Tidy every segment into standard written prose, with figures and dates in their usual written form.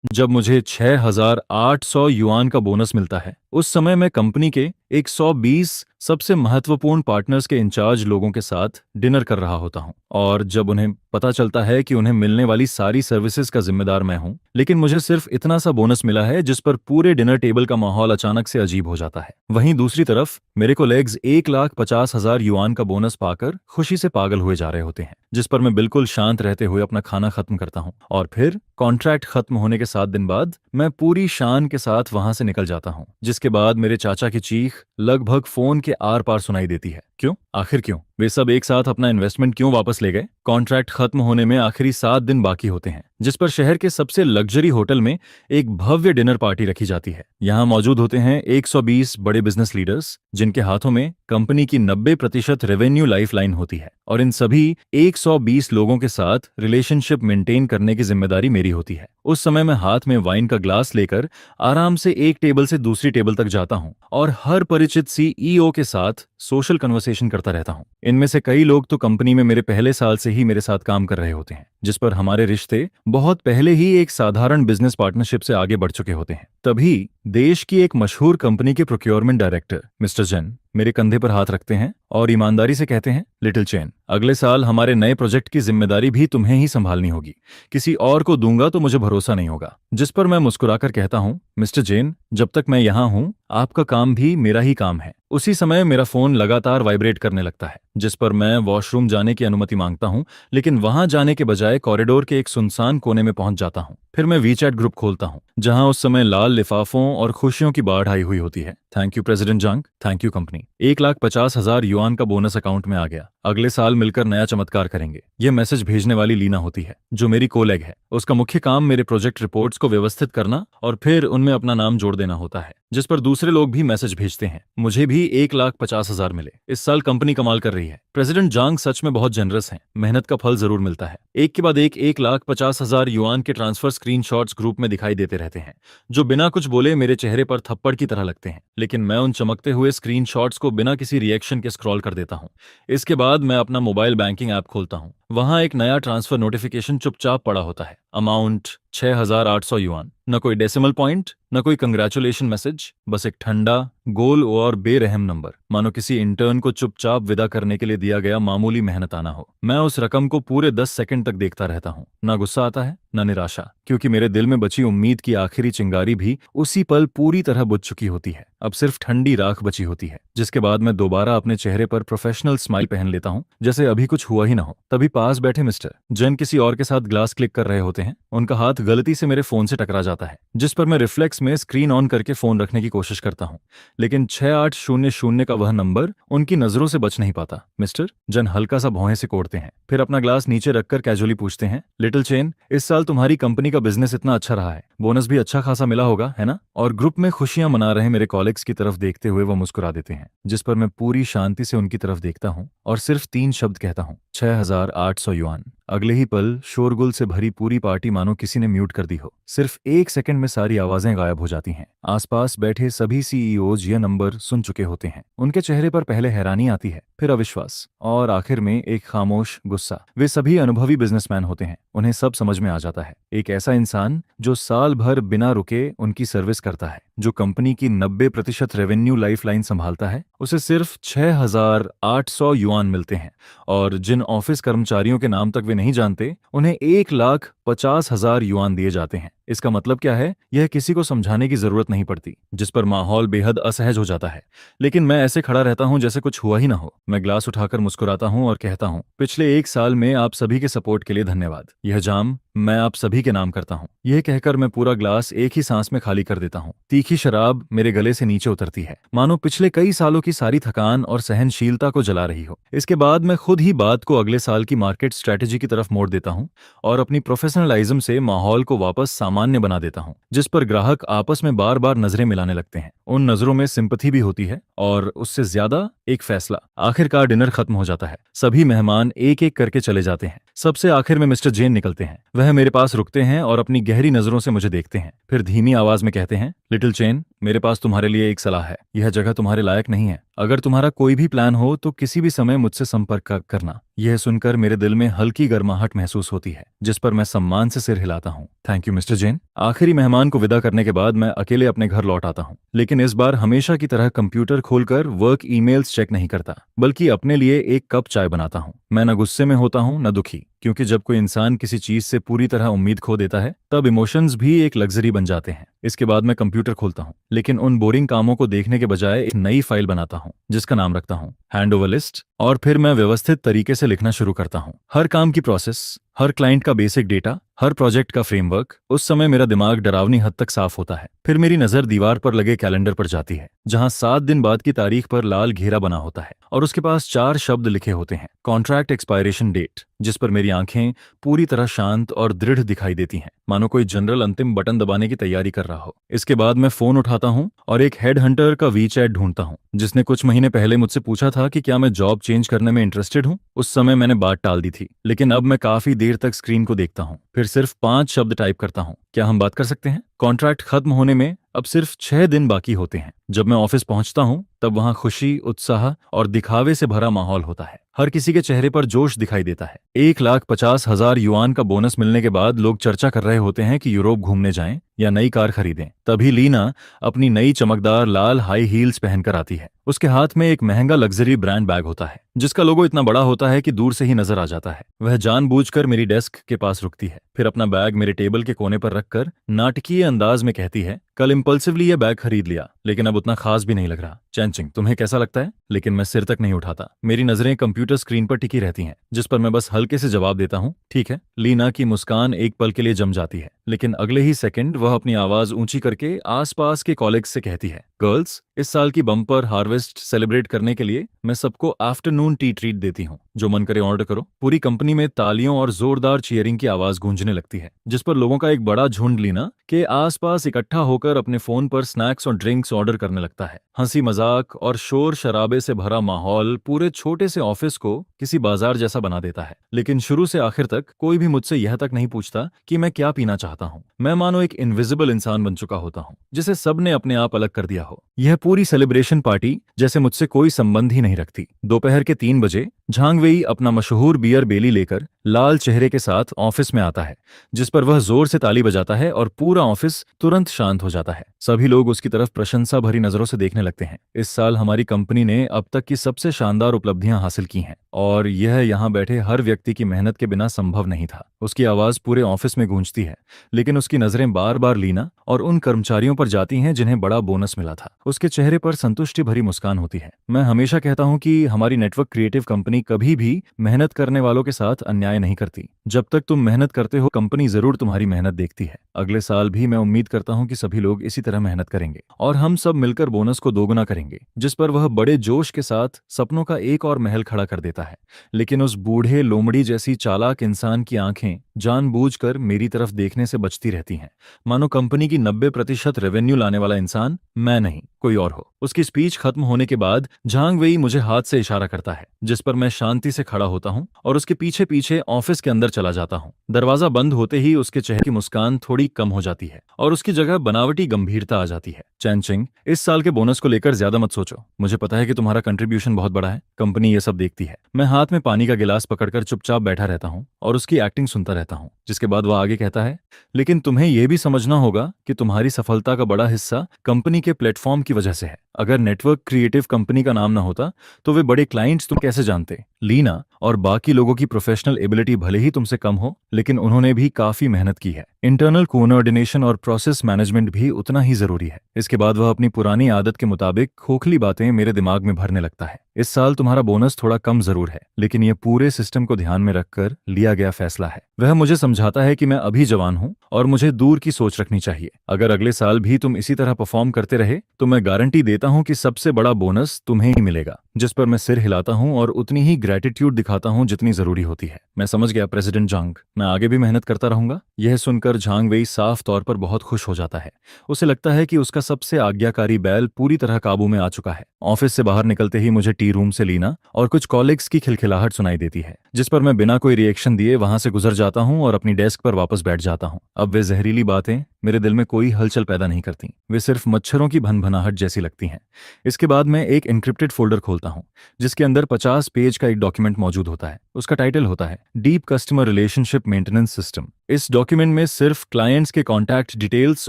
जब मुझे 6,800 युआन का बोनस मिलता है, उस समय मैं कंपनी के 120 सबसे महत्वपूर्ण पार्टनर्स के इंचार्ज लोगों के साथ डिनर कर रहा होता हूं। और जब उन्हें पता चलता है कि उन्हें मिलने वाली सारी सर्विसेज का जिम्मेदार मैं हूं, लेकिन मुझे सिर्फ इतना सा बोनस मिला है जिस पर पूरे डिनर टेबल का माहौल अचानक से अजीब हो जाता है। वहीं दूसरी तरफ मेरे कोलेग्स 1,50,000 युआन का बोनस पाकर खुशी से पागल हुए जा रहे होते हैं, जिस पर मैं बिल्कुल शांत रहते हुए अपना खाना खत्म करता हूं। और फिर कॉन्ट्रैक्ट खत्म होने के 7 दिन बाद मैं पूरी शान के साथ वहां से निकल जाता हूं, जिसके बाद मेरे चाचा की चीख लगभग फोन के आर पार सुनाई देती है। क्यों? आखिर क्यों? वे सब एक साथ अपना इन्वेस्टमेंट क्यों वापस ले गए? कॉन्ट्रैक्ट खत्म होने में आखिरी 7 दिन बाकी होते हैं, जिस पर शहर के सबसे लग्जरी होटल में एक भव्य डिनर पार्टी रखी जाती है। यहाँ मौजूद होते हैं 120 बड़े बिजनेस लीडर्स, जिनके हाथों में कंपनी की 90% रेवेन्यू लाइफलाइन होती है, और इन सभी 120 लोगों के साथ रिलेशनशिप मेंटेन करने की जिम्मेदारी मेरी होती है। उस समय मैं हाथ में वाइन का ग्लास लेकर आराम से एक टेबल से दूसरी टेबल तक जाता हूँ और हर परिचित सीईओ के साथ सोशल कन्वर्सेशन करता रहता हूँ। इनमें से कई लोग तो कंपनी में मेरे पहले साल से ही मेरे साथ काम कर रहे होते हैं, जिस पर हमारे रिश्ते बहुत पहले ही एक साधारण बिजनेस पार्टनरशिप से आगे बढ़ चुके होते हैं। तभी देश की एक मशहूर कंपनी के प्रोक्योरमेंट डायरेक्टर मिस्टर जैन मेरे कंधे पर हाथ रखते हैं और ईमानदारी से कहते हैं, लिटिल चेन, अगले साल हमारे नए प्रोजेक्ट की जिम्मेदारी भी तुम्हें ही संभालनी होगी। किसी और को दूंगा तो मुझे भरोसा नहीं होगा। जिस पर मैं मुस्कुराकर कहता हूं, मिस्टर जैन, जब तक मैं यहां हूं आपका काम भी मेरा ही काम है। उसी समय मेरा फोन लगातार वाइब्रेट करने लगता है, जिस पर मैं वॉशरूम जाने की अनुमति मांगता हूं, लेकिन वहां जाने के बजाय कॉरिडोर के एक सुनसान कोने में पहुंच जाता हूं। फिर मैं वीचैट ग्रुप खोलता हूं, जहां उस समय लाल लिफाफों और खुशियों की बाढ़ आई हुई होती है। थैंक यू प्रेसिडेंट जंग, थैंक यू कंपनी, 1,50,000 युआन का बोनस अकाउंट में आ गया, अगले साल मिलकर नया चमत्कार करेंगे। यह मैसेज भेजने वाली लीना होती है, जो मेरी कोलेग है। उसका मुख्य काम मेरे प्रोजेक्ट रिपोर्ट्स को व्यवस्थित करना और फिर उनमें अपना नाम जोड़ देना होता है, जिस पर दूसरे लोग भी मैसेज भेजते हैं। मुझे भी 1,50,000 मिले। इस साल कंपनी कमाल कर रही है। प्रेसिडेंट जांग सच में बहुत जनरस हैं। मेहनत का फल जरूर मिलता है। एक के बाद एक 1,50,000 युआन के ट्रांसफर स्क्रीनशॉट्स ग्रुप में दिखाई देते रहते हैं, जो बिना कुछ बोले मेरे चेहरे पर थप्पड़ की तरह लगते हैं। लेकिन मैं उन चमकते हुए स्क्रीनशॉट्स को बिना किसी रिएक्शन के स्क्रॉल कर देता हूं। इसके बाद मैं अपना मोबाइल बैंकिंग ऐप खोलता हूं। वहां एक नया ट्रांसफर नोटिफिकेशन चुपचाप पड़ा होता है। Amount 6,800 yuan. न कोई डेसिमल पॉइंट, न कोई कंग्रेचुलेशन मैसेज, बस एक ठंडा, गोल और बेरहम नंबर, मानो किसी इंटर्न को चुपचाप विदा करने के लिए दिया गया मामूली मेहनताना हो। मैं उस रकम को पूरे 10 सेकंड तक देखता रहता हूँ। ना गुस्सा आता है, ना निराशा, क्योंकि मेरे दिल में बची उम्मीद की आखिरी चिंगारी भी उसी पल पूरी तरह बुझ चुकी होती है। अब सिर्फ ठंडी राख बची होती है, जिसके बाद मैं दोबारा अपने चेहरे पर प्रोफेशनल स्माइल पहन लेता हूँ, जैसे अभी कुछ हुआ ही ना हो। तभी पास बैठे मिस्टर जैन किसी और के साथ ग्लास क्लिक कर रहे होते हैं। उनका हाथ गलती से मेरे फोन से टकरा जाता है, जिस पर मैं रिफ्लेक्स में स्क्रीन ऑन करके फोन रखने की कोशिश करता हूँ, लेकिन 6,800 का वह नंबर उनकी नजरों से बच नहीं पाता। मिस्टर जन हल्का सा भौहें से कोड़ते हैं, फिर अपना ग्लास नीचे रखकर कैजुअली पूछते हैं, लिटिल चेन, इस साल तुम्हारी कंपनी का बिजनेस इतना अच्छा रहा है, बोनस भी अच्छा खासा मिला होगा, है ना? और ग्रुप में खुशियां मना रहे मेरे कॉलेग्स की तरफ देखते हुए वो मुस्कुरा देते हैं, जिस पर मैं पूरी शांति से उनकी तरफ देखता हूँ और सिर्फ 3 शब्द कहता हूँ, 6,800 युआन। अगले ही पल शोरगुल से भरी पूरी पार्टी मानो किसी ने म्यूट कर दी हो। सिर्फ 1 सेकंड में सारी आवाजें गायब हो जाती हैं। आसपास बैठे सभी सीईओज यह नंबर सुन चुके होते हैं। उनके चेहरे पर पहले हैरानी आती है, फिर अविश्वास और आखिर में एक खामोश गुस्सा। वे सभी अनुभवी बिजनेसमैन होते हैं। उन्हें सब समझ में आ जाता है। एक ऐसा इंसान जो साल भर बिना रुके उनकी सर्विस करता है, जो कंपनी की 90% रेवेन्यू लाइफलाइन संभालता है, उसे सिर्फ 6,800 युआन मिलते हैं, और जिन ऑफिस कर्मचारियों के नाम तक वे नहीं जानते, उन्हें 1,50,000 युआन दिए जाते हैं। इसका मतलब क्या है, यह किसी को समझाने की जरूरत नहीं पड़ती, जिस पर माहौल बेहद असहज हो जाता है। लेकिन मैं ऐसे खड़ा रहता हूं जैसे कुछ हुआ ही ना हो। मैं ग्लास उठाकर मुस्कुराता हूं और कहता हूं, पिछले 1 साल में आप सभी के सपोर्ट के लिए धन्यवाद। यह जाम मैं आप सभी के नाम करता हूं। यह कहकर मैं पूरा ग्लास एक ही सांस में खाली कर देता हूं। तीखी शराब मेरे गले से नीचे उतरती है, मानो पिछले कई सालों की सारी थकान और सहनशीलता को जला रही हो। इसके बाद मैं खुद ही बात को अगले साल की मार्केट स्ट्रेटेजी की तरफ मोड़ देता हूं और अपनी प्रोफेशनलिज्म से माहौल को वापस सामान्य बना देता हूं, जिस पर ग्राहक आपस में बार बार नजरें मिलाने लगते हैं। उन नजरों में सिंपैथी भी होती है और उससे ज्यादा एक फैसला। आखिरकार डिनर खत्म हो जाता है। सभी मेहमान एक एक करके चले जाते हैं। सबसे आखिर में मिस्टर जैन निकलते हैं। वह मेरे पास रुकते हैं और अपनी गहरी नजरों से मुझे देखते हैं, फिर धीमी आवाज में कहते हैं, लिटिल चेन, मेरे पास तुम्हारे लिए एक सलाह है। यह जगह तुम्हारे लायक नहीं है। अगर तुम्हारा कोई भी प्लान हो तो किसी भी समय मुझसे संपर्क करना। यह सुनकर मेरे दिल में हल्की गर्माहट महसूस होती है, जिस पर मैं सम्मान से सिर हिलाता हूँ। Thank you mister Jain. आखिरी मेहमान को विदा करने के बाद मैं अकेले अपने घर लौट आता हूँ, लेकिन इस बार हमेशा की तरह कंप्यूटर खोलकर वर्क ईमेल्स चेक नहीं करता, बल्कि अपने लिए एक कप चाय बनाता हूँ। मैं न गुस्से में होता हूँ न दुखी, क्योंकि जब कोई इंसान किसी चीज से पूरी तरह उम्मीद खो देता है तब इमोशंस भी एक लग्जरी बन जाते हैं। इसके बाद मैं कंप्यूटर खोलता हूँ, लेकिन उन बोरिंग कामों को देखने के बजाय एक नई फाइल बनाता हूँ जिसका नाम रखता हूँ हैंडओवर लिस्ट, और फिर मैं व्यवस्थित तरीके से लिखना शुरू करता हूँ। हर काम की प्रोसेस, हर क्लाइंट का बेसिक डेटा, हर प्रोजेक्ट का फ्रेमवर्क। उस समय मेरा दिमाग डरावनी हद तक साफ होता है। फिर मेरी नजर दीवार पर लगे कैलेंडर पर जाती है, जहां 7 दिन बाद की तारीख पर लाल घेरा बना होता है और उसके पास 4 शब्द लिखे होते हैं, कॉन्ट्रैक्ट एक्सपायरेशन डेट, जिस पर मेरी आंखें पूरी तरह शांत और दृढ़ दिखाई देती हैं, मानो कोई जनरल अंतिम बटन दबाने की तैयारी कर रहा हो। इसके बाद मैं फोन उठाता हूं और एक हेड हंटर का वीचैट ढूंढता हूं, जिसने कुछ महीने पहले मुझसे पूछा था कि क्या मैं जॉब चेंज करने में इंटरेस्टेड हूं। उस समय मैंने बात टाल दी थी, लेकिन अब मैं काफी देर तक स्क्रीन को देखता हूं, फिर सिर्फ 5 शब्द टाइप करता हूं, क्या हम बात कर सकते हैं। कॉन्ट्रैक्ट खत्म होने में अब सिर्फ 6 दिन बाकी होते हैं। जब मैं ऑफिस पहुंचता हूं तब वहां खुशी, उत्साह और दिखावे से भरा माहौल होता है। हर किसी के चेहरे पर जोश दिखाई देता है। 1,50,000 युआन का बोनस मिलने के बाद लोग चर्चा कर रहे होते हैं कि यूरोप घूमने जाएं या नई कार खरीदें। तभी लीना अपनी नई चमकदार लाल हाई हील्स पहनकर आती है। उसके हाथ में एक महंगा लग्जरी ब्रांड बैग होता है, जिसका लोगो इतना बड़ा होता है कि दूर से ही नजर आ जाता है। वह जानबूझकर मेरी डेस्क के पास रुकती है, फिर अपना बैग मेरे टेबल के कोने पर रखकर नाटकीय अंदाज में कहती है, कल इम्पल्सिवली यह बैग खरीद लिया, लेकिन अब उतना खास भी नहीं लग रहा। चैनचिंग, तुम्हें कैसा लगता है? लेकिन मैं सिर तक नहीं उठाता। मेरी नजरें कंप्यूटर स्क्रीन पर टिकी रहती हैं, जिस पर मैं बस हल्के से जवाब देता हूँ, ठीक है। लीना की मुस्कान एक पल के लिए जम जाती है, लेकिन अगले ही सेकंड वह अपनी आवाज ऊंची करके आसपास के कॉलेज से कहती है, गर्ल्स, इस साल की बम्पर हार्वेस्ट सेलिब्रेट करने के लिए मैं सबको आफ्टरनून टी ट्रीट देती हूँ। जो मन करे ऑर्डर करो। पूरी कंपनी में तालियों और जोरदार चीयरिंग की आवाज गूंजने लगती है, जिस पर लोगों का एक बड़ा झुंड लीना के आसपास इकट्ठा होकर अपने फोन पर स्नैक्स और ड्रिंक्स ऑर्डर करने लगता है। हंसी मजाक और शोर शराबे से भरा माहौल पूरे छोटे से ऑफिस को किसी बाजार जैसा बना देता है। लेकिन शुरू से आखिर तक कोई भी मुझसे यह तक नहीं पूछता कि मैं क्या पीना चाहता हूँ। मैं मानो एक इनविजिबल इंसान बन चुका होता हूँ, जिसे सबने अपने आप अलग कर दिया हो। यह पूरी सेलिब्रेशन पार्टी जैसे मुझसे कोई संबंध ही नहीं रखती। दोपहर के 3 बजे झांग वेई अपना मशहूर बियर बेली लेकर लाल चेहरे के साथ ऑफिस में आता है, जिस पर वह जोर से ताली बजाता है और पूरा ऑफिस तुरंत शांत हो जाता है। सभी लोग उसकी तरफ प्रशंसा भरी नजरों से देखने लगते हैं। इस साल हमारी कंपनी ने अब तक की सबसे शानदार उपलब्धियां हासिल की हैं, और यह यहाँ बैठे हर व्यक्ति की मेहनत के बिना संभव नहीं था। उसकी आवाज पूरे ऑफिस में गूंजती है, लेकिन उसकी नजरें बार बार लीना और उन कर्मचारियों पर जाती हैं जिन्हें बड़ा बोनस मिला था। उसके चेहरे पर संतुष्टि भरी मुस्कान होती है। मैं हमेशा कहता हूं कि हमारी नेटवर्क क्रिएटिव कंपनी कभी भी मेहनत करने वालों के साथ अन्याय नहीं करती। जब तक तुम मेहनत करते हो, कंपनी जरूर तुम्हारी मेहनत देखती है। अगले साल भी मैं उम्मीद करता हूं कि सभी लोग इसी तरह मेहनत करेंगे और हम सब मिलकर बोनस को दोगुना करेंगे। जिस पर वह बड़े जोश के साथ सपनों का एक और महल खड़ा कर देता है। लेकिन उस बूढ़े लोमड़ी जैसी चालाक इंसान की आंखें जानबूझकर मेरी तरफ देखने से बचती रहती हैं, मानो कंपनी की 90% रेवेन्यू लाने वाला इंसान मैं नहीं, कोई और हो। उसकी स्पीच खत्म होने के बाद झांग वेई मुझे हाथ से इशारा करता है, जिस पर मैं शांति से खड़ा होता हूं और उसके पीछे पीछे ऑफिस के अंदर चला जाता हूं। दरवाजा बंद होते ही उसके चेहरे की मुस्कान थोड़ी कम हो जाती है और उसकी जगह बनावटी गंभीरता आ जाती है। चैनचिंग, इस साल के बोनस को लेकर ज्यादा मत सोचो। मुझे पता है कि तुम्हारा कंट्रीब्यूशन बहुत बड़ा है, कंपनी ये सब देखती है। मैं हाथ में पानी का गिलास पकड़कर चुपचाप बैठा रहता हूँ और उसकी एक्टिंग सुनता रहता हूँ। जिसके बाद वह आगे कहता है, लेकिन तुम्हें यह भी समझना होगा कि तुम्हारी सफलता का बड़ा हिस्सा कंपनी के प्लेटफॉर्म की वजह से है। अगर नेटवर्क क्रिएटिव कंपनी का नाम ना होता तो वे बड़े क्लाइंट्स तुम कैसे जानते। लीना और बाकी लोगों की प्रोफेशनल एबिलिटी भले ही तुमसे कम हो, लेकिन उन्होंने भी काफी मेहनत की है। इंटरनल कोऑर्डिनेशन और प्रोसेस मैनेजमेंट भी उतना ही जरूरी है। इसके बाद वह अपनी पुरानी आदत के मुताबिक खोखली बातें मेरे दिमाग में भरने लगता है। इस साल तुम्हारा बोनस थोड़ा कम जरूर है, लेकिन यह पूरे सिस्टम को ध्यान में रखकर लिया गया फैसला है। वह मुझे समझाता है कि मैं अभी जवान हूं और मुझे दूर की सोच रखनी चाहिए। अगर अगले साल भी तुम इसी तरह परफॉर्म करते रहे तो मैं गारंटी देता हूं कि सबसे बड़ा बोनस तुम्हें ही मिलेगा। जिस पर मैं सिर हिलाता हूं और उतनी ही ग्रेटिट्यूड दिखाता हूं जितनी जरूरी होती है। मैं समझ गया प्रेसिडेंट झांग, मैं आगे भी मेहनत करता रहूंगा। यह सुनकर झांग वेई साफ तौर पर बहुत खुश हो जाता है। उसे लगता है कि उसका सबसे आज्ञाकारी बैल पूरी तरह काबू में आ चुका है। ऑफिस से बाहर निकलते ही मुझे टी रूम से लीना और कुछ कॉलीग्स की खिलखिलाहट सुनाई देती है, जिस पर मैं बिना कोई रिएक्शन दिए वहां से गुजर जाता हूं और अपनी डेस्क पर वापस बैठ जाता हूं। अब वे जहरीली बातें मेरे दिल में कोई हलचल पैदा नहीं करती, वे सिर्फ मच्छरों की भनभनाहट जैसी लगती हैं। इसके बाद मैं एक एन्क्रिप्टेड फोल्डर खोलता खोलता हूँ, जिसके अंदर 50 पेज का एक डॉक्यूमेंट मौजूद होता है। उसका टाइटल होता है deep customer relationship maintenance system. इस डॉक्यूमेंट में सिर्फ क्लाइंट्स के कॉन्टैक्ट डिटेल्स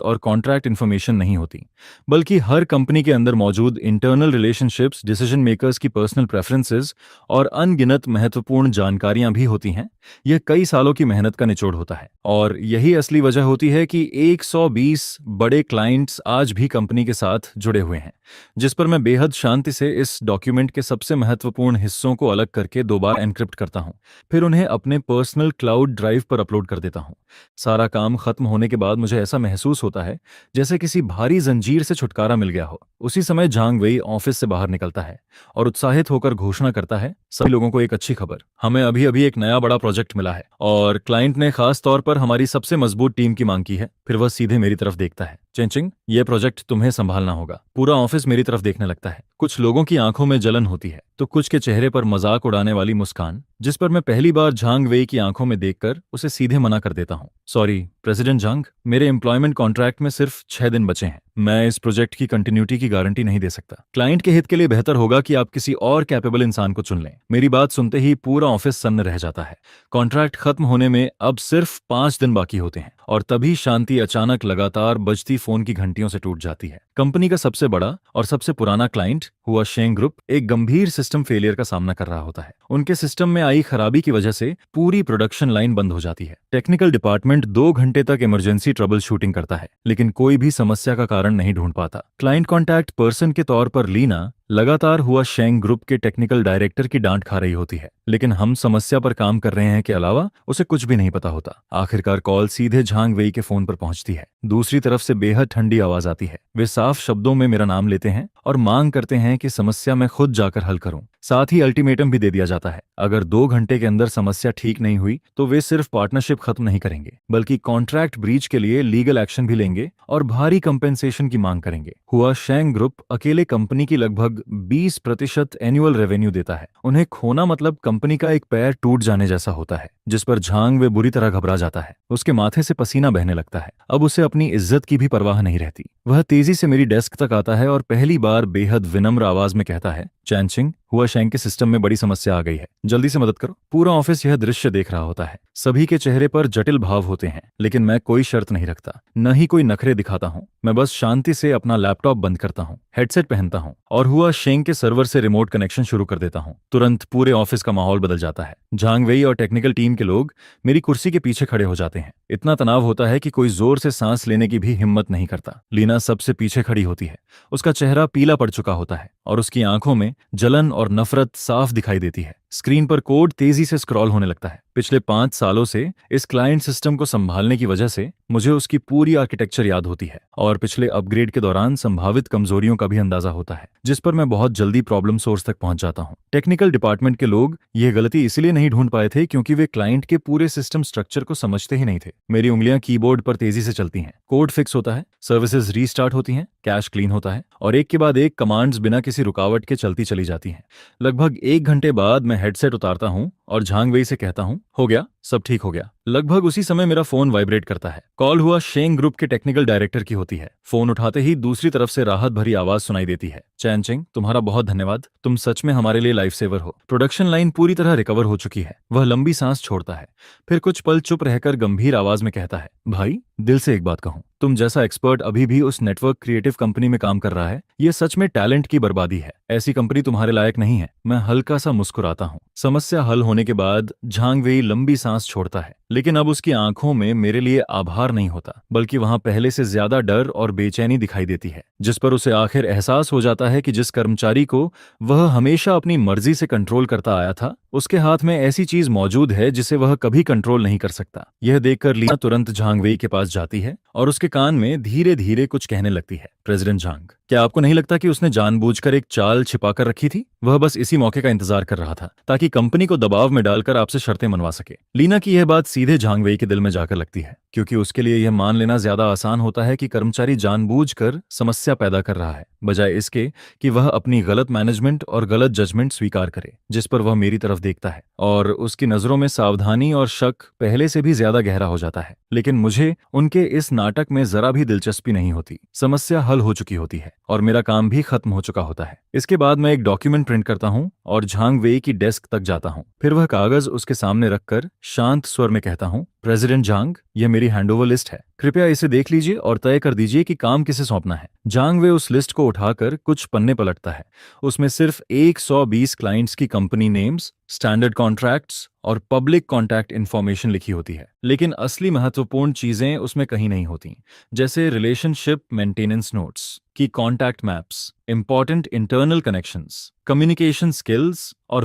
और कॉन्ट्रैक्ट इन्फॉर्मेशन नहीं होती, बल्कि हर कंपनी के अंदर मौजूद इंटरनल रिलेशनशिप्स, डिसीजन मेकर्स की पर्सनल प्रेफरेंसेस और अनगिनत महत्वपूर्ण जानकारियां भी होती हैं। यह कई सालों की मेहनत का निचोड़ होता है, और यही असली वजह होती है कि 120 बड़े क्लाइंट्स आज भी कंपनी के साथ जुड़े हुए हैं, जिस पर मैं बेहद शांति से इस डॉक्यूमेंट के सबसे महत्वपूर्ण हिस्सों को अलग करके 2 बार एन्क्रिप्ट करता हूं, फिर उन्हें अपने पर्सनल क्लाउड ड्राइव पर अपलोड कर देता हूं। सारा काम खत्म होने के बाद मुझे ऐसा महसूस होता है जैसे किसी भारी जंजीर से छुटकारा मिल गया हो। उसी समय झांग वेई ऑफिस से बाहर निकलता है और उत्साहित होकर घोषणा करता है, सभी लोगों को एक अच्छी खबर, हमें अभी अभी एक नया बड़ा प्रोजेक्ट मिला है और क्लाइंट ने खास तौर पर हमारी सबसे मजबूत टीम की मांग की है। फिर वह सीधे मेरी तरफ देखता है, चेंचिंग, ये प्रोजेक्ट तुम्हें संभालना होगा। पूरा ऑफिस मेरी तरफ देखने लगता है। कुछ लोगों की आंखों में जलन होती है तो कुछ के चेहरे पर मजाक उड़ाने वाली मुस्कान, जिस पर मैं पहली बार झांग वेई की आंखों में देखकर उसे सीधे मना कर देता हूं। सॉरी प्रेसिडेंट झांग, मेरे एम्प्लॉयमेंट कॉन्ट्रैक्ट में सिर्फ 6 दिन बचे हैं। मैं इस प्रोजेक्ट की कंटिन्यूटी की गारंटी नहीं दे सकता। क्लाइंट के हित के लिए बेहतर होगा कि आप किसी और कैपेबल इंसान को चुन लें। मेरी बात सुनते ही पूरा ऑफिस सन्न रह जाता है। कॉन्ट्रैक्ट खत्म होने में अब सिर्फ 5 दिन बाकी होते हैं और तभी शांति अचानक लगातार बजती फोन की घंटियों से टूट जाती है। कंपनी का सबसे बड़ा और सबसे पुराना क्लाइंट हुआ शेंग ग्रुप एक गंभीर सिस्टम फेलियर का सामना कर रहा होता है। उनके सिस्टम में आई खराबी की वजह से पूरी प्रोडक्शन लाइन बंद हो जाती है। टेक्निकल डिपार्टमेंट 2 घंटे तक इमरजेंसी ट्रबल शूटिंग करता है, लेकिन कोई भी समस्या का कारण नहीं ढूंढ पाता। क्लाइंट कॉन्टैक्ट पर्सन के तौर पर लीना लगातार हुआ शेंग ग्रुप के टेक्निकल डायरेक्टर की डांट खा रही होती है, लेकिन हम समस्या पर काम कर रहे हैं के अलावा उसे कुछ भी नहीं पता होता। आखिरकार कॉल सीधे झांग वेई के फोन पर पहुंचती है। दूसरी तरफ से बेहद ठंडी आवाज आती है। वे साफ शब्दों में मेरा नाम लेते हैं और मांग करते हैं कि समस्या मैं खुद जाकर हल करूं। साथ ही अल्टीमेटम भी दे दिया जाता है, अगर 2 घंटे के अंदर समस्या ठीक नहीं हुई तो वे सिर्फ पार्टनरशिप खत्म नहीं करेंगे, बल्कि कॉन्ट्रैक्ट ब्रीच के लिए लीगल एक्शन भी लेंगे और भारी कंपेंसेशन की मांग करेंगे। हुआ शेंग ग्रुप अकेले कंपनी की लगभग 20% एनुअल रेवेन्यू देता है। उन्हें खोना मतलब कंपनी का एक पैर टूट जाने जैसा होता है, जिस पर झांग वे बुरी तरह घबरा जाता है। उसके माथे से पसीना बहने लगता है। अब उसे अपनी इज्जत की भी परवाह नहीं रहती। वह तेजी से मेरी डेस्क तक आता है और पहली बार बेहद विनम्र आवाज में कहता है, चैनचिंग, हुआ शेंग के सिस्टम में बड़ी समस्या आ गई है, जल्दी से मदद करो। पूरा ऑफिस यह दृश्य देख रहा होता है। सभी के चेहरे पर जटिल भाव होते हैं, लेकिन मैं कोई शर्त नहीं रखता, न ही कोई नखरे दिखाता हूं। मैं बस शांति से अपना लैपटॉप बंद करता हूं, हेडसेट पहनता हूं और हुआ शेंग के सर्वर से रिमोट कनेक्शन शुरू कर देता हूं। तुरंत पूरे ऑफिस का माहौल बदल जाता है। झांग वेई और टेक्निकल टीम के लोग मेरी कुर्सी के पीछे खड़े हो जाते हैं। इतना तनाव होता है कि कोई जोर से सांस लेने की भी हिम्मत नहीं करता। लीना सबसे पीछे खड़ी होती है। उसका चेहरा पीला पड़ चुका होता है और उसकी आंखों में जलन और नफरत साफ दिखाई देती है। स्क्रीन पर कोड तेजी से स्क्रॉल होने लगता है। पिछले 5 सालों से इस क्लाइंट सिस्टम को संभालने की वजह से मुझे उसकी पूरी आर्किटेक्चर याद होती है और पिछले अपग्रेड के दौरान संभावित कमजोरियों का भी अंदाजा होता है, जिस पर मैं बहुत जल्दी प्रॉब्लम सोर्स तक पहुंच जाता हूं। टेक्निकल डिपार्टमेंट के लोग यह गलती इसलिए नहीं ढूंढ पाए थे क्योंकि वे क्लाइंट के पूरे सिस्टम स्ट्रक्चर को समझते ही नहीं थे। मेरी उंगलियां कीबोर्ड पर तेजी से चलती हैं, कोड फिक्स होता है, सर्विसेज रीस्टार्ट होती हैं, कैश क्लीन होता है और एक के बाद एक कमांड्स बिना किसी रुकावट के चलती चली जाती हैं। लगभग 1 घंटे बाद मैं हेडसेट उतारता हूं और झांग वेई से कहता हूं, हो गया, सब ठीक हो गया। लगभग उसी समय मेरा फोन वाइब्रेट करता है। कॉल हुआ शेंग ग्रुप के टेक्निकल डायरेक्टर की होती है। फोन उठाते ही दूसरी तरफ से राहत भरी आवाज सुनाई देती है, चैनचिंग, तुम्हारा बहुत धन्यवाद, तुम सच में हमारे लिए लाइफ सेवर हो। प्रोडक्शन लाइन पूरी तरह रिकवर हो चुकी है। वह लंबी सांस छोड़ता है, फिर कुछ पल चुप रहकर गंभीर आवाज में कहता है, भाई, दिल से एक बात कहूं, तुम जैसा एक्सपर्ट अभी भी उस नेटवर्क क्रिएटिव कंपनी में काम कर रहा है, ये सच में टैलेंट की बर्बादी है। ऐसी कंपनी तुम्हारे लायक नहीं है। मैं हल्का सा मुस्कुराता हूं। समस्या हल होने के बाद झांग वेई लंबी सांस छोड़ता है, लेकिन अब उसकी आंखों में मेरे लिए आभार नहीं होता, बल्कि वहां पहले से ज्यादा डर और बेचैनी दिखाई देती है, जिस पर उसे आखिर एहसास हो जाता है कि जिस कर्मचारी को वह हमेशा अपनी मर्जी से कंट्रोल करता आया था, उसके हाथ में ऐसी चीज मौजूद है जिसे वह कभी कंट्रोल नहीं कर सकता। यह देखकर लीना तुरंत झांग वेई के पास जाती है और उसके कान में धीरे धीरे कुछ कहने लगती है, प्रेसिडेंट झांग, क्या आपको नहीं लगता कि उसने जानबूझकर एक चाल छिपाकर रखी थी? वह बस इसी मौके का इंतजार कर रहा था ताकि कंपनी को दबाव में डालकर आपसे शर्तें मनवा सके। लीना की यह बात सीधे झांग वेई के दिल में जाकर लगती है, क्योंकि उसके लिए यह मान लेना ज्यादा आसान होता है कि कर्मचारी जानबूझकर समस्या पैदा कर रहा है, बजाय इसके कि वह अपनी गलत मैनेजमेंट और गलत जजमेंट स्वीकार करे, जिस पर वह मेरी तरफ देखता है। और उसकी नजरों में सावधानी और शक पहले से भी ज्यादा गहरा हो जाता है। लेकिन मुझे उनके इस नाटक में जरा भी दिलचस्पी नहीं होती। समस्या हल हो चुकी होती है और मेरा काम भी खत्म हो चुका होता है। इसके बाद मैं एक डॉक्यूमेंट प्रिंट करता हूँ और झांग वेई की डेस्क तक जाता हूँ। फिर वह कागज उसके सामने रखकर शांत स्वर में कहता हूँ, प्रेसिडेंट झांग, यह मेरी हैंडओवर लिस्ट है। कृपया इसे देख लीजिए और तय कर दीजिए कि काम किसे सौंपना है। झांग वे उस लिस्ट को उठाकर कुछ पन्ने पलटता है। उसमें सिर्फ 120 क्लाइंट्स की कंपनी नेम्स, स्टैंडर्ड कॉन्ट्रैक्ट्स और पब्लिक कॉन्टैक्ट इन्फॉर्मेशन लिखी होती है। लेकिन असली महत्वपूर्ण चीजें उसमें कहीं नहीं होती, जैसे रिलेशनशिप मेंटेनेंस नोट्स, की contact maps, important internal connections, communication skills और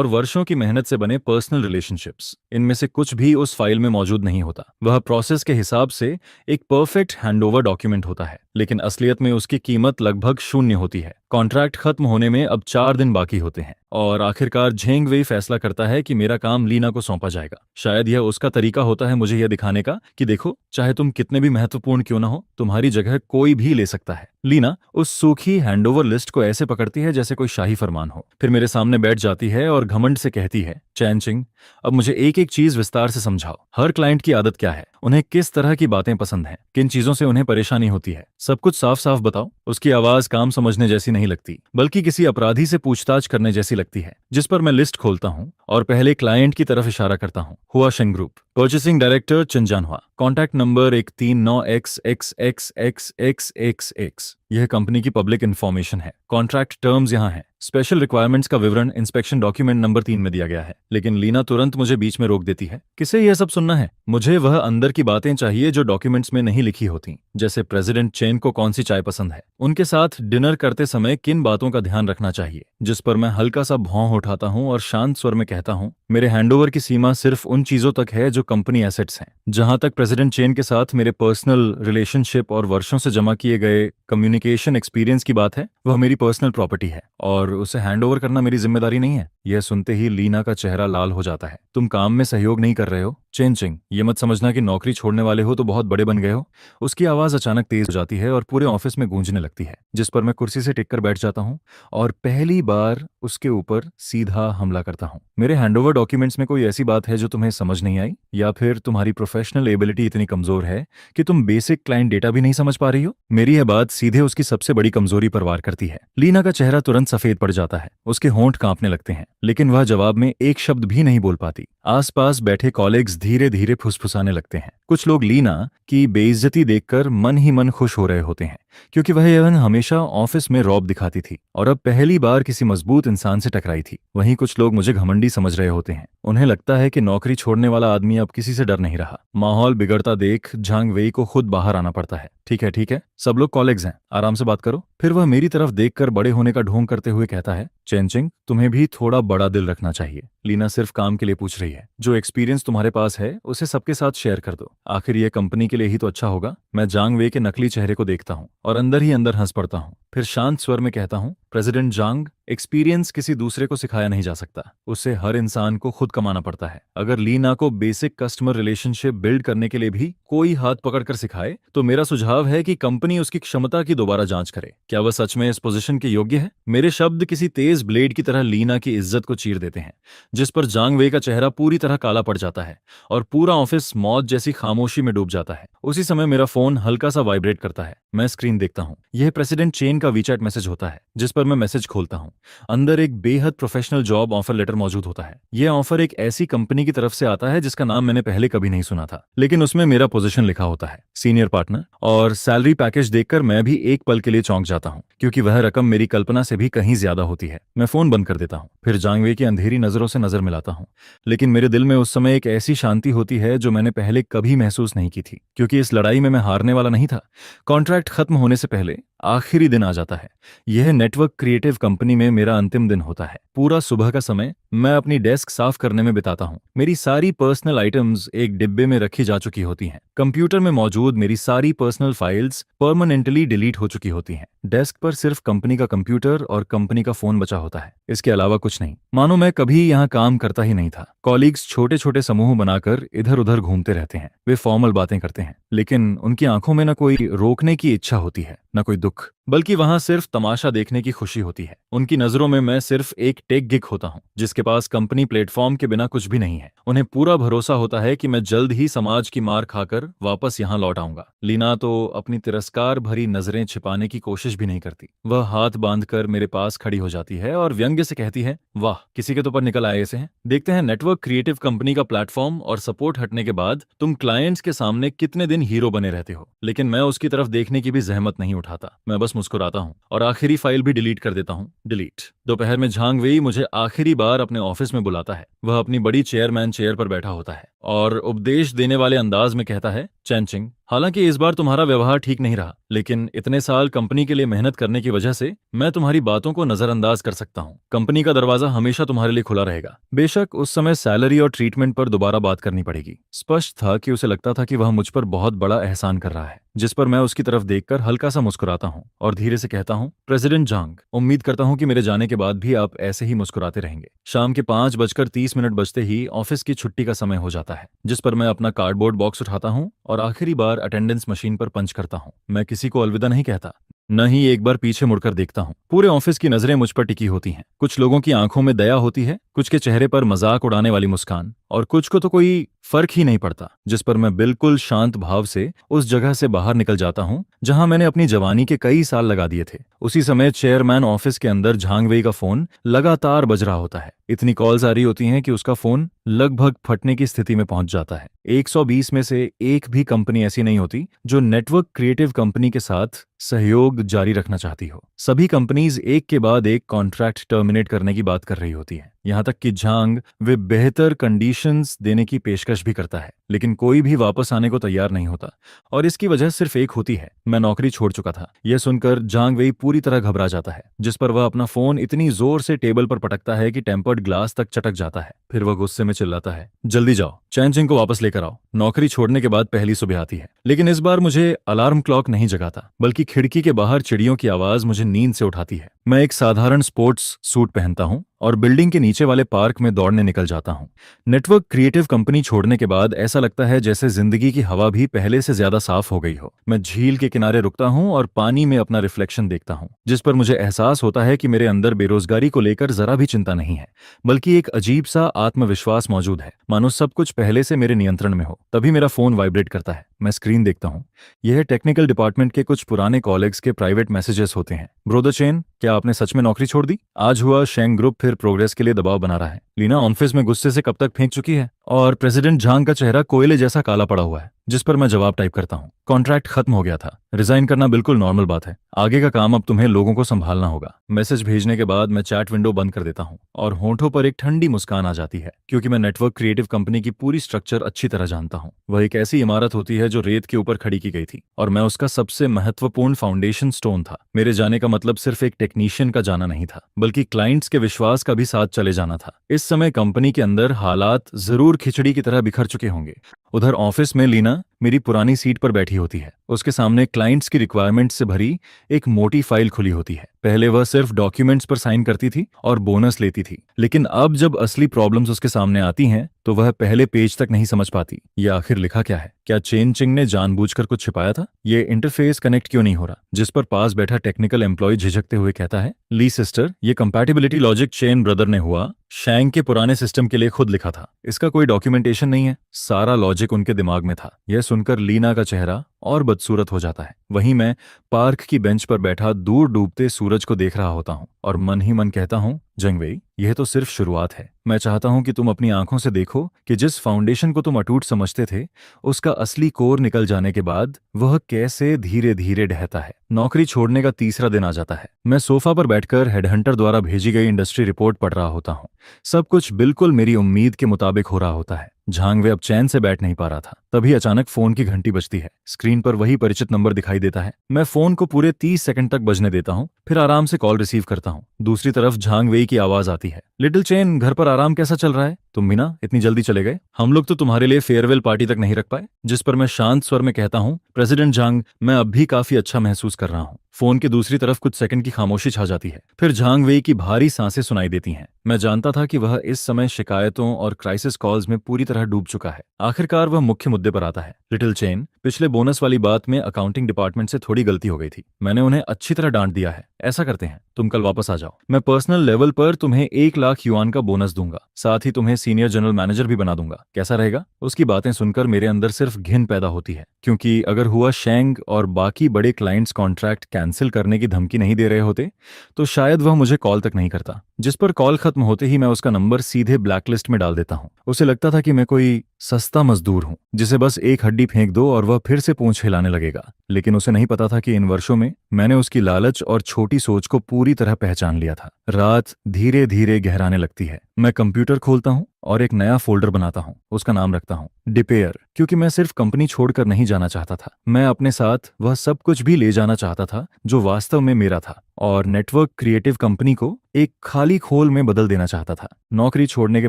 वर्षों की मेहनत से बने पर्सनल रिलेशनशिप्स। इनमें से कुछ भी उस फाइल में मौजूद नहीं होता। वह प्रोसेस के हिसाब से एक परफेक्ट हैंडओवर डॉक्यूमेंट होता है, लेकिन असलियत में उसकी कीमत लगभग शून्य होती है। कॉन्ट्रैक्ट खत्म होने में अब 4 दिन बाकी होते हैं और आखिरकार झेंग वेई फैसला करता है कि मेरा काम लीना को सौंपा जाएगा। शायद यह उसका तरीका होता है मुझे यह दिखाने का कि देखो, चाहे तुम कितने भी महत्वपूर्ण क्यों ना हो, तुम्हारी जगह कोई भी ले सकता है। लीना उस सूखी हैंडओवर लिस्ट को ऐसे पकड़ती है जैसे कोई शाही फरमान हो, फिर मेरे सामने बैठ जाती है और घमंड से कहती है, चैनचिंग, अब मुझे एक एक चीज विस्तार से समझाओ। हर क्लाइंट की आदत क्या है, उन्हें किस तरह की बातें पसंद हैं, किन चीजों से उन्हें परेशानी होती है, सब कुछ साफ साफ बताओ। उसकी आवाज काम समझने जैसी नहीं लगती, बल्कि किसी अपराधी से पूछताछ करने जैसी लगती है। जिस पर मैं लिस्ट खोलता हूँ और पहले क्लाइंट की तरफ इशारा करता हूँ, हुआशेंग ग्रुप, परचेसिंग डायरेक्टर चिनजानहुआ, कॉन्टैक्ट नंबर 139XXXXXX। यह कंपनी की पब्लिक इंफॉर्मेशन है। कॉन्ट्रैक्ट टर्म्स यहाँ हैं। स्पेशल रिक्वायरमेंट्स का विवरण इंस्पेक्शन डॉक्यूमेंट नंबर 3 में दिया गया है। लेकिन लीना तुरंत मुझे बीच में रोक देती है। किसे यह सब सुनना है? मुझे वह अंदर की बातें चाहिए जो डॉक्यूमेंट्स में नहीं लिखी होती, जैसे प्रेसिडेंट चेन को कौन सी चाय पसंद है, उनके साथ डिनर करते समय किन बातों का ध्यान रखना चाहिए। जिस पर मैं हल्का सा भौं उठाता हूँ और शांत स्वर में कहता हूँ, मेरे हैंडओवर की सीमा सिर्फ उन चीजों तक है जो कंपनी एसेट्स हैं। जहां तक प्रेसिडेंट चेन के साथ मेरे पर्सनल रिलेशनशिप और वर्षों से जमा किए गए कम्युनिकेशन एक्सपीरियंस की बात है, वह मेरी पर्सनल प्रॉपर्टी है और उसे हैंडओवर करना मेरी जिम्मेदारी नहीं है। यह सुनते ही लीना का चेहरा लाल हो जाता है। तुम काम में सहयोग नहीं कर रहे हो चेनचिंग, ये मत समझना कि नौकरी छोड़ने वाले हो तो बहुत बड़े बन गए हो। उसकी आवाज अचानक तेज हो जाती है और पूरे ऑफिस में गूंजने लगती है, जिस पर मैं कुर्सी से टिककर बैठ जाता हूँ और पहली बार उसके ऊपर सीधा हमला करता हूँ। मेरे हैंडओवर डॉक्यूमेंट्स में कोई ऐसी बात है जो तुम्हें समझ नहीं आई, या फिर तुम्हारी प्रोफेशनल एबिलिटी इतनी कमजोर है कि तुम बेसिक क्लाइंट डेटा भी नहीं समझ पा रही हो? मेरी यह बात सीधे उसकी सबसे बड़ी कमजोरी पर वार करती है। लीना का चेहरा तुरंत सफेद पड़ जाता है, उसके होंठ कांपने लगते हैं, लेकिन वह जवाब में एक शब्द भी नहीं बोल पाती। आसपास बैठे कॉलीग्स धीरे धीरे फुसफुसाने लगते हैं। कुछ लोग लीना की बेइज्जती देखकर मन ही मन खुश हो रहे होते हैं, क्योंकि वह यह हमेशा ऑफिस में रौब दिखाती थी और अब पहली बार किसी मजबूत इंसान से टकराई थी। वहीं कुछ लोग मुझे घमंडी समझ रहे होते हैं। उन्हें लगता है कि नौकरी छोड़ने वाला आदमी अब किसी से डर नहीं रहा। माहौल बिगड़ता देख झांग वेई को खुद बाहर आना पड़ता है। ठीक है, सब लोग कॉलेग्स हैं, आराम से बात करो। फिर वह मेरी तरफ देखकर बड़े होने का ढोंग करते हुए कहता है, चेनचिंग, तुम्हें भी थोड़ा बड़ा दिल रखना चाहिए। लीना सिर्फ काम के लिए पूछ रही है। जो एक्सपीरियंस तुम्हारे पास है उसे सबके साथ शेयर कर दो। आखिर ये कंपनी के लिए ही तो अच्छा होगा। मैं जांग वे के नकली चेहरे को देखता हूँ और अंदर ही अंदर हंस पड़ता हूँ। फिर शांत स्वर में कहता हूँ, प्रेसिडेंट जांग, एक्सपीरियंस किसी दूसरे को सिखाया नहीं जा सकता, उसे हर इंसान को खुद कमाना पड़ता है। अगर लीना को बेसिक कस्टमर रिलेशनशिप बिल्ड करने के लिए भी कोई हाथ पकड़कर सिखाए तो मेरा सुझाव है कि कंपनी उसकी क्षमता की दोबारा जांच करे। क्या वह सच में इस पोजीशन के योग्य है? मेरे शब्द किसी तेज ब्लेड की तरह लीना की इज्जत को चीर देते हैं, जिस पर जांग वे का चेहरा पूरी तरह काला पड़ जाता है और पूरा ऑफिस मौत जैसी खामोशी में डूब जाता है। उसी समय मेरा फोन हल्का सा वाइब्रेट करता है। मैं स्क्रीन देखता हूँ। यह प्रेसिडेंट चेन का वीचैट मैसेज होता है, जिस पर मैं मैसेज खोलता हूँ। अंदर एक बेहद प्रोफेशनल जॉब ऑफर लेटर मौजूद होता है। यह ऑफर एक ऐसी कंपनी की तरफ से आता है जिसका नाम मैंने पहले कभी नहीं सुना था, लेकिन उसमें मेरा पोजीशन लिखा होता है, सीनियर पार्टनर, और सैलरी पैकेज देखकर मैं भी एक पल के लिए चौंक जाता हूँ, क्योंकि वह रकम मेरी कल्पना से भी कहीं ज्यादा होती है। मैं फोन बंद कर देता हूँ, फिर जांग वे की अंधेरी नजरों से नजर मिलाता हूँ, लेकिन मेरे दिल में उस समय एक ऐसी शांति होती है जो मैंने पहले कभी महसूस नहीं की थी, क्योंकि इस लड़ाई में मैं हारने वाला नहीं था। कॉन्ट्रैक्ट खत्म होने से पहले आखिरी दिन आ जाता है। यह नेटवर्क क्रिएटिव कंपनी में मेरा अंतिम दिन होता है। पूरा सुबह का समय मैं अपनी डेस्क साफ करने में बिताता हूँ। मेरी सारी पर्सनल आइटम्स एक डिब्बे में रखी जा चुकी होती हैं। कंप्यूटर में मौजूद मेरी सारी पर्सनल फाइल्स परमानेंटली डिलीट हो चुकी होती हैं। डेस्क पर सिर्फ कंपनी का कंप्यूटर और कंपनी का फोन बचा होता है, इसके अलावा कुछ नहीं। मानो मैं कभी यहाँ काम करता ही नहीं था। कॉलीग्स छोटे छोटे समूह बनाकर इधर उधर घूमते रहते हैं। वे फॉर्मल बातें करते हैं, लेकिन उनकी आंखों में न कोई रोकने की इच्छा होती है, न कोई दुख, बल्कि वहां सिर्फ तमाशा देखने की खुशी होती है। उनकी नजरों में मैं सिर्फ एक टेक गिक होता हूँ, जिसके पास कंपनी प्लेटफॉर्म के बिना कुछ भी नहीं है। उन्हें पूरा भरोसा होता है कि मैं जल्द ही समाज की मार खाकर वापस यहाँ लौट आऊंगा। लीना तो अपनी तिरस्कार भरी नजरें छिपाने की कोशिश भी नहीं करती। वह हाथ बांधकर मेरे पास खड़ी हो जाती है और व्यंग्य से कहती है, वाह, किसी के तो पर निकल आए ऐसे हैं। देखते हैं नेटवर्क क्रिएटिव कंपनी का प्लेटफॉर्म और सपोर्ट हटने के बाद तुम क्लाइंट्स के सामने कितने दिन हीरो बने रहते हो। लेकिन मैं उसकी तरफ देखने की भी जहमत नहीं उठाता। मैं बस मुस्कुराता हूँ और आखिरी फाइल भी डिलीट कर देता हूँ। डिलीट। दोपहर में झांग वेई मुझे आखिरी बार अपने ऑफिस में बुलाता है। वह अपनी बड़ी चेयरमैन चेयर पर बैठा होता है और उपदेश देने वाले अंदाज में कहता है, चैनचिंग, हालांकि इस बार तुम्हारा व्यवहार ठीक नहीं रहा, लेकिन इतने साल कंपनी के लिए मेहनत करने की वजह से मैं तुम्हारी बातों को नजरअंदाज कर सकता हूँ। कंपनी का दरवाजा हमेशा तुम्हारे लिए खुला रहेगा। बेशक उस समय सैलरी और ट्रीटमेंट पर दोबारा बात करनी पड़ेगी। स्पष्ट था कि उसे लगता था कि वह मुझ पर बहुत बड़ा एहसान कर रहा है, जिस पर मैं उसकी तरफ देखकर हल्का सा मुस्कुराता हूँ और धीरे से कहता हूँ, प्रेसिडेंट झांग, उम्मीद करता हूँ कि मेरे जाने के बाद भी आप ऐसे ही मुस्कुराते रहेंगे। शाम के 5:30 बजते ही ऑफिस की छुट्टी का समय हो जाता है, जिस पर मैं अपना कार्डबोर्ड बॉक्स उठाता हूँ और आखिरी बार अटेंडेंस मशीन पर पंच करता हूँ। मैं किसी को अलविदा नहीं कहता, न ही एक बार पीछे मुड़कर देखता हूँ। पूरे ऑफिस की नजरें मुझ पर टिकी होती हैं। कुछ लोगों की आंखों में दया होती है, कुछ के चेहरे पर मजाक उड़ाने वाली मुस्कान, और कुछ को तो कोई फर्क ही नहीं पड़ता। जिस पर मैं बिल्कुल शांत भाव से उस जगह से बाहर निकल जाता हूँ जहां मैंने अपनी जवानी के कई साल लगा दिए थे। उसी समय चेयरमैन ऑफिस के अंदर झांग वेई का फोन लगातार बज रहा होता है। इतनी कॉल्स आ रही होती हैं कि उसका फोन लगभग फटने की स्थिति में पहुंच जाता है। 120 में से एक भी कंपनी ऐसी नहीं होती जो नेटवर्क क्रिएटिव कंपनी के साथ सहयोग जारी रखना चाहती हो। सभी कंपनीज एक के बाद एक कॉन्ट्रैक्ट टर्मिनेट करने की बात कर रही होती है। यहाँ तक कि झांग वे बेहतर कंडीशंस देने की पेशकश भी करता है, लेकिन कोई भी वापस आने को तैयार नहीं होता। और इसकी वजह सिर्फ एक होती है, मैं नौकरी छोड़ चुका था। यह सुनकर झांग वेई पूरी तरह घबरा जाता है, जिस पर वह अपना फोन इतनी जोर से टेबल पर पटकता है कि टेम्पर्ड ग्लास तक चटक जाता है। फिर वह गुस्से में चिल्लाता है, जल्दी जाओ, चैनचिंग को वापस लेकर आओ। नौकरी छोड़ने के बाद पहली सुबह आती है, लेकिन इस बार मुझे अलार्म क्लॉक नहीं जगाता, बल्कि खिड़की के बाहर चिड़ियों की आवाज मुझे नींद से उठाती है। मैं एक साधारण स्पोर्ट्स सूट पहनता हूँ और बिल्डिंग के नीचे वाले पार्क में दौड़ने निकल जाता हूँ। नेटवर्क क्रिएटिव कंपनी छोड़ने के बाद ऐसा लगता है जैसे जिंदगी की हवा भी पहले से ज्यादा साफ हो गई हो। मैं झील के किनारे रुकता हूँ और पानी में अपना रिफ्लेक्शन देखता हूँ, जिस पर मुझे एहसास होता है कि मेरे अंदर बेरोजगारी को लेकर जरा भी चिंता नहीं है, बल्कि एक अजीब सा आत्मविश्वास मौजूद है, मानो सब कुछ पहले से मेरे नियंत्रण में हो। तभी मेरा फोन वाइब्रेट करता है। मैं स्क्रीन देखता हूँ। यह टेक्निकल डिपार्टमेंट के कुछ पुराने कॉलेग्स के प्राइवेट मैसेजेस होते हैं। ब्रोदर चेन, क्या आपने सच में नौकरी छोड़ दी? आज हुआ शेंग ग्रुप फिर प्रोग्रेस के लिए दबाव बना रहा है। लीना ऑफिस में गुस्से से कब तक फेंक चुकी है और प्रेसिडेंट झांग का चेहरा कोयले जैसा काला पड़ा हुआ है। जिस पर मैं जवाब टाइप करता हूँ, कॉन्ट्रैक्ट खत्म हो गया था, रिजाइन करना बिल्कुल नॉर्मल बात है, आगे का काम अब तुम्हें लोगों को संभालना होगा। मैसेज भेजने के बाद मैं चैट विंडो बंद कर देता हूँ और होंठों पर एक ठंडी मुस्कान आ जाती है, क्योंकि मैं नेटवर्क क्रिएटिव कंपनी की पूरी स्ट्रक्चर अच्छी तरह जानता हूँ। वह एक ऐसी इमारत होती है जो रेत के ऊपर खड़ी की गई थी और मैं उसका सबसे महत्वपूर्ण फाउंडेशन स्टोन था। मेरे जाने का मतलब सिर्फ एक टेक्नीशियन का जाना नहीं था, बल्कि क्लाइंट्स के विश्वास का भी साथ चले जाना था। इस समय कंपनी के अंदर हालात जरूर खिचड़ी की तरह बिखर चुके होंगे। उधर ऑफिस में लीना मेरी पुरानी सीट पर बैठी होती है। उसके सामने क्लाइंट्स की रिक्वायरमेंट्स से भरी एक मोटी फाइल खुली होती है। पहले वह सिर्फ डॉक्यूमेंट्स पर साइन करती थी और बोनस लेती थी, लेकिन अब जब असली प्रॉब्लम्स उसके सामने आती हैं तो वह पहले पेज तक नहीं समझ पाती। ये आखिर लिखा क्या है? क्या चेनचिंग ने जानबूझकर कुछ छिपाया था? ये इंटरफेस कनेक्ट क्यों नहीं हो रहा? जिस पर पास बैठा टेक्निकल एम्प्लॉय झिझकते हुए कहता है, ली सिस्टर, ये कंपैटिबिलिटी लॉजिक चेन ब्रदर ने हुआ शैंग के पुराने सिस्टम के लिए खुद लिखा था, इसका कोई डॉक्यूमेंटेशन नहीं है। सारा लॉजिक उनके दिमाग में था। यह सुनकर लीना का चेहरा और बदसूरत हो जाता है। वहीं मैं पार्क की बेंच पर बैठा दूर डूबते सूरज को देख रहा होता हूँ और मन ही मन कहता हूँ, जंगवेई, यह तो सिर्फ शुरुआत है। मैं चाहता हूं कि तुम अपनी आंखों से देखो कि जिस फाउंडेशन को तुम अटूट समझते थे, उसका असली कोर निकल जाने के बाद वह कैसे धीरे धीरे ढहता है। नौकरी छोड़ने का तीसरा दिन आ जाता है। मैं सोफा पर बैठकर हेडहंटर द्वारा भेजी गई इंडस्ट्री रिपोर्ट पढ़ रहा होता हूँ। सब कुछ बिल्कुल मेरी उम्मीद के मुताबिक हो रहा होता है। झांग वे अब चैन से बैठ नहीं पा रहा था। तभी अचानक फोन की घंटी बजती है। स्क्रीन पर वही परिचित नंबर दिखाई देता है। मैं फोन को पूरे 30 सेकंड तक बजने देता हूँ, फिर आराम से कॉल रिसीव करता हूँ। दूसरी तरफ झांग वेई की आवाज आती है। लिटिल चेन, घर पर आराम कैसा चल रहा है? तुम भी ना इतनी जल्दी चले गए? हम लोग तो तुम्हारे लिए फेयरवेल पार्टी तक नहीं रख पाए। जिस पर मैं शांत स्वर में कहता हूँ, प्रेसिडेंट झांग, मैं अब भी काफी अच्छा महसूस कर रहा हूँ। फोन की दूसरी तरफ कुछ सेकंड की खामोशी छा जाती है। फिर झांग वेई की भारी सांसें सुनाई देती हैं। मैं जानता था कि वह इस समय शिकायतों और क्राइसिस कॉल्स में पूरी तरह डूब चुका है। आखिरकार वह मुख्य मुद्दे पर आता है। लिटिल चेन, पिछले बोनस वाली बात में अकाउंटिंग डिपार्टमेंट से थोड़ी गलती हो गई थी। मैंने उन्हें अच्छी तरह डांट दिया है। ऐसा करते हैं, तुम कल वापस आ जाओ। मैं पर्सनल लेवल पर तुम्हें 1 लाख युआन का बोनस दूंगा, साथ ही तुम्हें सीनियर जनरल मैनेजर भी बना दूंगा। कैसा रहेगा? उसकी बातें सुनकर मेरे अंदर सिर्फ घिन पैदा होती है, क्योंकि अगर हुआ शेंग और बाकी बड़े क्लाइंट्स कॉन्ट्रैक्ट कैंसिल करने की धमकी नहीं दे रहे होते तो शायद वह मुझे कॉल तक नहीं करता। जिस पर कॉल खत्म होते ही मैं उसका नंबर सीधे ब्लैकलिस्ट में डाल देता हूँ। उसे लगता था कि मैं कोई सस्ता मजदूर हूँ जिसे बस एक हड्डी फेंक दो और वह फिर से पूंछ हिलाने लगेगा। लेकिन उसे नहीं पता था कि इन वर्षों में मैंने उसकी लालच और छोटी सोच को पूरी तरह पहचान लिया था। रात धीरे धीरे गहराने लगती है। मैं कंप्यूटर खोलता हूँ और एक नया फोल्डर बनाता हूँ। उसका नाम रखता हूँ डिपेयर, क्योंकि मैं सिर्फ कंपनी छोड़कर नहीं जाना चाहता था। मैं अपने साथ वह सब कुछ भी ले जाना चाहता था जो वास्तव में मेरा था, और नेटवर्क क्रिएटिव कंपनी को एक खाली खोल में बदल देना चाहता था। नौकरी छोड़ने के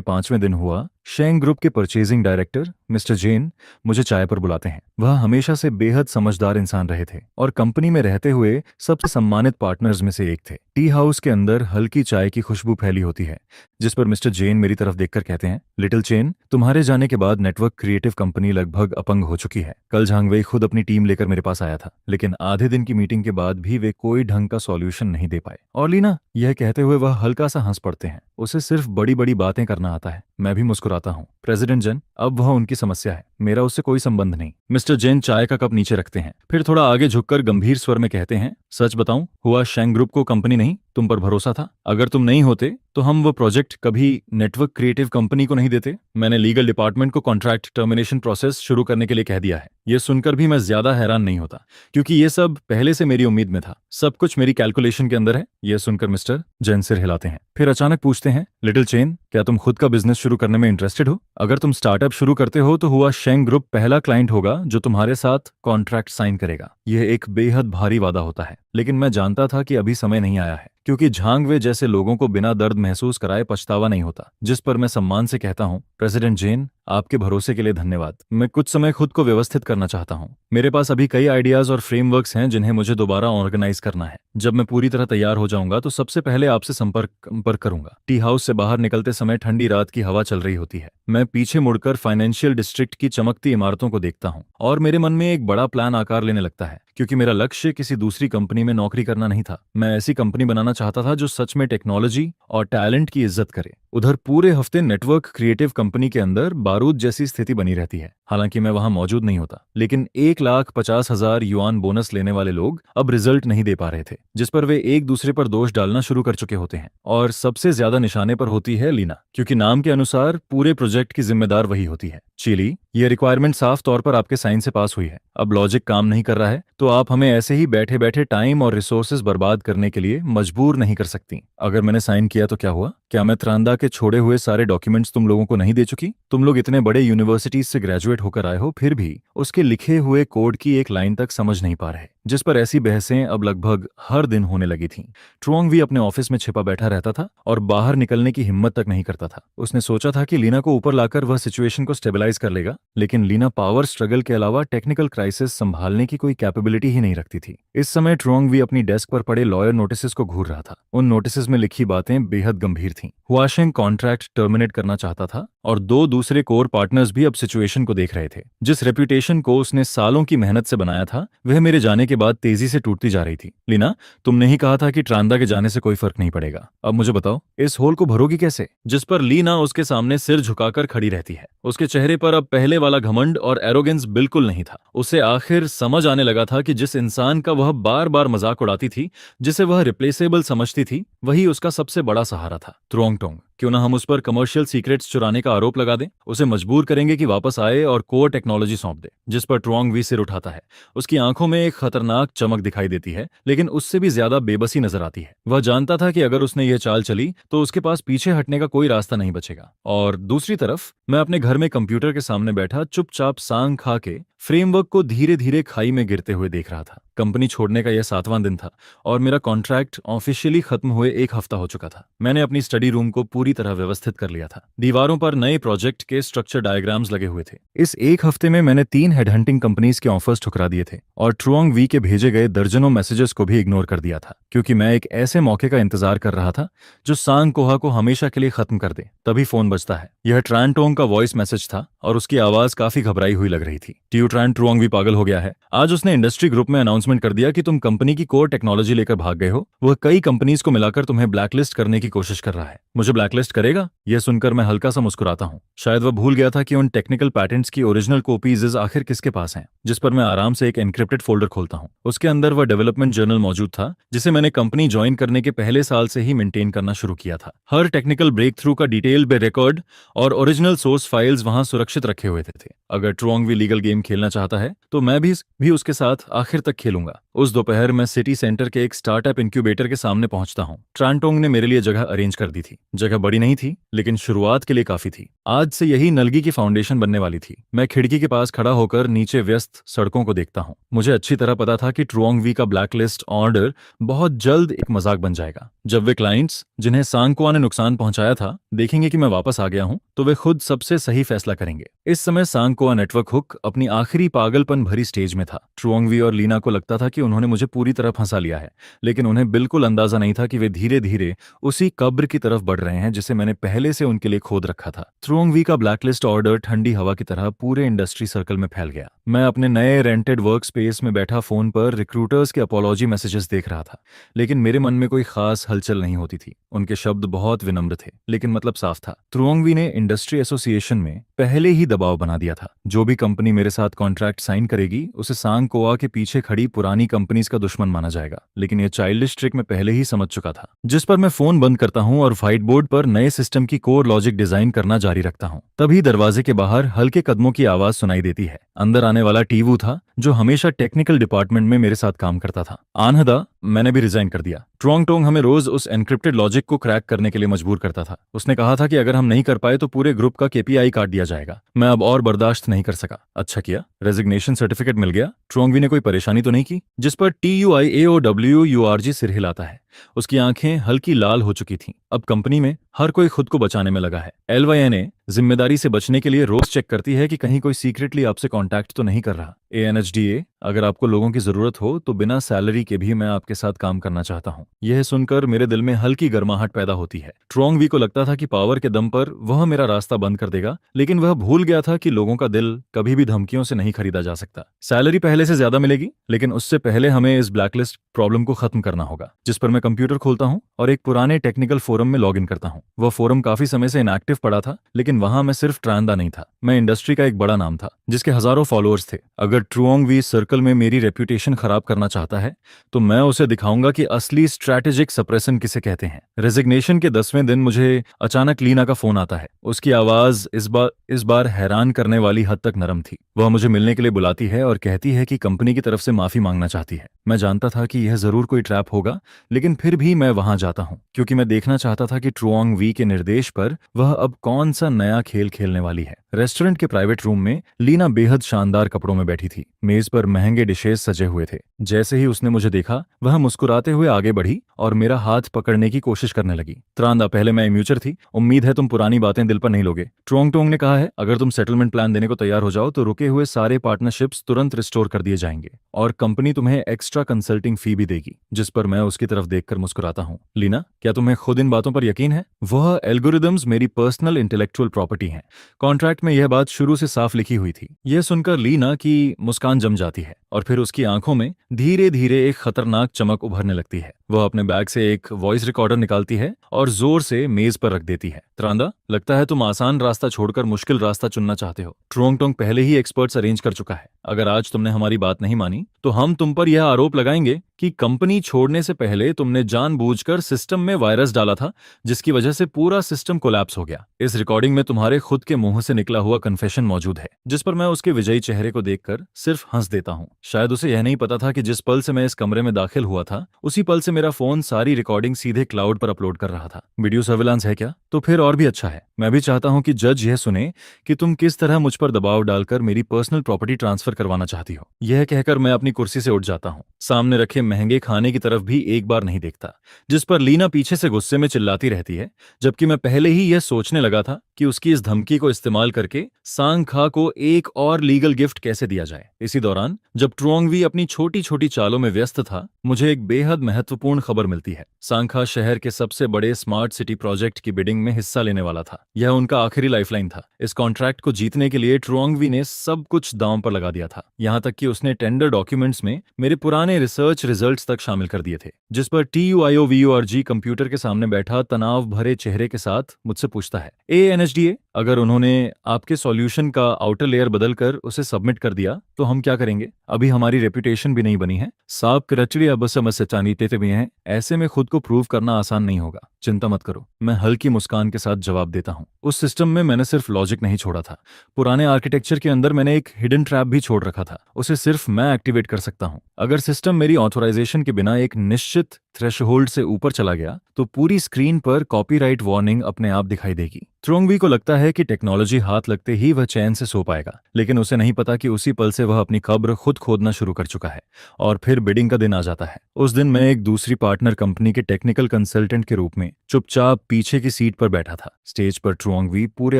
5वें दिन हुआ। शेंग ग्रुप के परचेजिंग डायरेक्टर मिस्टर जेन मुझे चाय पर बुलाते हैं। वह हमेशा से बेहद समझदार इंसान रहे थे और कंपनी में रहते हुए सबसे सम्मानित पार्टनर्स में से एक थे। टी हाउस के अंदर हल्की चाय की खुशबू फैली होती है, जिस पर मिस्टर जेन मेरी तरफ देखकर कहते हैं, लिटिल चेन, तुम्हारे जाने के बाद नेटवर्क क्रिएटिव कंपनी लगभग अपंग हो चुकी है। कल झांग वेई खुद अपनी टीम लेकर मेरे पास आया था, लेकिन आधे दिन की मीटिंग के बाद भी वे कोई ढंग का सॉल्यूशन नहीं दे पाए। और लीना, यह कहते हुए वह हल्का सा हंस पड़ते हैं, उसे सिर्फ बड़ी बड़ी बातें करना आता है। मैं भी मुस्कुराता हूँ। प्रेसिडेंट जन, अब वह उनकी समस्या है, मेरा उससे कोई संबंध नहीं। मिस्टर जेन चाय का कप नीचे रखते हैं, फिर थोड़ा आगे झुककर गंभीर स्वर में कहते हैं, सच बताऊं, हुआ शेंग ग्रुप को कंपनी नहीं तुम पर भरोसा था। अगर तुम नहीं होते तो हम वो प्रोजेक्ट कभी नेटवर्क क्रिएटिव कंपनी को नहीं देते। मैंने लीगल डिपार्टमेंट को कॉन्ट्रैक्ट टर्मिनेशन प्रोसेस शुरू करने के लिए कह दिया है। यह सुनकर भी मैं ज्यादा हैरान नहीं होता, क्योंकि ये सब पहले से मेरी उम्मीद में था। सब कुछ मेरी कैलकुलेशन के अंदर है। यह सुनकर मिस्टर जैन सिर हिलाते हैं, फिर अचानक पूछते हैं, लिटिल चेन, क्या तुम खुद का बिजनेस शुरू करने में इंटरेस्टेड हो? अगर तुम स्टार्टअप शुरू करते हो तो हुआ शेंग ग्रुप पहला क्लाइंट होगा जो तुम्हारे साथ कॉन्ट्रैक्ट साइन करेगा। यह एक बेहद भारी वादा होता है, लेकिन मैं जानता था कि अभी समय नहीं आया है, क्योंकि झांग वे जैसे लोगों को बिना दर्द महसूस कराए पछतावा नहीं होता। जिस पर मैं सम्मान से कहता हूँ, प्रेसिडेंट जेन, आपके भरोसे के लिए धन्यवाद। मैं कुछ समय खुद को व्यवस्थित करना चाहता हूँ। मेरे पास अभी कई आइडियाज और फ्रेमवर्क्स हैं जिन्हें मुझे दोबारा ऑर्गेनाइज करना है। जब मैं पूरी तरह तैयार हो जाऊंगा तो सबसे पहले आपसे संपर्क करूंगा। टी हाउस से बाहर निकलते समय ठंडी रात की हवा चल रही होती है। मैं पीछे मुड़कर फाइनेंशियल डिस्ट्रिक्ट की चमकती इमारतों को देखता हूँ और मेरे मन में एक बड़ा प्लान आकार लेने लगता है, क्योंकि मेरा लक्ष्य किसी दूसरी कंपनी में नौकरी करना नहीं था। मैं ऐसी कंपनी बनाना चाहता था जो सच में टेक्नोलॉजी और टैलेंट की इज्जत करे। उधर पूरे हफ्ते नेटवर्क क्रिएटिव कंपनी के अंदर बारूद जैसी स्थिति बनी रहती है। हालांकि मैं वहां मौजूद नहीं होता, लेकिन 1,50,000 युआन बोनस लेने वाले लोग अब रिजल्ट नहीं दे पा रहे थे, जिस पर वे एक दूसरे पर दोष डालना शुरू कर चुके होते हैं। और सबसे ज्यादा निशाने पर होती है लीना, क्योंकि नाम के अनुसार पूरे प्रोजेक्ट की जिम्मेदार वही होती है। चिली, ये रिक्वायरमेंट साफ तौर पर आपके साइन से पास हुई है। अब लॉजिक काम नहीं कर रहा है तो आप हमें ऐसे ही बैठे बैठे टाइम और रिसोर्सेज बर्बाद करने के लिए मजबूर नहीं कर सकती। अगर मैंने साइन किया तो क्या हुआ? क्या मैं त्रांदा के छोड़े हुए सारे डॉक्यूमेंट्स तुम लोगों को नहीं दे चुकी? तुम लोग इतने बड़े यूनिवर्सिटीज से ग्रेजुएट होकर आए हो, फिर भी उसके लिखे हुए कोड की एक लाइन तक समझ नहीं पा रहे, जिस पर ऐसी बहसें अब लगभग हर दिन होने लगी थीं। ट्रोंग भी अपने ऑफिस में छिपा बैठा रहता था और बाहर निकलने की हिम्मत तक नहीं करता था। उसने सोचा था कि लीना को ऊपर लाकर वह सिचुएशन को स्टेबलाइज कर लेगा, लेकिन लीना पावर स्ट्रगल के अलावा टेक्निकल क्राइसिस संभालने की कोई कैपेबिलिटी ही नहीं रखती थी। इस समय ट्रोंग भी अपनी डेस्क पर पड़े लॉयर नोटिस को घूर रहा था। उन नोटिस में लिखी बातें बेहद गंभीर थीं। हुआशेंग कॉन्ट्रैक्ट टर्मिनेट करना चाहता था और 2 दूसरे कोर पार्टनर्स भी अब सिचुएशन को देख रहे थे। जिस रेप्यूटेशन को उसने सालों की मेहनत से बनाया था, वह मेरे जाने के बाद तेजी से टूटती जा रही थी। लीना, तुमने ही कहा था कि ट्रांदा के जाने से कोई फर्क नहीं पड़ेगा। अब मुझे बताओ, इस होल को भरोगी कैसे? जिस पर लीना उसके सामने सिर झुकाकर खड़ी रहती है। उसके चेहरे पर अब पहले वाला घमंड और एरोगेंस बिल्कुल नहीं था। उसे आखिर समझ आने लगा था कि जिस इंसान का वह बार बार मजाक उड़ाती थी, जिसे वह रिप्लेसेबल समझती थी, वही उसका सबसे बड़ा सहारा था। त्रोंगटोंग, क्यों ना हम उस पर कमर्शियल सीक्रेट्स चुराने का आरोप लगा दें, उसे मजबूर करेंगे कि वापस आए और कोर टेक्नोलॉजी सौंप दे। जिस पर ट्रुओंग वी सिर उठाता है। उसकी आंखों में एक खतरनाक चमक दिखाई देती है, लेकिन उससे भी ज्यादा बेबसी नजर आती है। वह जानता था कि अगर उसने यह चाल चली तो उसके पास पीछे हटने का कोई रास्ता नहीं बचेगा। और दूसरी तरफ मैं अपने घर में कंप्यूटर के सामने बैठा चुपचाप सांग खा के फ्रेमवर्क को धीरे धीरे खाई में गिरते हुए देख रहा था। कंपनी छोड़ने का यह 7वां दिन था और मेरा कॉन्ट्रैक्ट ऑफिशियली खत्म हुए 1 हफ्ता हो चुका था। मैंने अपनी स्टडी रूम को पूरी तरह व्यवस्थित कर लिया था। दीवारों पर नए प्रोजेक्ट के स्ट्रक्चर डायग्राम्स लगे हुए थे। इस 1 हफ्ते में मैंने 3 हेडहंटिंग कंपनीज के ऑफर्स ठुकरा दिए थे और ट्रुओंग वी के भेजे गए दर्जनों मैसेजेस को भी इग्नोर कर दिया था, क्योंकि मैं एक ऐसे मौके का इंतजार कर रहा था जो सांग कोहा को हमेशा के लिए खत्म कर दे। तभी फोन बजता है। यह ट्रान टोंग का वॉइस मैसेज था और उसकी आवाज काफी घबराई हुई लग रही थी। ट्रान ट्रुओंग भी पागल हो गया है। आज उसने इंडस्ट्री ग्रुप में अनाउंसमेंट कर दिया कि तुम कंपनी की कोर टेक्नोलॉजी लेकर भाग गए हो। वह कई कंपनीज को मिलाकर तुम्हें ब्लैकलिस्ट करने की कोशिश कर रहा है। मुझे ब्लैकलिस्ट करेगा? यह सुनकर मैं हल्का सा मुस्कुराता हूँ। शायद वह भूल गया था कि उन टेक्निकल पैटेंट्स की ओरिजिनल कॉपीज आखिर किसके पास हैं। जिस पर मैं आराम से एक एनक्रिप्टेड फोल्डर खोलता हूँ। उसके अंदर वह डेवलपमेंट जर्नल मौजूद था जिसे मैंने कंपनी ज्वाइन करने के पहले साल से ही मेंटेन करना शुरू किया था। हर टेक्निकल ब्रेक थ्रू का डिटेल बे रिकॉर्ड और ओरिजिनल सोर्स फाइल्स वहां सुरक्षित रखे हुए थे। अगर ट्रुओंग वी लीगल गेम खेलना चाहता है तो मैं भी उसके साथ आखिर तक खेलूंगा। उस दोपहर मैं सिटी सेंटर के एक स्टार्टअप इंक्यूबेटर के सामने पहुंचता हूं। ट्रान टोंग ने मेरे लिए जगह अरेंज कर दी थी। जगह बड़ी नहीं थी, लेकिन शुरुआत के लिए काफी थी। आज से यही नलगी की फाउंडेशन बनने वाली थी। मैं खिड़की के पास खड़ा होकर नीचे व्यस्त सड़कों को देखता हूं। मुझे अच्छी तरह पता था कि ट्रुओंग वी का ब्लैकलिस्ट ऑर्डर बहुत जल्द एक मजाक बन जाएगा। जब वे क्लाइंट्स जिन्हें सांग कोहा ने नुकसान पहुंचाया था देखेंगे कि मैं वापस आ गया हूं, तो वे खुद सबसे सही फैसला करेंगे। इस समय सांग कोहा नेटवर्क हुक अपनी आखिरी पागलपन भरी स्टेज में था। ट्रुओंग वी और लीना को लगता था कि उन्होंने मुझे पूरी तरह फंसा लिया है, लेकिन उन्हें बिल्कुल अंदाजा नहीं था कि वे धीरे धीरे उसी कब्र की तरफ बढ़ रहे हैं जिसे मैंने पहले से उनके लिए खोद रखा था। ट्रुओंग वी का ब्लैकलिस्ट ऑर्डर ठंडी हवा की तरह पूरे इंडस्ट्री सर्कल में फैल गया। मैं अपने नए रेंटेड वर्क स्पेस में बैठा फोन पर रिक्रूटर्स के अपॉलॉजी मैसेजेस देख रहा था, लेकिन मेरे मन में कोई खास हलचल नहीं होती थी। उनके शब्द बहुत विनम्र थे, लेकिन मतलब साफ था। ट्रुओंग वी ने इंडस्ट्री एसोसिएशन में पहले ही दबाव बना दिया था। जो भी कंपनी मेरे साथ कॉन्ट्रैक्ट साइन करेगी उसे सांग कोहा के पीछे खड़ी पुरानी कंपनीज का दुश्मन माना जाएगा। लेकिन यह चाइल्डिश ट्रिक मैं पहले ही समझ चुका था। जिस पर मैं फोन बंद करता हूं और व्हाइट बोर्ड पर नए सिस्टम की कोर लॉजिक डिजाइन करना जारी रखता हूं। तभी दरवाजे के बाहर हल्के कदमों की आवाज सुनाई देती है। अंदर आने वाला टीवू था, जो हमेशा टेक्निकल डिपार्टमेंट में मेरे साथ काम करता था। आनहदा मैंने भी रिजाइन कर दिया। ट्रुओंग टोंग हमें रोज उस एनक्रिप्टेड लॉजिक को क्रैक करने के लिए मजबूर करता था। उसने कहा था कि अगर हम नहीं कर पाए तो पूरे ग्रुप का केपीआई काट दिया जाएगा। मैं अब और बर्दाश्त नहीं कर सका। अच्छा किया, रेजिग्नेशन सर्टिफिकेट मिल गया। ट्रुओंग वी ने कोई परेशानी तो नहीं की? जिस पर TUIAOWURG सिर हिलाता है। उसकी आंखें हल्की लाल हो चुकी थीं। अब कंपनी में हर कोई खुद को बचाने में लगा है। LYNA जिम्मेदारी से बचने के लिए रोज चेक करती है कि कहीं कोई सीक्रेटली आपसे कांटेक्ट तो नहीं कर रहा। ANHDA अगर आपको लोगों की जरूरत हो तो बिना सैलरी के भी मैं आपके साथ काम करना चाहता हूं। यह सुनकर मेरे दिल में हल्की गर्माहट पैदा होती है। ट्रुओंग वी को लगता था कि पावर के दम पर वह मेरा रास्ता बंद कर देगा, लेकिन वह भूल गया था कि लोगों का दिल कभी भी धमकियों से नहीं खरीदा जा सकता। सैलरी पहले से ज्यादा मिलेगी, लेकिन उससे पहले हमें इस ब्लैकलिस्ट प्रॉब्लम को खत्म करना होगा। जिस पर मैं कंप्यूटर खोलता हूं और एक पुराने टेक्निकल फोरम में लॉग इन करता हूं। वह फोरम काफी समय से इनएक्टिव पड़ा था, लेकिन वहां मैं सिर्फ ट्रांदा नहीं था, मैं इंडस्ट्री का एक बड़ा नाम था जिसके हजारों फॉलोअर्स थे। अगर ट्रुओंग वी सर्कल में मेरी रेप्यूटेशन खराब करना चाहता है तो मैं उसे दिखाऊंगा कि असली स्ट्रैटेजिक सप्रेशन किसे कहते हैं। रेजिग्नेशन के 10वें दिन मुझे अचानक लीना का फोन आता है। उसकी आवाज इस बार हैरान करने वाली हद तक नरम थी। वह मुझे मिलने के लिए बुलाती है और कहती है कि कंपनी की तरफ से माफी मांगना चाहती है। मैं जानता था कि यह जरूर कोई ट्रैप होगा, लेकिन फिर भी मैं वहां जाता हूं क्योंकि मैं देखना चाहता था कि ट्रुओंग वी के निर्देश पर वह अब कौन सा नया खेल खेलने वाली है। रेस्टोरेंट के प्राइवेट रूम में लीना बेहद शानदार कपड़ों में बैठी थी। मेज पर महंगे डिशेज सजे हुए थे। जैसे ही उसने मुझे देखा वह मुस्कुराते हुए आगे बढ़ी और मेरा हाथ पकड़ने की कोशिश करने लगी। त्रांदा, पहले मैं इम्यूचर थी, उम्मीद है तुम पुरानी बातें दिल पर नहीं लोगे। ट्रुओंग टोंग ने कहा है अगर तुम सेटलमेंट प्लान देने को तैयार हो जाओ तो रुके हुए सारे पार्टनरशिप्स तुरंत रिस्टोर कर दिए जाएंगे और कंपनी तुम्हें एक्स्ट्रा कंसल्टिंग फी भी देगी। जिस पर मैं उसकी तरफ देखकर मुस्कुराता हूँ। लीना, क्या तुम्हें खुद इन बातों पर यकीन है? वह एल्गोरिदम्स मेरी पर्सनल इंटेलेक्चुअल प्रॉपर्टी हैं। कॉन्ट्रैक्ट में यह बात शुरू से साफ लिखी हुई थी। यह सुनकर लीना की मुस्कान जम जाती है और फिर उसकी आंखों में धीरे धीरे एक खतरनाक चमक उभरने लगती है। वह अपने बैग से एक वॉइस रिकॉर्डर निकालती है और जोर से मेज पर रख देती है। त्रांदा, लगता है तुम आसान रास्ता छोड़कर मुश्किल रास्ता चुनना चाहते हो। ट्रुओंग टोंग पहले ही एक्सपर्ट्स अरेंज कर चुका है। अगर आज तुमने हमारी बात नहीं मानी तो हम तुम पर यह आरोप लगाएंगे कि कंपनी छोड़ने से पहले तुमने जानबूझकर सिस्टम में वायरस डाला था, जिसकी वजह से पूरा सिस्टम कोलैप्स हो गया। इस रिकॉर्डिंग में तुम्हारे खुद के मुंह से निकला हुआ कन्फेशन मौजूद है, जिस पर मैं उसके विजयी चेहरे को देखकर सिर्फ हंस देता हूँ। शायद उसे यह नहीं पता था कि जिस पल से मैं इस कमरे में दाखिल हुआ था, उसी पल से मेरा फोन सारी रिकॉर्डिंग सीधे क्लाउड पर अपलोड कर रहा था। वीडियो सर्विलांस है क्या? तो फिर और भी अच्छा है। मैं भी चाहता हूं कि जज यह सुने कि तुम किस तरह मुझ पर दबाव डालकर मेरी पर्सनल प्रॉपर्टी ट्रांसफर करवाना चाहती हो। यह कहकर मैं अपनी कुर्सी से उठ जाता हूं, सामने रखे महंगे खाने की तरफ भी एक बार नहीं देखता, जिस पर लीना पीछे से गुस्से में चिल्लाती रहती है, जबकि मैं पहले ही यह सोचने लगा था कि उसकी इस धमकी को इस्तेमाल करके सांग खा को एक और लीगल गिफ्ट कैसे दिया जाए। इसी दौरान जब ट्रुओंगवी अपनी छोटी छोटी चालों में व्यस्त था, मुझे एक बेहद महत्वपूर्ण खबर मिलती है। सांखा शहर के सबसे बड़े स्मार्ट सिटी प्रोजेक्ट की बिडिंग में हिस्सा लेने वाला था। यह उनका आखिरी लाइफलाइन था। इस कॉन्ट्रैक्ट को जीतने के लिए ट्रुओंगवी ने सब कुछ दांव पर लगा दिया था, यहां तक कि उसने टेंडर डॉक्यूमेंट्स में मेरे पुराने रिसर्च रिजल्ट्स तक शामिल कर दिए थे, जिस पर TUIOVURG कंप्यूटर के सामने बैठा तनाव भरे चेहरे के साथ मुझसे पूछता है, ANHDA, अगर उन्होंने आपके सॉल्यूशन का आउटर लेयर बदलकर उसे सबमिट कर दिया तो हम क्या करेंगे? अभी हमारी रेपुटेशन भी नहीं बनी है। साहब करचड़ी अब समस्या भी हैं। ऐसे में खुद को प्रूव करना आसान नहीं होगा। चिंता मत करो, मैं हल्की मुस्कान के साथ जवाब देता हूँ। उस सिस्टम में मैंने सिर्फ लॉजिक नहीं छोड़ा था, पुराने आर्किटेक्चर के अंदर मैंने एक हिडन ट्रैप भी छोड़ रखा था। उसे सिर्फ मैं एक्टिवेट कर सकता हूँ। अगर सिस्टम मेरी ऑथोराइजेशन के बिना एक निश्चित थ्रेशहोल्ड से ऊपर चला गया तो पूरी स्क्रीन पर कॉपीराइट वार्निंग अपने आप दिखाई देगी। ट्रुओंगवी को लगता है कि टेक्नोलॉजी हाथ लगते ही वह चैन से सो पाएगा, लेकिन उसे नहीं पता कि उसी पल से वह अपनी कब्र खुद खोदना शुरू कर चुका है। और फिर बिडिंग का दिन आ जाता है। उस दिन मैं एक दूसरी पार्टनर कंपनी के टेक्निकल कंसल्टेंट के रूप में चुपचाप पीछे की सीट पर बैठा था। स्टेज पर ट्रुओंगवी पूरे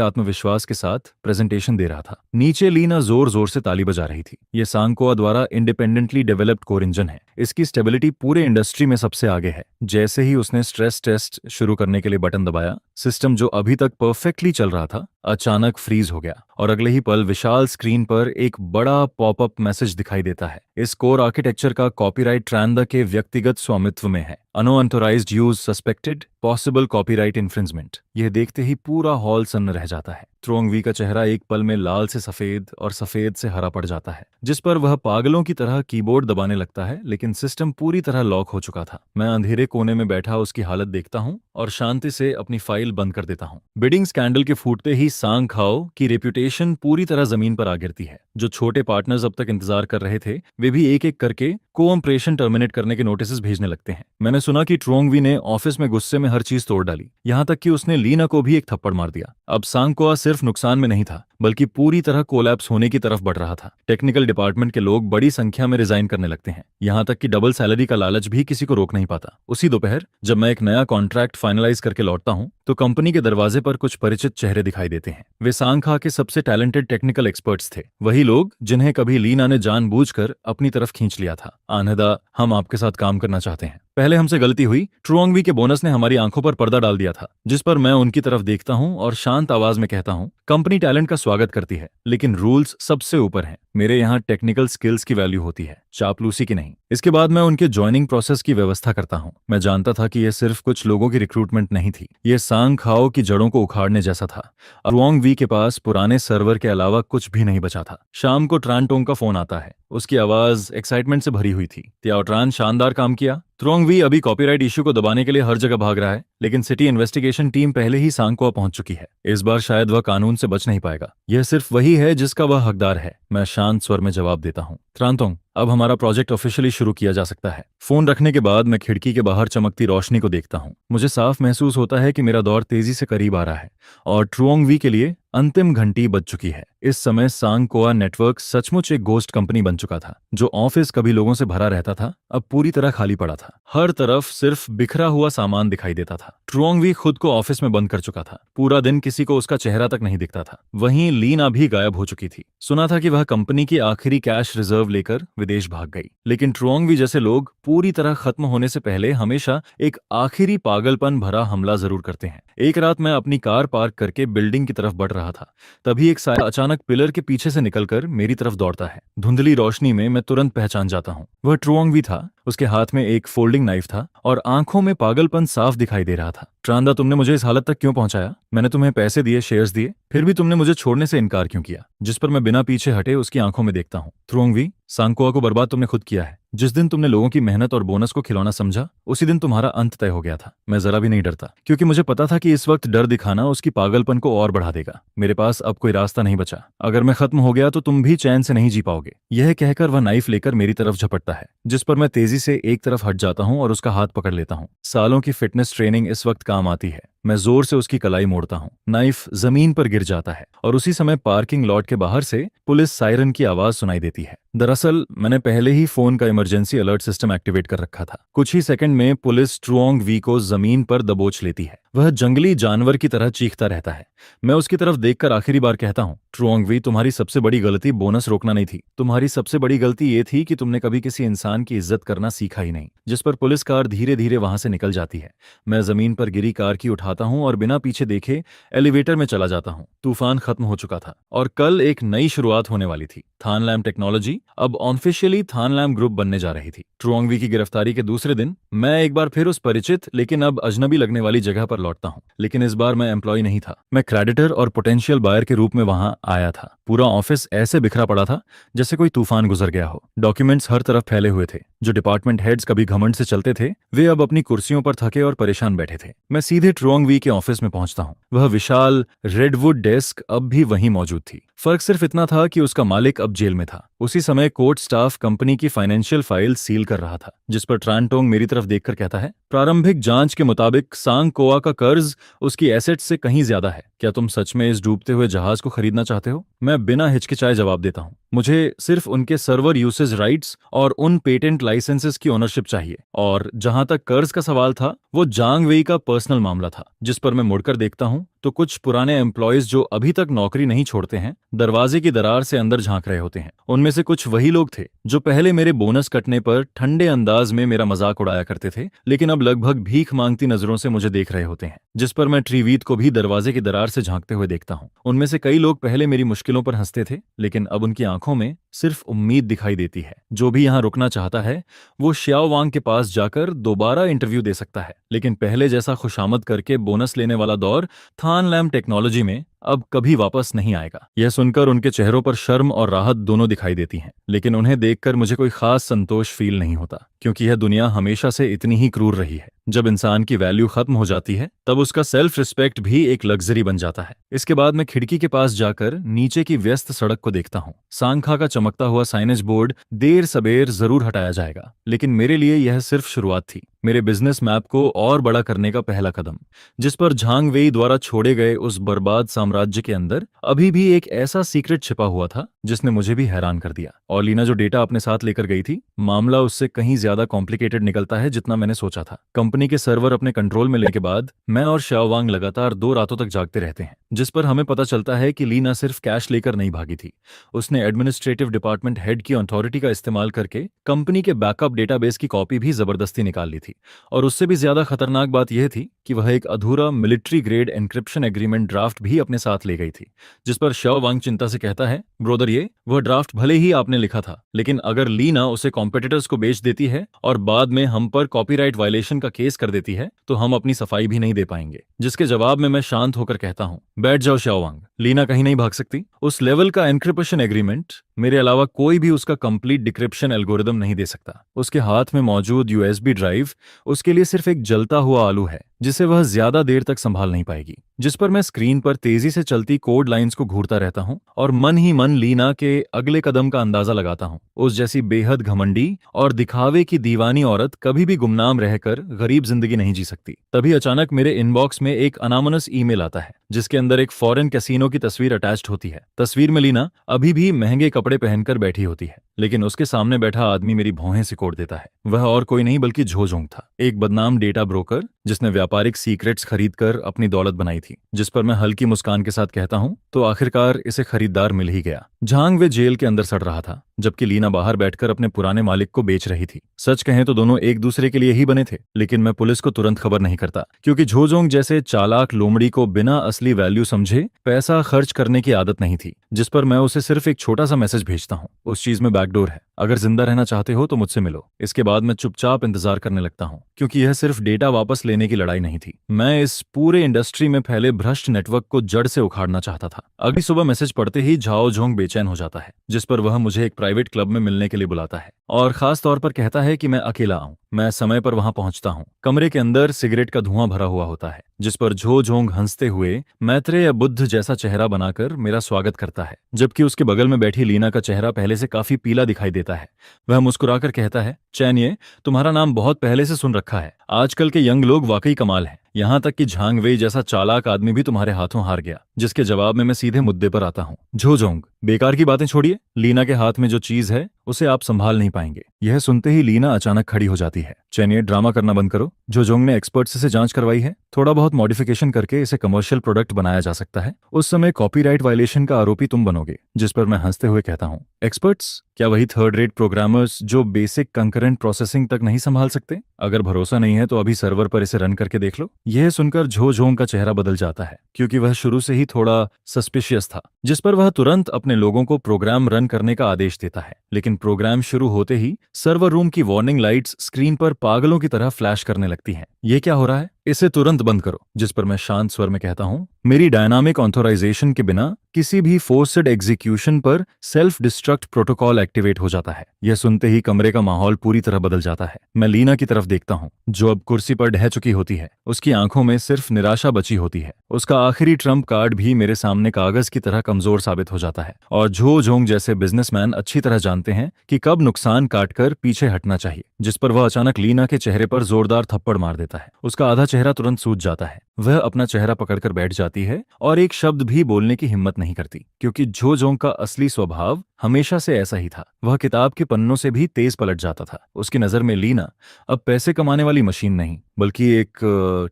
आत्मविश्वास के साथ प्रेजेंटेशन दे रहा था। नीचे लीना जोर जोर से ताली बजा रही थी। यह सांगकोआ द्वारा इंडिपेंडेंटली डेवलप्ड कोर इंजन है। इसकी स्टेबिलिटी पूरे इंडस्ट्री में सबसे आगे है। जैसे ही उसने स्ट्रेस टेस्ट शुरू करने के लिए बटन दबाया, सिस्टम जो अभी तक परफेक्टली चल रहा था अचानक फ्रीज हो गया और अगले ही पल विशाल स्क्रीन पर एक बड़ा पॉपअप मैसेज दिखाई देता है। इस कोर आर्किटेक्चर का कॉपीराइट ट्रांदा के व्यक्तिगत स्वामित्व में है। Unauthorised use suspected, possible copyright infringement. यह देखते ही पूरा हॉल सन्न रह जाता है। ट्रुओंगवी का चेहरा एक पल में लाल से सफेद और सफेद से हरा पड़ जाता है, जिस पर वह पागलों की तरह कीबोर्ड दबाने लगता है, लेकिन सिस्टम पूरी तरह लॉक हो चुका था। मैं अंधेरे कोने में बैठा उसकी हालत देखता हूँ और शांति से अपनी फाइल बंद कर देता हूँ। बिडिंग स्कैंडल के फूटते ही सांग खाओ की रेप्यूटेशन पूरी तरह जमीन पर आ गिरती है। जो छोटे पार्टनर्स अब तक इंतजार कर रहे थे, वे भी एक एक करके कोऑपरेशन टर्मिनेट करने के नोटिस भेजने लगते हैं। मैंने सुना कि ट्रुओंगवी ने ऑफिस में गुस्से में हर चीज तोड़ डाली, यहाँ तक कि उसने लीना को भी एक थप्पड़ मार दिया। अब सांगकोआ सिर्फ नुकसान में नहीं था, बल्कि पूरी तरह कोलैप्स होने की तरफ बढ़ रहा था। टेक्निकल डिपार्टमेंट के लोग बड़ी संख्या में रिजाइन करने लगते हैं, यहाँ तक कि डबल सैलरी का लालच भी किसी को रोक नहीं पाता। उसी दोपहर जब मैं एक नया कॉन्ट्रैक्ट फाइनलाइज करके लौटता हूँ तो कंपनी के दरवाजे पर कुछ परिचित चेहरे दिखाई देते हैं। वे सांगखा के सबसे टैलेंटेड टेक्निकल एक्सपर्ट्स थे, वही लोग जिन्हें कभी लीना ने जानबूझकर अपनी तरफ खींच लिया था। आनहदा, हम आपके साथ काम करना चाहते हैं। पहले हमसे गलती हुई। ट्रुओंगवी के बोनस ने हमारी आंखों पर पर्दा डाल दिया था, जिस पर मैं उनकी तरफ देखता हूं और शांत आवाज में कहता हूं, कंपनी टैलेंट का स्वागत करती है, लेकिन रूल्स सबसे ऊपर हैं। मेरे यहाँ टेक्निकल स्किल्स की वैल्यू होती है, चापलूसी की नहीं। इसके बाद मैं उनके ज्वाइनिंग प्रोसेस की व्यवस्था करता हूँ। मैं जानता था कि यह सिर्फ कुछ लोगों की रिक्रूटमेंट नहीं थी, यह सांग खाओ की जड़ों को उखाड़ने जैसा था। ट्रुओंगवी के पास पुराने सर्वर के अलावा कुछ भी नहीं बचा था। शाम को ट्रांटोंग का फोन आता है। उसकी आवाज एक्साइटमेंट से भरी हुई थी। त्याओट्रान, शानदार काम किया। ट्रुओंगवी अभी कॉपीराइट इश्यू को दबाने के लिए हर जगह भाग रहा है, लेकिन सिटी इन्वेस्टिगेशन टीम पहले ही सांगकोआ पहुंच चुकी है। इस बार शायद वह कानून से बच नहीं पाएगा। यह सिर्फ वही है जिसका वह हकदार है। मैं शांत स्वर में जवाब देता हूँ, ट्रांटोंग, अब हमारा प्रोजेक्ट ऑफिशियली शुरू किया जा सकता है। फोन रखने के बाद मैं खिड़की के बाहर चमकती रोशनी को देखता हूँ। मुझे साफ महसूस होता है कि मेरा दौर तेजी से करीब आ रहा है और ट्रुओंगवी के लिए अंतिम घंटी बज चुकी है। इस समय सांगकोआ नेटवर्क सचमुच एक घोस्ट कंपनी बन चुका था। जो ऑफिस कभी लोगों से भरा रहता था, अब पूरी तरह खाली पड़ा था। हर तरफ सिर्फ बिखरा हुआ सामान दिखाई देता था। ट्रुओंगवी खुद को ऑफिस में बंद कर चुका था। पूरा दिन किसी को उसका चेहरा तक नहीं दिखता था। वहीं लीना भी गायब हो चुकी थी। सुना था कि वह कंपनी की आखिरी कैश रिजर्व लेकर विदेश भाग गई, लेकिन ट्रुओंगवी जैसे लोग पूरी तरह खत्म होने से पहले हमेशा एक आखिरी पागलपन भरा हमला जरूर करते हैं। एक रात मैं अपनी कार पार्क करके बिल्डिंग की तरफ बढ़ रहा था, तभी एक साया अचानक पिलर के पीछे से निकलकर मेरी तरफ दौड़ता है। धुंधली रोशनी में मैं तुरंत पहचान जाता हूँ, वह ट्रुओंगवी था। उसके हाथ में एक फोल्डिंग नाइफ था और आंखों में पागलपन साफ दिखाई दे रहा था। ट्रांदा, तुमने मुझे इस हालत तक क्यों पहुंचाया? मैंने तुम्हें पैसे दिए, शेयर्स दिए, फिर भी तुमने मुझे छोड़ने से इनकार क्यों किया? जिस पर मैं बिना पीछे हटे उसकी आंखों में देखता हूँ। थ्रोंगवी, सांगकोआ को बर्बाद तुमने खुद किया है। जिस दिन तुमने लोगों की मेहनत और बोनस को खिलौना समझा, उसी दिन तुम्हारा अंत तय हो गया था। मैं जरा भी नहीं डरता, क्योंकि मुझे पता था कि इस वक्त डर दिखाना उसकी पागलपन को और बढ़ा देगा। मेरे पास अब कोई रास्ता नहीं बचा। अगर मैं खत्म हो गया तो तुम भी चैन से नहीं जी पाओगे। यह कहकर वह नाइफ लेकर मेरी तरफ झपटता है, जिस पर मैं तेजी से एक तरफ हट जाता हूँ और उसका हाथ पकड़ लेता हूँ। सालों की फिटनेस ट्रेनिंग इस वक्त काम आती है। मैं जोर से उसकी कलाई मोड़ता हूँ। नाइफ जमीन पर गिर जाता है और उसी समय पार्किंग लॉट के बाहर से पुलिस सायरन की आवाज सुनाई देती है। दरअसल मैंने पहले ही फोन का इमरजेंसी अलर्ट सिस्टम एक्टिवेट कर रखा था। कुछ ही सेकंड में पुलिस ट्रुओंग वी को जमीन पर दबोच लेती है। वह जंगली जानवर की तरह चीखता रहता है। मैं उसकी तरफ देखकर आखिरी बार कहता हूँ, ट्रुओंग वी, तुम्हारी सबसे बड़ी गलती बोनस रोकना नहीं थी। तुम्हारी सबसे बड़ी गलती ये थी कि तुमने कभी किसी इंसान की इज्जत करना सीखा ही नहीं। जिस पर पुलिस कार धीरे धीरे वहां से निकल जाती है। मैं जमीन पर गिरी कार की उठाता हूँ और बिना पीछे देखे एलिवेटर में चला जाता हूँ। तूफान खत्म हो चुका था और कल एक नई शुरुआत होने वाली थी। थानलैम टेक्नोलॉजी अब ऑफिशियली थानलैम ग्रुप बनने जा रही थी। ट्रुओंग वी की गिरफ्तारी के दूसरे दिन मैं एक बार फिर उस परिचित लेकिन अब अजनबी लगने वाली जगह पर लौटता हूँ। लेकिन इस बार मैं एम्प्लॉय नहीं था, मैं क्रेडिटर और पोटेंशियल बायर के रूप में वहां आया था। पूरा ऑफिस ऐसे बिखरा पड़ा था जैसे कोई तूफान गुजर गया हो। डॉक्यूमेंट्स हर तरफ फैले हुए थे। जो डिपार्टमेंट हेड्स कभी घमंड से चलते थे, वे अब अपनी कुर्सियों पर थके और परेशान बैठे थे। मैं सीधे ट्रुओंग वी के ऑफिस में पहुंचता हूँ। वह विशाल रेडवुड डेस्क अब भी वहीं मौजूद थी। फर्क सिर्फ इतना था कि उसका मालिक अब जेल में था। उसी समय कोर्ट स्टाफ कंपनी की फाइनेंशियल फाइल सील कर रहा था, जिस पर ट्रांटोंग मेरी तरफ देखकर कहता है, प्रारंभिक जांच के मुताबिक सांगकोआ का कर्ज उसकी एसेट्स से कहीं ज्यादा है। क्या तुम सच में इस डूबते हुए जहाज को खरीदना चाहते हो? मैं बिना हिचकिचाए जवाब देता हूँ। मुझे सिर्फ उनके सर्वर यूसेज राइट्स और उन पेटेंट लाइसेंसेस की ओनरशिप चाहिए। और जहां तक कर्ज का सवाल था, वो जांग वेई का पर्सनल मामला था। जिस पर मैं मुड़कर देखता हूँ तो कुछ पुराने एम्प्लॉयज जो अभी तक नौकरी नहीं छोड़ते हैं, दरवाजे की दरार से अंदर झांक रहे होते हैं। उनमें से कुछ वही लोग थे जो पहले मेरे बोनस कटने पर ठंडे अंदाज में मेरा मजाक उड़ाया करते थे, लेकिन अब लगभग भीख मांगती नजरों से मुझे देख रहे होते हैं। जिस पर मैं ट्रीवीत को भी दरवाजे की दरार से झांकते हुए देखता हूँ। उनमें से कई लोग पहले मेरी मुश्किलों पर हंसते थे, लेकिन अब उनकी आंखों में सिर्फ उम्मीद दिखाई देती है। जो भी यहाँ रुकना चाहता है वो श्याओ वांग के पास जाकर दोबारा इंटरव्यू दे सकता है, लेकिन पहले जैसा खुशामद करके बोनस लेने वाला दौर थानलैम टेक्नोलॉजी में अब कभी वापस नहीं आएगा। यह सुनकर उनके चेहरों पर शर्म और राहत दोनों दिखाई देती हैं, लेकिन उन्हें देखकर मुझे कोई खास संतोष फील नहीं होता, क्योंकि यह दुनिया हमेशा से इतनी ही क्रूर रही है। जब इंसान की वैल्यू खत्म हो जाती है, तब उसका सेल्फ रिस्पेक्ट भी एक लग्जरी बन जाता है। इसके बाद मैं खिड़की के पास जाकर नीचे की व्यस्त सड़क को देखता हूँ। सांखा का चमकता हुआ साइनेज बोर्ड देर सबेर जरूर हटाया जाएगा, लेकिन मेरे लिए यह सिर्फ शुरुआत थी। मेरे बिजनेस मैप को और बड़ा करने का पहला कदम, जिस पर झांग वेई द्वारा छोड़े गए उस बर्बाद साम्राज्य के अंदर अभी भी एक ऐसा सीक्रेट छिपा हुआ था जिसने मुझे भी हैरान कर दिया। और लीना जो डेटा अपने साथ लेकर गई थी, मामला उससे कहीं ज्यादा कॉम्प्लिकेटेड निकलता है जितना मैंने सोचा था। कंपनी के सर्वर अपने कंट्रोल में लेने के बाद मैं और श्याओ वांग लगातार 2 रातों तक जागते रहते हैं, जिस पर हमें पता चलता है कि लीना सिर्फ कैश लेकर नहीं भागी थी। उसने एडमिनिस्ट्रेटिव डिपार्टमेंट हेड की अथॉरिटी का इस्तेमाल करके कंपनी के बैकअप डेटाबेस की कॉपी भी जबरदस्ती निकाल ली थी। और उससे भी ज्यादा खतरनाक बात यह थी कि वह एक अधूरा military grade encryption agreement draft भी अपने साथ ले गई थी, जिस पर श्याओ वांग चिंता से कहता है, ब्रोदर, ये वह ड्राफ्ट भले ही आपने लिखा था, लेकिन अगर लीना उसे कॉम्पिटिटर्स को बेच देती है और बाद में हम पर कॉपीराइट वायलेशन का केस कर देती है, तो हम अपनी सफाई भी नहीं दे पाएंगे। जिसके जवाब में मैं शांत होकर कहता हूँ, बैठ जाओ श्याओ वांग, लीना कहीं नहीं भाग सकती। उस लेवल का एन्क्रिप्शन एग्रीमेंट मेरे अलावा कोई भी उसका कंप्लीट डिक्रिप्शन एल्गोरिदम नहीं दे सकता। उसके हाथ में मौजूद यूएसबी ड्राइव उसके लिए सिर्फ एक जलता हुआ आलू है, जिसे वह ज्यादा देर तक संभाल नहीं पाएगी। जिस पर मैं स्क्रीन पर तेजी से चलती कोड लाइंस को घूरता रहता हूँ और मन ही मन लीना के अगले कदम का अंदाजा लगाता हूँ। उस जैसी बेहद घमंडी और दिखावे की दीवानी औरत कभी भी गुमनाम रहकर गरीब जिंदगी नहीं जी सकती। तभी अचानक मेरे इनबॉक्स में एक अनामनस ईमेल आता है, जिसके अंदर एक फॉरेन कैसीनो की तस्वीर अटैच्ड होती है। तस्वीर में लीना अभी भी महंगे कपड़े पहनकर बैठी होती है, लेकिन उसके सामने बैठा आदमी मेरी भौहें सिकोड़ देता है। वह और कोई नहीं बल्कि झोजोंग था, एक बदनाम डेटा ब्रोकर जिसने व्यापारिक सीक्रेट्स खरीदकर अपनी दौलत बनाई थी। जिस पर मैं हल्की मुस्कान के साथ कहता हूँ, तो आखिरकार इसे खरीदार मिल ही गया। झांग वे जेल के अंदर सड़ रहा था, जबकि लीना बाहर बैठकर अपने पुराने मालिक को बेच रही थी। सच कहें तो दोनों एक दूसरे के लिए ही बने थे, लेकिन मैं पुलिस को तुरंत खबर नहीं करता, क्योंकि झोजोंग जैसे चालाक लोमड़ी को बिना असली वैल्यू समझे पैसा खर्च करने की आदत नहीं थी। जिस पर मैं उसे सिर्फ एक छोटा सा मैसेज भेजता हूँ, उस चीज में बैकडोर है। अगर जिंदा रहना चाहते हो तो मुझसे मिलो। इसके बाद मैं चुपचाप इंतजार करने लगता हूँ, क्योंकि यह सिर्फ डेटा वापस लेने की लड़ाई नहीं थी। मैं इस पूरे इंडस्ट्री में फैले भ्रष्ट नेटवर्क को जड़ से उखाड़ना चाहता था। अगली सुबह मैसेज पढ़ते ही झाओ झोंग बेचैन हो जाता है, जिस पर वह मुझे एक प्राइवेट क्लब में मिलने के लिए बुलाता है और खास तौर पर कहता है कि मैं अकेला आऊं। मैं समय पर वहां पहुंचता हूं। कमरे के अंदर सिगरेट का धुआं भरा हुआ होता है, जिस पर झो झोंग हंसते हुए मैत्रेय या बुद्ध जैसा चेहरा बनाकर मेरा स्वागत करता है, जबकि उसके बगल में बैठी लीना का चेहरा पहले से काफी पीला दिखाई देता है। वह मुस्कुराकर कहता है, चैन, ये तुम्हारा नाम बहुत पहले से सुन रखा है। आजकल के यंग लोग वाकई कमाल हैं। यहाँ तक कि झांग वेई जैसा चालाक आदमी भी तुम्हारे हाथों हार गया। जिसके जवाब में मैं सीधे मुद्दे पर आता हूँ। झोंग, बेकार की बातें छोड़िए। लीना के हाथ में जो चीज है उसे आप संभाल नहीं पाएंगे। यह सुनते ही लीना अचानक खड़ी हो जाती है। चैन, ये ड्रामा करना बंद करो। झोंग ने एक्सपर्ट से जांच करवाई है। थोड़ा बहुत मॉडिफिकेशन करके इसे कमर्शियल प्रोडक्ट बनाया जा सकता है। उस समय कॉपीराइट वायलेशन का आरोपी तुम बनोगे। जिस पर मैं हंसते हुए कहता हूँ, एक्सपर्ट्स? क्या वही थर्ड रेट प्रोग्रामर्स जो बेसिक कंकरेंट प्रोसेसिंग तक नहीं संभाल सकते? अगर भरोसा नहीं है तो अभी सर्वर पर इसे रन करके देख लो। यह सुनकर झोंग का चेहरा बदल जाता है, क्योंकि वह शुरू से ही थोड़ा सस्पिशियस था। जिस पर वह तुरंत अपने लोगों को प्रोग्राम रन करने का आदेश देता है। लेकिन प्रोग्राम शुरू होते ही सर्वर रूम की वार्निंग लाइट्स स्क्रीन पर पागलों की तरह फ्लैश करने लगती हैं। ये क्या हो रहा है? इसे तुरंत बंद करो। जिस पर मैं शांत स्वर में कहता हूँ, मेरी डायनामिक ऑथोराइजेशन के बिना किसी भी फोर्स्ड एग्जीक्यूशन पर सेल्फ डिस्ट्रक्ट प्रोटोकॉल एक्टिवेट हो जाता है। यह सुनते ही कमरे का माहौल पूरी तरह बदल जाता है। मैं लीना की तरफ देखता हूँ, जो अब कुर्सी पर ढह चुकी होती है। उसकी आंखों में सिर्फ निराशा बची होती है। उसका आखिरी ट्रम्प कार्ड भी मेरे सामने कागज की तरह कमजोर साबित हो जाता है। और झोंग जैसे बिजनेसमैन अच्छी तरह जानते हैं कि कब नुकसान काटकर पीछे हटना चाहिए। जिस पर वह अचानक लीना के चेहरे पर जोरदार थप्पड़ मार देता है। उसका आधा चेहरा तुरंत सूज जाता है। वह अपना चेहरा पकड़कर बैठ जाती है और एक शब्द भी बोलने की हिम्मत नहीं करती, क्योंकि झोंग का असली स्वभाव हमेशा से ऐसा ही था। वह किताब के पन्नों से भी तेज पलट जाता था। उसकी नजर में लीना अब पैसे कमाने वाली मशीन नहीं, बल्कि एक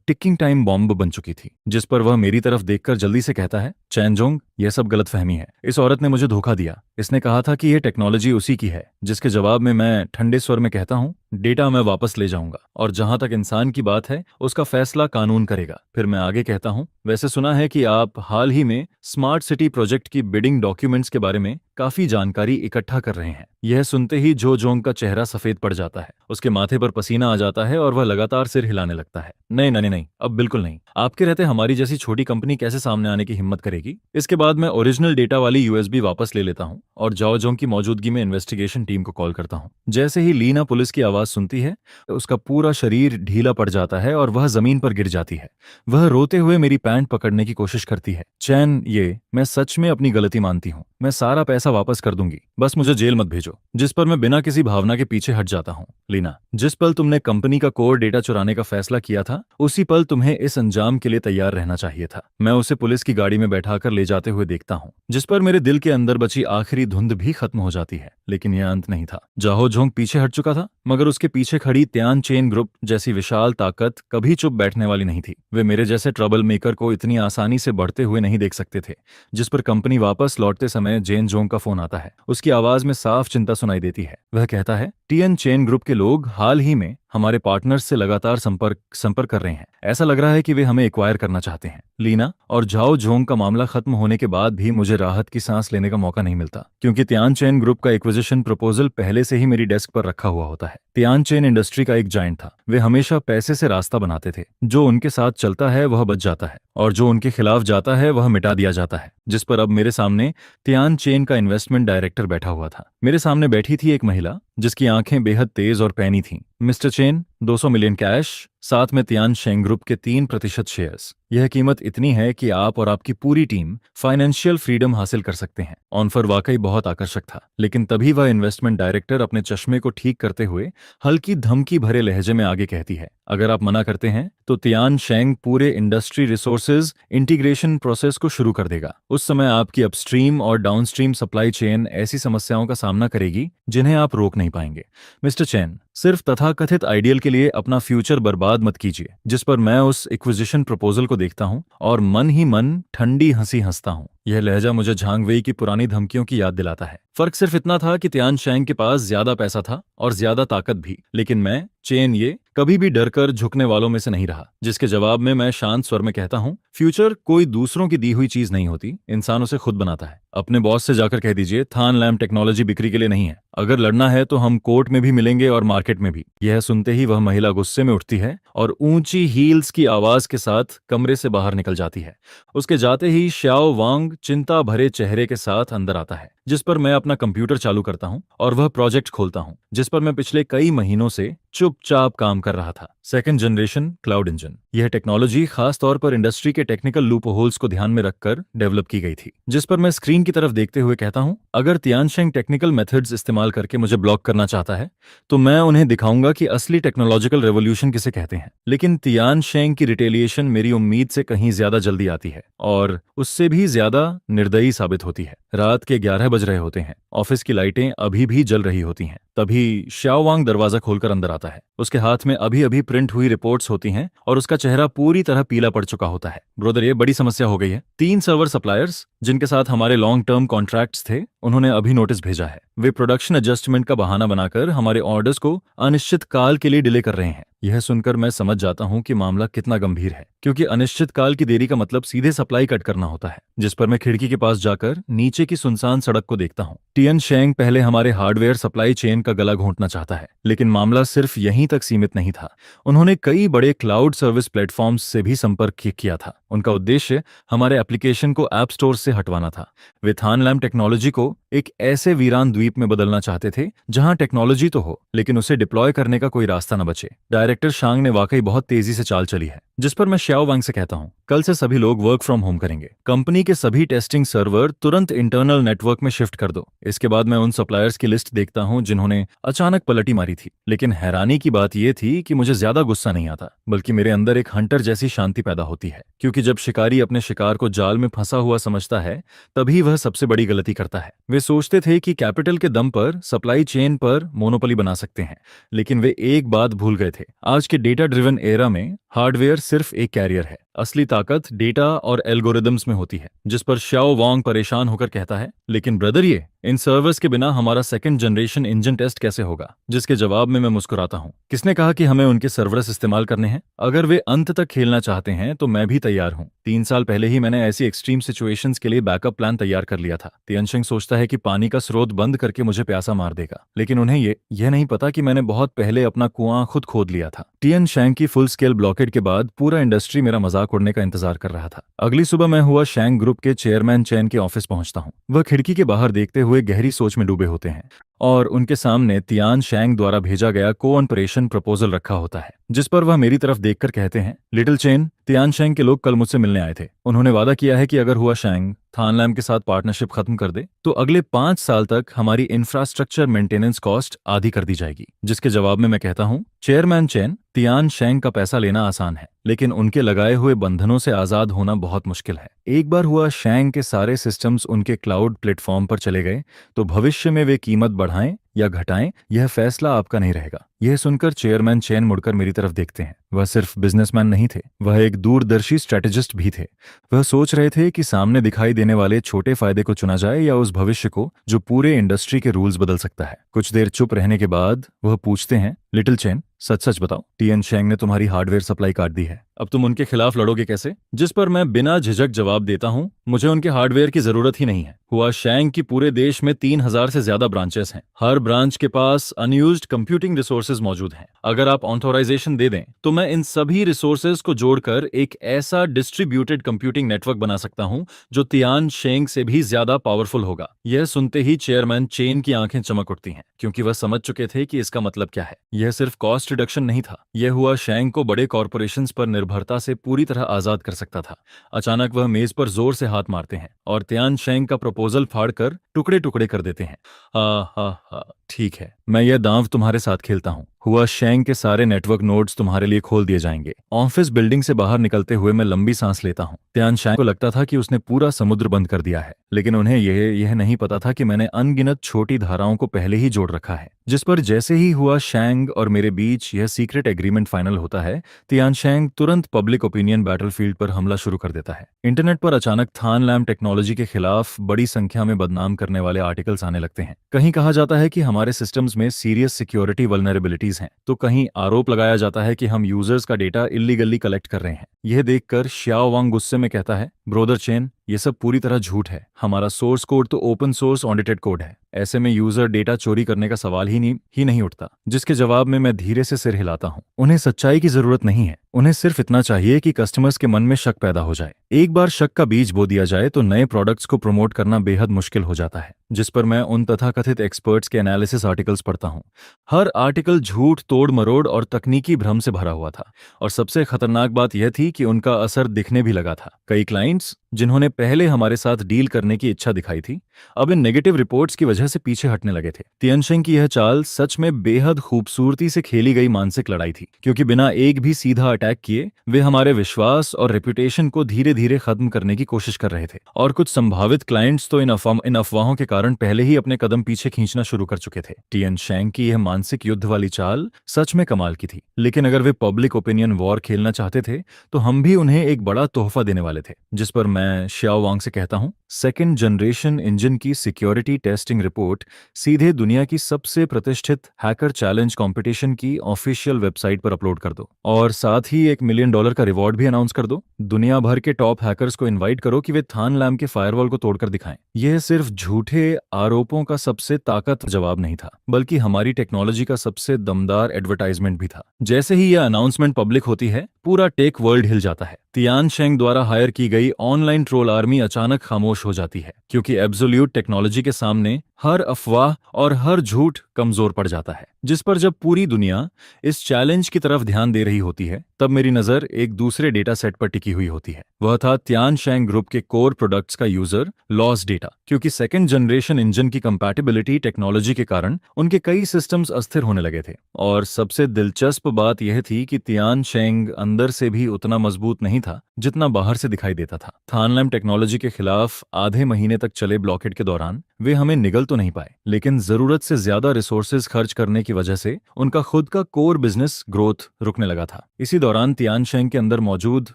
टिकिंग टाइम बॉम्ब बन चुकी थी। जिस पर वह मेरी तरफ देखकर जल्दी से कहता है, चैनजोंग, यह सब गलतफहमी है। इस औरत ने मुझे धोखा दिया। इसने कहा था कि यह टेक्नोलॉजी उसी की है। जिसके जवाब में मैं ठंडे स्वर में कहता हूँ, डेटा मैं वापस ले जाऊंगा, और जहां तक इंसान की बात है उसका फैसला कानून करेगा। फिर मैं आगे कहता हूँ, वैसे सुना है कि आप हाल ही में स्मार्ट सिटी प्रोजेक्ट की बिडिंग डॉक्यूमेंट्स के बारे में काफी जानकारी इकट्ठा कर रहे हैं। यह सुनते ही झोंग का चेहरा सफेद पड़ जाता है। उसके माथे पर पसीना आ जाता है और वह लगातार सिर हिलाने लगता है। नहीं नहीं नहीं, अब बिल्कुल नहीं। आपके रहते हमारी जैसी छोटी कंपनी कैसे सामने आने की हिम्मत करेगी? इसके बाद मैं ओरिजिनल डेटा वाली यूएसबी वापस ले लेता हूँ और झोंग की मौजूदगी में इन्वेस्टिगेशन टीम को कॉल करता हूँ। जैसे ही लीना पुलिस की आवाज सुनती है, उसका पूरा शरीर ढीला पड़ जाता है और वह जमीन पर गिर जाती है। वह रोते हुए मेरी पैंट पकड़ने की कोशिश करती है। चैन, ये मैं सच में अपनी गलती मानती हूँ। मैं सारा पैसा वापस कर दूंगी, बस मुझे जेल मत भेजो। जिस पर मैं बिना किसी भावना के पीछे हट जाता हूँ। लीना, जिस पल तुमने कंपनी का कोर डेटा चुराने का फैसला किया था, उसी पल तुम्हें इस अंजाम के लिए तैयार रहना चाहिए था। मैं उसे पुलिस की गाड़ी में बैठाकर ले जाते हुए देखता हूँ, जिस पर मेरे दिल के अंदर बची आखिरी धुंध भी खत्म हो जाती है। लेकिन यह अंत नहीं था। झोंग पीछे हट चुका था, मगर उसके पीछे खड़ी त्यान चेन ग्रुप जैसी विशाल ताकत कभी चुप बैठने वाली नहीं थी। वे मेरे जैसे ट्रबल मेकर को इतनी आसानी से बढ़ते हुए नहीं देख सकते थे। जिस पर कंपनी वापस लौटते समय झोंग का फोन आता है। उसकी आवाज में साफ चिंता सुनाई देती है। वह कहता है, टीएन चेन ग्रुप के लोग हाल ही में हमारे पार्टनर्स से लगातार संपर्क कर रहे हैं। ऐसा लग रहा है कि वे हमें एक्वायर करना चाहते हैं। लीना और झोंग का मामला खत्म होने के बाद भी मुझे राहत की सांस लेने का मौका नहीं मिलता, क्योंकि त्यान चेन ग्रुप का एक्विजिशन प्रपोजल पहले से ही मेरी डेस्क पर रखा हुआ होता है। त्यान चेन इंडस्ट्री का एक जायंट था। वे हमेशा पैसे से रास्ता बनाते थे। जो उनके साथ चलता है वह बच जाता है, और जो उनके खिलाफ जाता है वह मिटा दिया जाता है। जिस पर अब मेरे सामने त्यान चेन का इन्वेस्टमेंट डायरेक्टर बैठा हुआ था। मेरे सामने बैठी थी एक महिला जिसकी आंखें बेहद तेज और पैनी थीं। मिस्टर चेन, 200 मिलियन कैश, साथ में त्यान शेंग ग्रुप के 3% शेयर्स। यह कीमत इतनी है कि आप और आपकी पूरी टीम फाइनेंशियल फ्रीडम हासिल कर सकते हैं। ऑफर वाकई बहुत आकर्षक था, लेकिन तभी वह इन्वेस्टमेंट डायरेक्टर अपने चश्मे को ठीक करते हुए हल्की धमकी भरे लहजे में आगे कहती है, अगर आप मना करते हैं तो त्यान शेंग पूरे इंडस्ट्री रिसोर्सेज इंटीग्रेशन प्रोसेस को शुरू कर देगा। उस समय आपकी अपस्ट्रीम और डाउनस्ट्रीम सप्लाई चेन ऐसी समस्याओं का सामना करेगी जिन्हें आप रोक नहीं पाएंगे। मिस्टर चेन, सिर्फ तथाकथित आइडियल के लिए अपना फ्यूचर बर्बाद मत कीजिए। जिस पर मैं उस एक्विजिशन प्रपोजल को देखता हूं और मन ही मन ठंडी हंसी हंसता हूं। यह लहजा मुझे झांग वेई की पुरानी धमकियों की याद दिलाता है। फर्क सिर्फ इतना था कि त्यान शेंग के पास ज्यादा पैसा था और ज्यादा ताकत भी, लेकिन मैं चेन ये कभी भी डर कर झुकने वालों में से नहीं रहा, जिसके जवाब में मैं शांत स्वर में कहता हूँ, फ्यूचर कोई दूसरों की दी हुई चीज नहीं होती, इंसान उसे खुद बनाता है। अपने बॉस से जाकर कह दीजिए, थान लैम्प टेक्नोलॉजी बिक्री के लिए नहीं है, अगर लड़ना है तो हम कोर्ट में भी मिलेंगे और मार्केट में भी। यह सुनते ही वह महिला गुस्से में उठती है और ऊंची हील्स की आवाज के साथ कमरे से बाहर निकल जाती है। उसके जाते ही श्याओ वांग चिंता भरे चेहरे के साथ अंदर आता है, जिस पर मैं अपना कंप्यूटर चालू करता हूं और वह प्रोजेक्ट खोलता हूं जिस पर मैं पिछले कई महीनों से चुपचाप काम कर रहा था। Second generation cloud engine. यह टेक्नोलॉजी खास तौर पर इंडस्ट्री के टेक्निकल लूप होल्स को ध्यान में रखकर डेवलप की गई थी, जिस पर मैं स्क्रीन की तरफ देखते हुए कहता हूं, अगर तियानशेंग टेक्निकल मेथड्स इस्तेमाल करके मुझे ब्लॉक करना चाहता है तो मैं उन्हें दिखाऊंगा कि असली टेक्नोलॉजिकल रेवोल्यूशन किसे कहते हैं। लेकिन तियानशेंग की रिटेलिएशन मेरी उम्मीद से कहीं ज्यादा जल्दी आती है और उससे भी ज्यादा निर्दयी साबित होती है। रात के 11 बज रहे होते हैं, ऑफिस की लाइटें अभी भी जल रही होती हैं। तभी श्याओ वांग दरवाजा खोलकर अंदर आता है। उसके हाथ में अभी अभी प्रिंट हुई रिपोर्ट्स होती हैं और उसका चेहरा पूरी तरह पीला पड़ चुका होता है। ब्रदर, ये बड़ी समस्या हो गई है। 3 सर्वर सप्लायर्स जिनके साथ हमारे लॉन्ग टर्म कॉन्ट्रैक्ट्स थे, उन्होंने अभी नोटिस भेजा है। वे प्रोडक्शन एडजस्टमेंट का बहाना बनाकर हमारे ऑर्डर्स को अनिश्चित काल के लिए डिले कर रहे हैं। यह सुनकर मैं समझ जाता हूं कि मामला कितना गंभीर है, क्योंकि अनिश्चित काल की देरी का मतलब सीधे सप्लाई कट करना होता है। जिस पर मैं खिड़की के पास जाकर नीचे की सुनसान सड़क को देखता हूं। तियानशेंग पहले हमारे हार्डवेयर सप्लाई चेन का गला घोंटना चाहता है, लेकिन मामला सिर्फ यहीं तक सीमित नहीं था। उन्होंने कई बड़े क्लाउड सर्विस प्लेटफॉर्म्स से भी संपर्क किया था। उनका उद्देश्य हमारे एप्लीकेशन को ऐप स्टोर से हटवाना था। वे थान लैम्प टेक्नोलॉजी को एक ऐसे वीरान द्वीप में बदलना चाहते थे जहां टेक्नोलॉजी तो हो, लेकिन उसे डिप्लॉय करने का कोई रास्ता न बचे। डायरेक्टर शांग ने वाकई बहुत तेजी से चाल चली है। जिस पर मैं श्याओ वांग से कहता हूं, कल से सभी लोग वर्क फ्रॉम होम करेंगे। कंपनी के सभी टेस्टिंग सर्वर तुरंत इंटरनल नेटवर्क में शिफ्ट कर दो। इसके बाद मैं उन सप्लायर्स की लिस्ट देखता हूं जिन्होंने अचानक पलटी मारी थी। लेकिन हैरानी की बात यह थी कि मुझे ज्यादा गुस्सा नहीं आता, बल्कि मेरे अंदर एक हंटर जैसी शांति पैदा होती है, क्योंकि जब शिकारी अपने शिकार को जाल में फंसा हुआ समझता है, तभी वह सबसे बड़ी गलती करता है। वे सोचते थे कि कैपिटल के दम पर सप्लाई चेन पर मोनोपोली बना सकते हैं, लेकिन वे एक बात भूल गए थे। आज के डेटा ड्रिवन एरा में हार्डवेयर सिर्फ एक कैरियर है, असली ताकत डेटा और एल्गोरिदम्स में होती है। जिस पर श्याओ वांग परेशान होकर कहता है, लेकिन ब्रदर, ये इन सर्वर्स के बिना हमारा सेकंड जनरेशन इंजन टेस्ट कैसे होगा? जिसके जवाब में मैं मुस्कुराता हूं। किसने कहा कि हमें उनके सर्वर्स इस्तेमाल करने हैं? अगर वे अंत तक खेलना चाहते हैं तो मैं भी तैयार हूं। 3 साल पहले ही मैंने ऐसी एक्सट्रीम सिचुएशंस के लिए बैकअप प्लान तैयार कर लिया था। तियानशेंग सोचता है कि पानी का स्रोत बंद करके मुझे प्यासा मार देगा, लेकिन उन्हें यह नहीं पता कि मैंने बहुत पहले अपना कुआं खुद खोद लिया था। तियानशेंग की फुल स्केल ब्लॉकेड के बाद पूरा इंडस्ट्री मेरा मजाक उड़ने का इंतजार कर रहा था। अगली सुबह मैं हुआ शैंग ग्रुप के चेयरमैन चैन के ऑफिस पहुंचता हूं। वह खिड़की के बाहर देखते हुए गहरी सोच में डूबे होते हैं और उनके सामने तियानशेंग द्वारा भेजा गया कोऑपरेशन प्रपोजल रखा होता है, जिस पर वह मेरी तरफ देखकर कहते हैं, लिटिल चेन, तियानशेंग के लोग कल मुझसे मिलने आए थे। उन्होंने वादा किया है कि अगर हुआ शैंग थान लैम्प के साथ पार्टनरशिप खत्म कर दे तो अगले 5 साल तक हमारी इंफ्रास्ट्रक्चर मेंटेनेंस कॉस्ट आधी कर दी जाएगी। जिसके जवाब में मैं कहता हूं, चेयरमैन चेन, तियानशेंग का पैसा लेना आसान है, लेकिन उनके लगाए हुए बंधनों से आजाद होना बहुत मुश्किल है। एक बार हुआ शैंग के सारे सिस्टम्स उनके क्लाउड प्लेटफॉर्म पर चले गए तो भविष्य में वे कीमत बढ़ाएं या घटाएं, यह फैसला आपका नहीं रहेगा। यह सुनकर चेयरमैन चेन मुड़कर मेरी तरफ देखते हैं। वह सिर्फ बिजनेसमैन नहीं थे, वह एक दूरदर्शी स्ट्रेटेजिस्ट भी थे। वह सोच रहे थे कि सामने दिखाई देने वाले छोटे फायदे को चुना जाए या उस भविष्य को जो पूरे इंडस्ट्री के रूल्स बदल सकता है। कुछ देर चुप रहने के बाद वह पूछते हैं, लिटिल चेन, सच सच बताओ, तियानशेंग ने तुम्हारी हार्डवेयर सप्लाई काट दी है, अब तुम उनके खिलाफ लड़ोगे कैसे? जिस पर मैं बिना झिझक जवाब देता हूं, मुझे उनके हार्डवेयर की जरूरत ही नहीं है। हुआ शैंग की पूरे देश में 3000 से ज्यादा ब्रांचेस हैं। हर ब्रांच के पास अनयूज्ड कंप्यूटिंग रिसोर्सेज मौजूद हैं। अगर आप ऑथोराइजेशन दे दें तो मैं इन सभी रिसोर्सेज को जोड़कर एक ऐसा डिस्ट्रीब्यूटेड कंप्यूटिंग नेटवर्क बना सकता हूं जो तियानशेंग से भी ज्यादा पावरफुल होगा। यह सुनते ही चेयरमैन चेन की आंखें चमक उठती हैं, क्योंकि वह समझ चुके थे कि इसका मतलब क्या है। यह सिर्फ कॉस्ट रिडक्शन नहीं था, यह हुआ शैंग को बड़े कॉरपोरेशंस पर निर्भरता से पूरी तरह आजाद कर सकता था। अचानक वह मेज पर जोर से हाथ मारते हैं और तियानशेंग का प्रपोजल फाड़कर टुकड़े टुकड़े कर देते हैं। हा, ठीक है, मैं यह दांव तुम्हारे साथ खेलता हूं। हुआ शैंग के सारे नेटवर्क नोड्स तुम्हारे लिए खोल दिए जाएंगे। ऑफिस बिल्डिंग से बाहर निकलते हुए मैं लंबी सांस लेता हूं। तियानशेंग को लगता था कि उसने पूरा समुद्र बंद कर दिया है, लेकिन उन्हें यह नहीं पता था कि मैंने अनगिनत छोटी धाराओं को पहले ही जोड़ रखा है। जिस पर जैसे ही हुआ शैंग और मेरे बीच यह सीक्रेट एग्रीमेंट फाइनल होता है, तियानशेंग तुरंत पब्लिक ओपिनियन बैटलफील्ड पर हमला शुरू कर देता है। इंटरनेट पर अचानक थान लैम्प टेक्नोलॉजी के खिलाफ बड़ी संख्या में बदनाम करने वाले आर्टिकल्स आने लगते हैं। कहीं कहा जाता है कि हमारे सिस्टम्स में सीरियस सिक्योरिटी वल्नरेबिलिटीज पार्टीज हैं, तो कहीं आरोप लगाया जाता है कि हम यूजर्स का डेटा इलीगली कलेक्ट कर रहे हैं। यह देखकर श्याओ वांग गुस्से में कहता है, ब्रोदर चेन, ये सब पूरी तरह झूठ है। हमारा सोर्स कोड तो ओपन सोर्स ऑडिटेड कोड है। ऐसे में यूजर डेटा चोरी करने का सवाल ही नहीं उठता। जिसके जवाब में मैं धीरे से सिर हिलाता हूँ। उन्हें सच्चाई की जरूरत नहीं है, उन्हें सिर्फ इतना चाहिए कि कस्टमर्स के मन में शक पैदा हो जाए। एक बार शक का बीज बो दिया जाए तो नए प्रोडक्ट्स को प्रमोट करना बेहद मुश्किल हो जाता है। जिस पर मैं उन तथाकथित एक्सपर्ट्स के एनालिसिस आर्टिकल्स पढ़ता हूँ। हर आर्टिकल झूठ, तोड़ मरोड़ और तकनीकी भ्रम से भरा हुआ था। और सबसे खतरनाक बात यह थी कि उनका असर दिखने भी लगा था। कई क्लाइंट्स जिन्होंने पहले हमारे साथ डील करने की इच्छा दिखाई थी, अब इन नेगेटिव रिपोर्ट्स की वजह से पीछे हटने लगे थे। तियानशेंग की यह चाल सच में बेहद खूबसूरती से खेली गई मानसिक लड़ाई थी, क्योंकि बिना एक भी सीधा अटैक किए वे हमारे विश्वास और रेपुटेशन को धीरे धीरे खत्म करने की कोशिश कर रहे थे। और कुछ संभावित क्लाइंट्स तो इन अफवाहों के कारण पहले ही अपने कदम पीछे खींचना शुरू कर चुके थे। तियानशेंग की यह मानसिक युद्ध वाली चाल सच में कमाल की थी। लेकिन अगर वे पब्लिक ओपिनियन वॉर खेलना चाहते थे तो हम भी उन्हें एक बड़ा तोहफा देने वाले थे। जिस पर मैं श्याओ वांग से कहता हूं, सेकंड जनरेशन इंजन की सिक्योरिटी टेस्टिंग रिपोर्ट सीधे दुनिया की सबसे प्रतिष्ठित हैकर चैलेंज कंपटीशन की ऑफिशियल वेबसाइट पर अपलोड कर दो, और साथ ही $1 मिलियन का रिवॉर्ड भी अनाउंस कर दो। दुनिया भर के टॉप हैकर्स को इनवाइट करो कि वे थान लैम के फायरवॉल को तोड़कर दिखाएं। यह सिर्फ झूठे आरोपों का सबसे ताकतवर जवाब नहीं था, बल्कि हमारी टेक्नोलॉजी का सबसे दमदार एडवर्टाइजमेंट भी था। जैसे ही यह अनाउंसमेंट पब्लिक होती है, पूरा टेक वर्ल्ड हिल जाता है। तियानशेंग द्वारा हायर की गई ऑनलाइन ट्रोल आर्मी अचानक खामोश हो जाती है, क्योंकि एब्सोल्यूट टेक्नोलॉजी के सामने हर अफवाह और हर झूठ कमजोर पड़ जाता है। जिस पर जब पूरी दुनिया इस चैलेंज की तरफ ध्यान दे रही होती है, तब मेरी नजर एक दूसरे डेटा सेट पर टिकी हुई होती है। वह था तियानशेंग ग्रुप के कोर प्रोडक्ट्स का यूजर लॉस डेटा, क्योंकि सेकंड जनरेशन इंजन की कंपैटिबिलिटी टेक्नोलॉजी के कारण उनके कई सिस्टम्स अस्थिर होने लगे थे। और सबसे दिलचस्प बात यह थी कि तियानशेंग अंदर से भी उतना मजबूत नहीं था जितना बाहर से दिखाई देता था। थानलैम टेक्नोलॉजी के खिलाफ आधे महीने तक चले ब्लॉकेट के दौरान वे हमें निगल तो नहीं पाए, लेकिन जरूरत से ज्यादा रिसोर्सेज खर्च करने की वजह से उनका खुद का कोर बिजनेस ग्रोथ रुकने लगा था। इसी दौरान तियानशेंग के अंदर मौजूद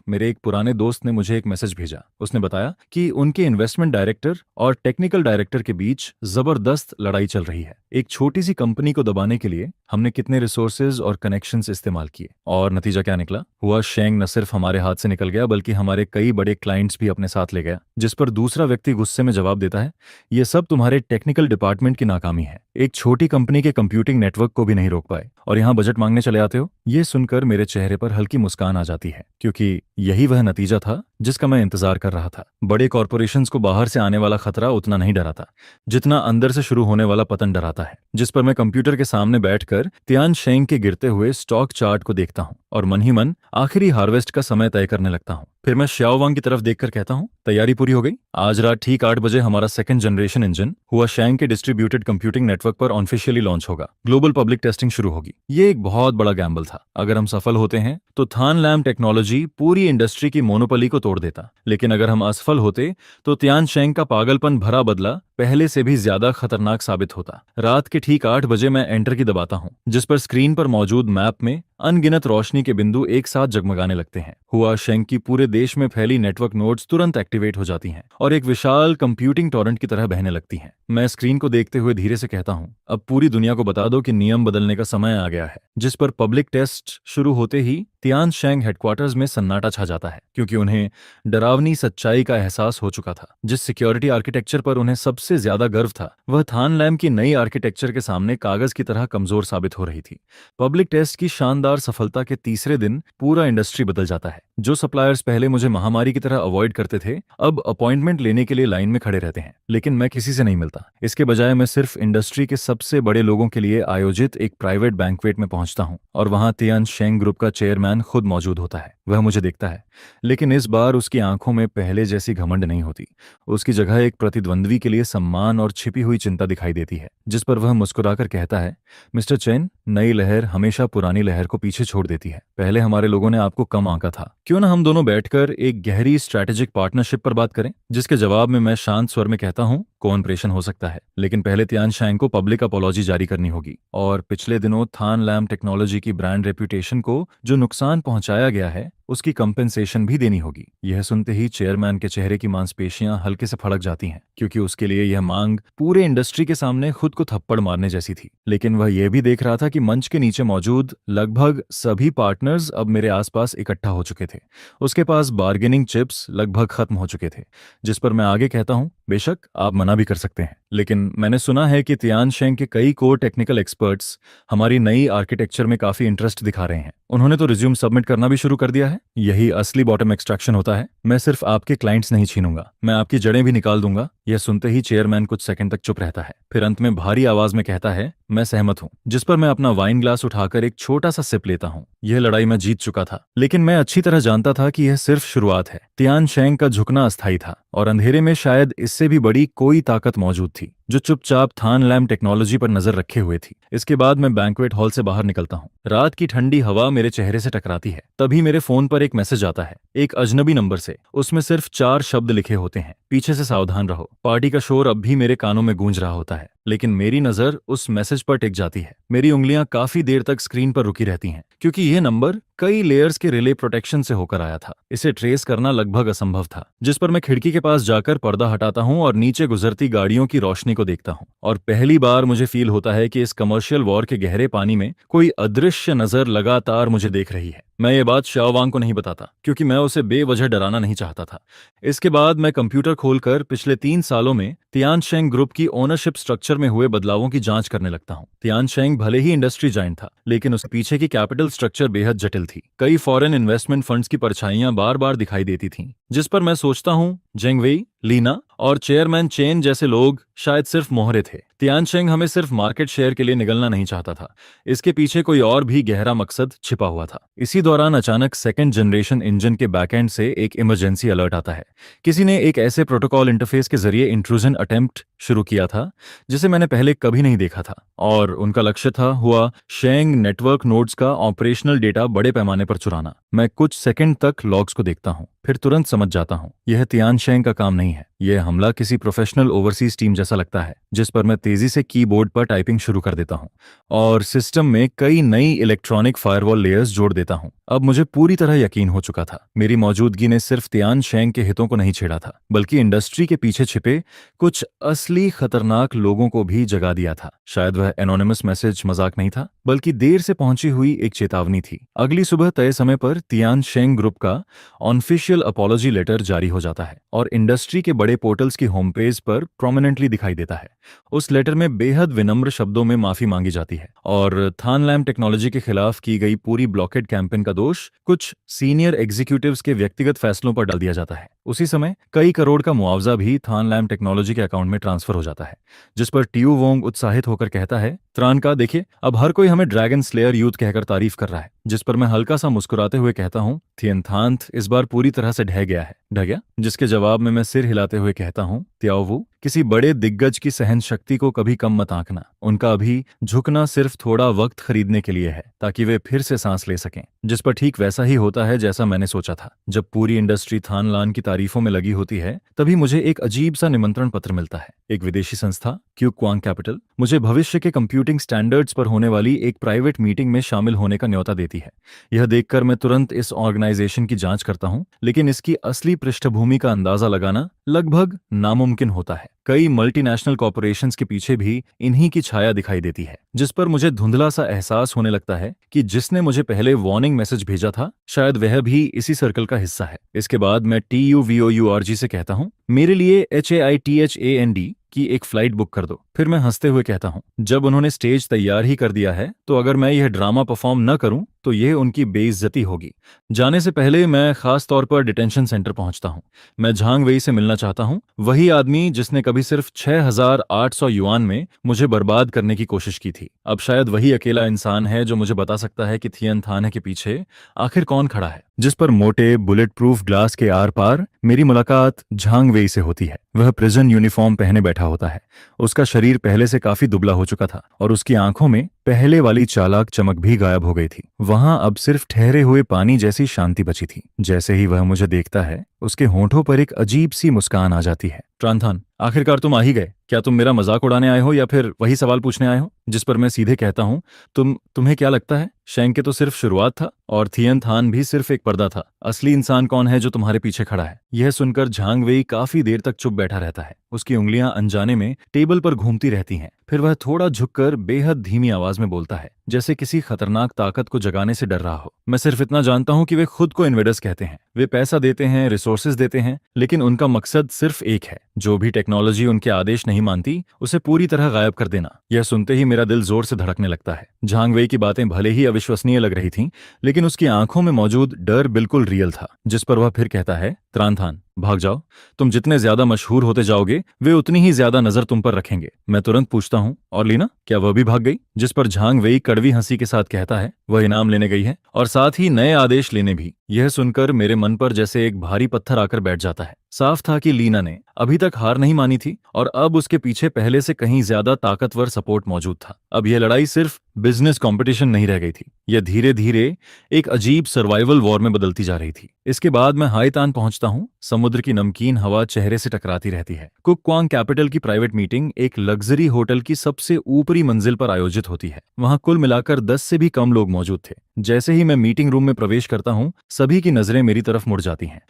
मेरे एक पुराने दोस्त ने मुझे एक मैसेज भेजा। उसने बताया कि उनके इन्वेस्टमेंट डायरेक्टर और टेक्निकल डायरेक्टर के बीच जबरदस्त लड़ाई चल रही है। एक छोटी सी कंपनी को दबाने के लिए हमने कितने रिसोर्सेज और कनेक्शंस इस्तेमाल किए, और नतीजा क्या निकला? हुआ शेंग न सिर्फ हमारे हाथ से निकल गया, बल्कि हमारे कई बड़े क्लाइंट्स भी अपने साथ ले गया। जिस पर दूसरा व्यक्ति गुस्से में जवाब देता है, ये सब तुम्हारे टेक्निकल डिपार्टमेंट की नाकामी है। एक छोटी कंपनी के कंप्यूटिंग नेटवर्क को भी नहीं रोक पाए और यहाँ बजट मांगने चले आते हो। ये सुनकर मेरे चेहरे पर हल्की मुस्कान आ जाती है, क्योंकि यही वह नतीजा था जिसका मैं इंतजार कर रहा था। बड़े कॉर्पोरेशंस को बाहर से आने वाला खतरा उतना नहीं डराता जितना अंदर से शुरू होने वाला पतन डराता है। जिस पर मैं कंप्यूटर के सामने बैठकर तियानशेंग के गिरते हुए स्टॉक चार्ट को देखता हूँ और मन ही मन आखिरी हार्वेस्ट का समय तय करने लगता हूँ। फिर मैं श्याओ वांग की तरफ देखकर कहता हूँ, तैयारी पूरी हो गई। आज रात ठीक 8 बजे हमारा सेकंड जनरेशन इंजन हुआ शेंग के डिस्ट्रीब्यूटेड कंप्यूटिंग नेटवर्क पर ऑफिशियली लॉन्च होगा। ग्लोबल पब्लिक टेस्टिंग शुरू होगी। ये एक बहुत बड़ा गैम्बल था। अगर हम सफल होते हैं तो थान लैम टेक्नोलॉजी पूरी इंडस्ट्री की मोनोपोली को तोड़ देता, लेकिन अगर हम असफल होते तो तियानशेंग का पागलपन भरा बदला पहले से भी ज्यादा खतरनाक साबित होता। रात के ठीक 8 बजे मैं एंटर की दबाता हूँ, जिस पर स्क्रीन पर मौजूद मैप में अनगिनत रोशनी के बिंदु एक साथ जगमगाने लगते हैं। हुआ शेंग की पूरे देश में फैली नेटवर्क नोड्स तुरंत एक्टिवेट हो जाती हैं और एक विशाल कंप्यूटिंग टॉरेंट की तरह बहने लगती हैं। मैं स्क्रीन को देखते हुए धीरे से कहता हूँ, अब पूरी दुनिया को बता दो कि नियम बदलने का समय आ गया है। जिस पर पब्लिक टेस्ट शुरू होते ही तियानशेंग हेडक्वार्टर्स में सन्नाटा छा जाता है, क्योंकि उन्हें डरावनी सच्चाई का एहसास हो चुका था। जिस सिक्योरिटी आर्किटेक्चर पर उन्हें सबसे ज्यादा गर्व था, वह थान लैम की नई आर्किटेक्चर के सामने कागज की तरह कमजोर साबित हो रही थी। पब्लिक टेस्ट की शानदार सफलता के तीसरे दिन पूरा इंडस्ट्री बदल जाता है। जो सप्लायर्स पहले मुझे महामारी की तरह अवॉइड करते थे, अब अपॉइंटमेंट लेने के लिए लाइन में खड़े रहते हैं, लेकिन मैं किसी से नहीं मिलता। इसके बजाय मैं सिर्फ इंडस्ट्री के सबसे बड़े लोगों के लिए आयोजित एक प्राइवेट बैंक्वेट में पहुंचता हूं और वहां तियानशेंग ग्रुप का चेयरमैन खुद मौजूद होता है। वह मुझे देखता है, लेकिन इस बार उसकी आंखों में पहले जैसी घमंड नहीं होती। उसकी जगह एक प्रतिद्वंद्वी के लिए सम्मान और छिपी हुई चिंता दिखाई देती है। जिस पर वह मुस्कुराकर कहता है, मिस्टर चेन, नई लहर हमेशा पुरानी लहर को पीछे छोड़ देती है। पहले हमारे लोगों ने आपको कम आंका था, क्यों ना हम दोनों बैठकर एक गहरी स्ट्रैटेजिक पार्टनरशिप पर बात करें। जिसके जवाब में मैं शांत स्वर में कहता हूं, कोऑपरेशन हो सकता है, लेकिन पहले तियानशेंग को पब्लिक अपॉलॉजी जारी करनी होगी। और पिछले दिनों थान लैम टेक्नोलॉजी की ब्रांड रेप्यूटेशन को जो नुकसान पहुंचाया गया है, उसकी कंपेंसेशन भी देनी होगी। यह सुनते ही चेयरमैन के चेहरे की मांसपेशियां हल्के से फड़क जाती हैं, क्योंकि उसके लिए यह मांग पूरे इंडस्ट्री के सामने खुद को थप्पड़ मारने जैसी थी। लेकिन वह यह भी देख रहा था कि मंच के नीचे मौजूद लगभग सभी पार्टनर्स अब मेरे आसपास इकट्ठा हो चुके थे। उसके पास बार्गेनिंग चिप्स लगभग खत्म हो चुके थे, जिस पर मैं आगे कहता हूं, बेशक आप मना भी कर सकते हैं, लेकिन मैंने सुना है कि तियानशेंग के कई कोर टेक्निकल एक्सपर्ट्स हमारी नई आर्किटेक्चर में काफी इंटरेस्ट दिखा रहे हैं। उन्होंने तो रिज्यूम सबमिट करना भी शुरू कर दिया है। यही असली बॉटम एक्सट्रैक्शन होता है। मैं सिर्फ आपके क्लाइंट्स नहीं छीनूंगा, मैं आपकी जड़ें भी निकाल दूंगा। यह सुनते ही चेयरमैन कुछ सेकंड तक चुप रहता है, फिर अंत में भारी आवाज में कहता है, मैं सहमत हूं। जिस पर मैं अपना वाइन ग्लास उठाकर एक छोटा सा सिप लेता हूं। यह लड़ाई मैं जीत चुका था, लेकिन मैं अच्छी तरह जानता था कि यह सिर्फ शुरुआत है। तियानशेंग का झुकना अस्थायी था, और अंधेरे में शायद इससे भी बड़ी कोई ताकत मौजूद थी, जो चुपचाप थान लैम टेक्नोलॉजी पर नजर रखे हुए थी। इसके बाद मैं बैंक्वेट हॉल से बाहर निकलता हूँ। रात की ठंडी हवा मेरे चेहरे से टकराती है। तभी मेरे फोन पर एक मैसेज आता है, एक अजनबी नंबर से। उसमें सिर्फ 4 शब्द लिखे होते हैं, पीछे से सावधान रहो। पार्टी का शोर अब भी मेरे कानों में गूंज रहा होता है, लेकिन मेरी नजर उस मैसेज पर टिक जाती है। मेरी उंगलियां काफी देर तक स्क्रीन पर रुकी रहती हैं, क्योंकि यह नंबर कई लेयर्स के रिले प्रोटेक्शन से होकर आया था। इसे ट्रेस करना लगभग असंभव था। जिस पर मैं खिड़की के पास जाकर पर्दा हटाता हूं और नीचे गुजरती गाड़ियों की रोशनी को देखता हूं, और पहली बार मुझे फील होता है कि इस कमर्शियल वॉर के गहरे पानी में कोई अदृश्य नजर लगातार मुझे देख रही है। मैं ये बात शाओवांग को नहीं बताता, क्योंकि मैं उसे बेवजह डराना नहीं चाहता था। इसके बाद मैं कंप्यूटर खोलकर पिछले 3 सालों में तियानशेंग ग्रुप की ओनरशिप स्ट्रक्चर में हुए बदलावों की जांच करने लगता हूं। तियानशेंग भले ही इंडस्ट्री जायंट था, लेकिन उसके पीछे की कैपिटल स्ट्रक्चर बेहद जटिल थी। कई फॉरेन इन्वेस्टमेंट फंड्स की परछाइयां बार बार दिखाई देती थीं, जिस पर मैं सोचता हूं, जेंग वेई, लीना और चेयरमैन चेन जैसे लोग शायद सिर्फ मोहरे थे। तियानशेंग हमें सिर्फ मार्केट शेयर के लिए निगलना नहीं चाहता था, इसके पीछे कोई और भी गहरा मकसद छिपा हुआ था। इसी दौरान अचानक सेकंड जनरेशन इंजन के बैकएंड से एक इमरजेंसी अलर्ट आता है। किसी ने एक ऐसे प्रोटोकॉल इंटरफेस के जरिए इंट्रूजन अटेम्प्ट शुरू किया था जिसे मैंने पहले कभी नहीं देखा था, और उनका लक्ष्य था हुआ शेंग नेटवर्क नोड्स का ऑपरेशनल डेटा बड़े पैमाने पर चुराना। मैं कुछ सेकंड तक लॉग्स को देखता हूं, फिर तुरंत समझ जाता हूं, यह तियानशेंग का काम नहीं है। यह हमला किसी प्रोफेशनल ओवरसीज टीम जैसा लगता है, जिस पर मैं तेजी से कीबोर्ड पर टाइपिंग शुरू कर देता हूं और सिस्टम में कई नई इलेक्ट्रॉनिक फायरवॉल लेयर्स जोड़ देता हूं। अब मुझे पूरी तरह यकीन हो चुका था, मेरी मौजूदगी ने सिर्फ तियानशेंग के हितों को नहीं छेड़ा था, बल्कि इंडस्ट्री के पीछे छिपे कुछ असली खतरनाक लोगों को भी जगा दिया था। शायद वह एनोनिमस मैसेज मजाक नहीं था, बल्कि देर से पहुंची हुई एक चेतावनी थी। अगली सुबह तय समय पर तियानशेंग ग्रुप का ऑफिशियल अपॉलॉजी लेटर जारी हो जाता है और इंडस्ट्री के बड़े पोर्टल्स की होम पेज पर प्रोमिनेंटली दिखाई देता है। उस लेटर में बेहद विनम्र शब्दों में माफी मांगी जाती है और थान लैम टेक्नोलॉजी के खिलाफ की गई पूरी ब्लॉकेड कैंपेन का दोष कुछ सीनियर एग्जीक्यूटिव्स के व्यक्तिगत फैसलों पर डाल दिया जाता है। उसी समय कई करोड़ का मुआवजा भी थान लैम टेक्नोलॉजी के अकाउंट में ट्रांसफर हो जाता है, जिस पर टियू वोंग उत्साहित होकर कहता है, त्रान का देखिए, अब हर कोई हमें ड्रैगन स्लेयर यूथ कहकर तारीफ कर रहा है। जिस पर मैं हल्का सा मुस्कुराते हुए कहता हूँ, थियनथांथ इस बार पूरी तरह से ढह गया है। ढह गया? जिसके जवाब में मैं सिर हिलाते हुए कहता हूँ, त्याओवू, किसी बड़े दिग्गज की सहन शक्ति को कभी कम मत आंकना। उनका अभी झुकना सिर्फ थोड़ा वक्त खरीदने के लिए है, ताकि वे फिर से सांस ले सकें। जिस पर ठीक वैसा ही होता है जैसा मैंने सोचा था। जब पूरी इंडस्ट्री थान लान की तारीफों में लगी होती है, तभी मुझे एक अजीब सा निमंत्रण पत्र मिलता है। एक विदेशी संस्था, क्यू क्वांग कैपिटल, मुझे भविष्य के कंप्यूटिंग स्टैंडर्ड्स पर होने वाली एक प्राइवेट मीटिंग में शामिल होने का न्योता देती है। यह देखकर मैं तुरंत इस ऑर्गेनाइजेशन की जांच करता हूं, लेकिन इसकी असली पृष्ठभूमि का अंदाजा लगाना लगभग नामुमकिन होता है। कई मल्टीनेशनल कॉर्पोरेशंस के पीछे भी इन्हीं की छाया दिखाई देती है, जिस पर मुझे धुंधला सा एहसास होने लगता है कि जिसने मुझे पहले वार्निंग मैसेज भेजा था, शायद वह भी इसी सर्कल का हिस्सा है। इसके बाद मैं TUVOURG से कहता हूँ, मेरे लिए HAITHAND की एक फ्लाइट बुक कर दो। फिर मैं हंसते हुए कहता हूँ, जब उन्होंने स्टेज तैयार ही कर दिया है, तो अगर मैं यह ड्रामा परफॉर्म न करूं तो यह उनकी बेइज्जती होगी। जाने से पहले मैं खास तौर पर डिटेंशन सेंटर पहुंचता हूं। मैं झांग वेई से मिलना चाहता हूं, वही आदमी जिसने कभी सिर्फ 6,800 युआन में मुझे बर्बाद करने की कोशिश की थी। अब शायद वही अकेला इंसान है जो मुझे बता सकता है कि थियनथान के पीछे आखिर कौन खड़ा है। जिस पर मोटे बुलेट प्रूफ ग्लास के आर पार मेरी मुलाकात झांग वेई से होती है। वह प्रिजन यूनिफॉर्म पहने बैठा होता है। उसका शरीर पहले से काफी दुबला हो चुका था और उसकी आंखों में पहले वाली चालाक चमक भी गायब हो गई थी। वहां अब सिर्फ ठहरे हुए पानी जैसी शांति बची थी। जैसे ही वह मुझे देखता है, उसके होंठों पर एक अजीब सी मुस्कान आ जाती है। ट्रांथान, आखिरकार तुम आ ही गए। क्या तुम मेरा मजाक उड़ाने आए हो या फिर वही सवाल पूछने आए हो? जिस पर मैं सीधे कहता हूँ, तुम्हें क्या लगता है, शेंग के तो सिर्फ शुरुआत था और थियन थान भी सिर्फ एक पर्दा था। असली इंसान कौन है जो तुम्हारे पीछे खड़ा है? यह सुनकर झांग वेई काफी देर तक चुप बैठा रहता है। उसकी उंगलियां अनजाने में टेबल पर घूमती रहती हैं। फिर वह थोड़ा झुककर बेहद धीमी आवाज में बोलता है, जैसे किसी खतरनाक ताकत को जगाने से डर रहा हो। मैं सिर्फ इतना जानता हूं कि वे खुद को इन्वेडर्स कहते हैं। वे पैसा देते हैं, रिसोर्सेज देते हैं, लेकिन उनका मकसद सिर्फ एक है, जो भी टेक्नोलॉजी उनके आदेश नहीं मानती उसे पूरी तरह गायब कर देना। यह सुनते ही मेरा दिल जोर से धड़कने लगता है। झांग वेई की बातें भले ही अविश्वसनीय लग रही थीं, लेकिन उसकी आंखों में मौजूद डर बिल्कुल रियल था। जिस पर वह फिर कहता है, त्रानथान, भाग जाओ। तुम जितने ज्यादा मशहूर होते जाओगे, वे उतनी ही ज्यादा नजर तुम पर रखेंगे। मैं तुरंत पूछता हूँ, और लीना, क्या वह भी भाग गई? जिस पर झांग वेई कड़वी हंसी के साथ कहता है, वह इनाम लेने गई है और साथ ही नए आदेश लेने भी। यह सुनकर मेरे मन पर जैसे एक भारी पत्थर आकर बैठ जाता है। साफ था कि लीना ने अभी तक हार नहीं मानी थी और अब उसके पीछे पहले से कहीं ज्यादा ताकतवर सपोर्ट मौजूद था। अब यह लड़ाई सिर्फ बिजनेस कंपटीशन नहीं रह गई थी, यह धीरे धीरे एक अजीब सर्वाइवल वॉर में बदलती जा रही थी। इसके बाद मैं हाईतान पहुंचता हूं। समुद्र की नमकीन हवा चेहरे से टकराती रहती है। कुक क्वांग कैपिटल की प्राइवेट मीटिंग एक लग्जरी होटल की सबसे ऊपरी मंजिल पर आयोजित होती है। वहां कुल मिलाकर 10 से भी कम लोग मौजूद थे। जैसे ही मैं मीटिंग रूम में प्रवेश करता हूं, सभी की नजरें मेरी तरफ मुड़ जाती हैं।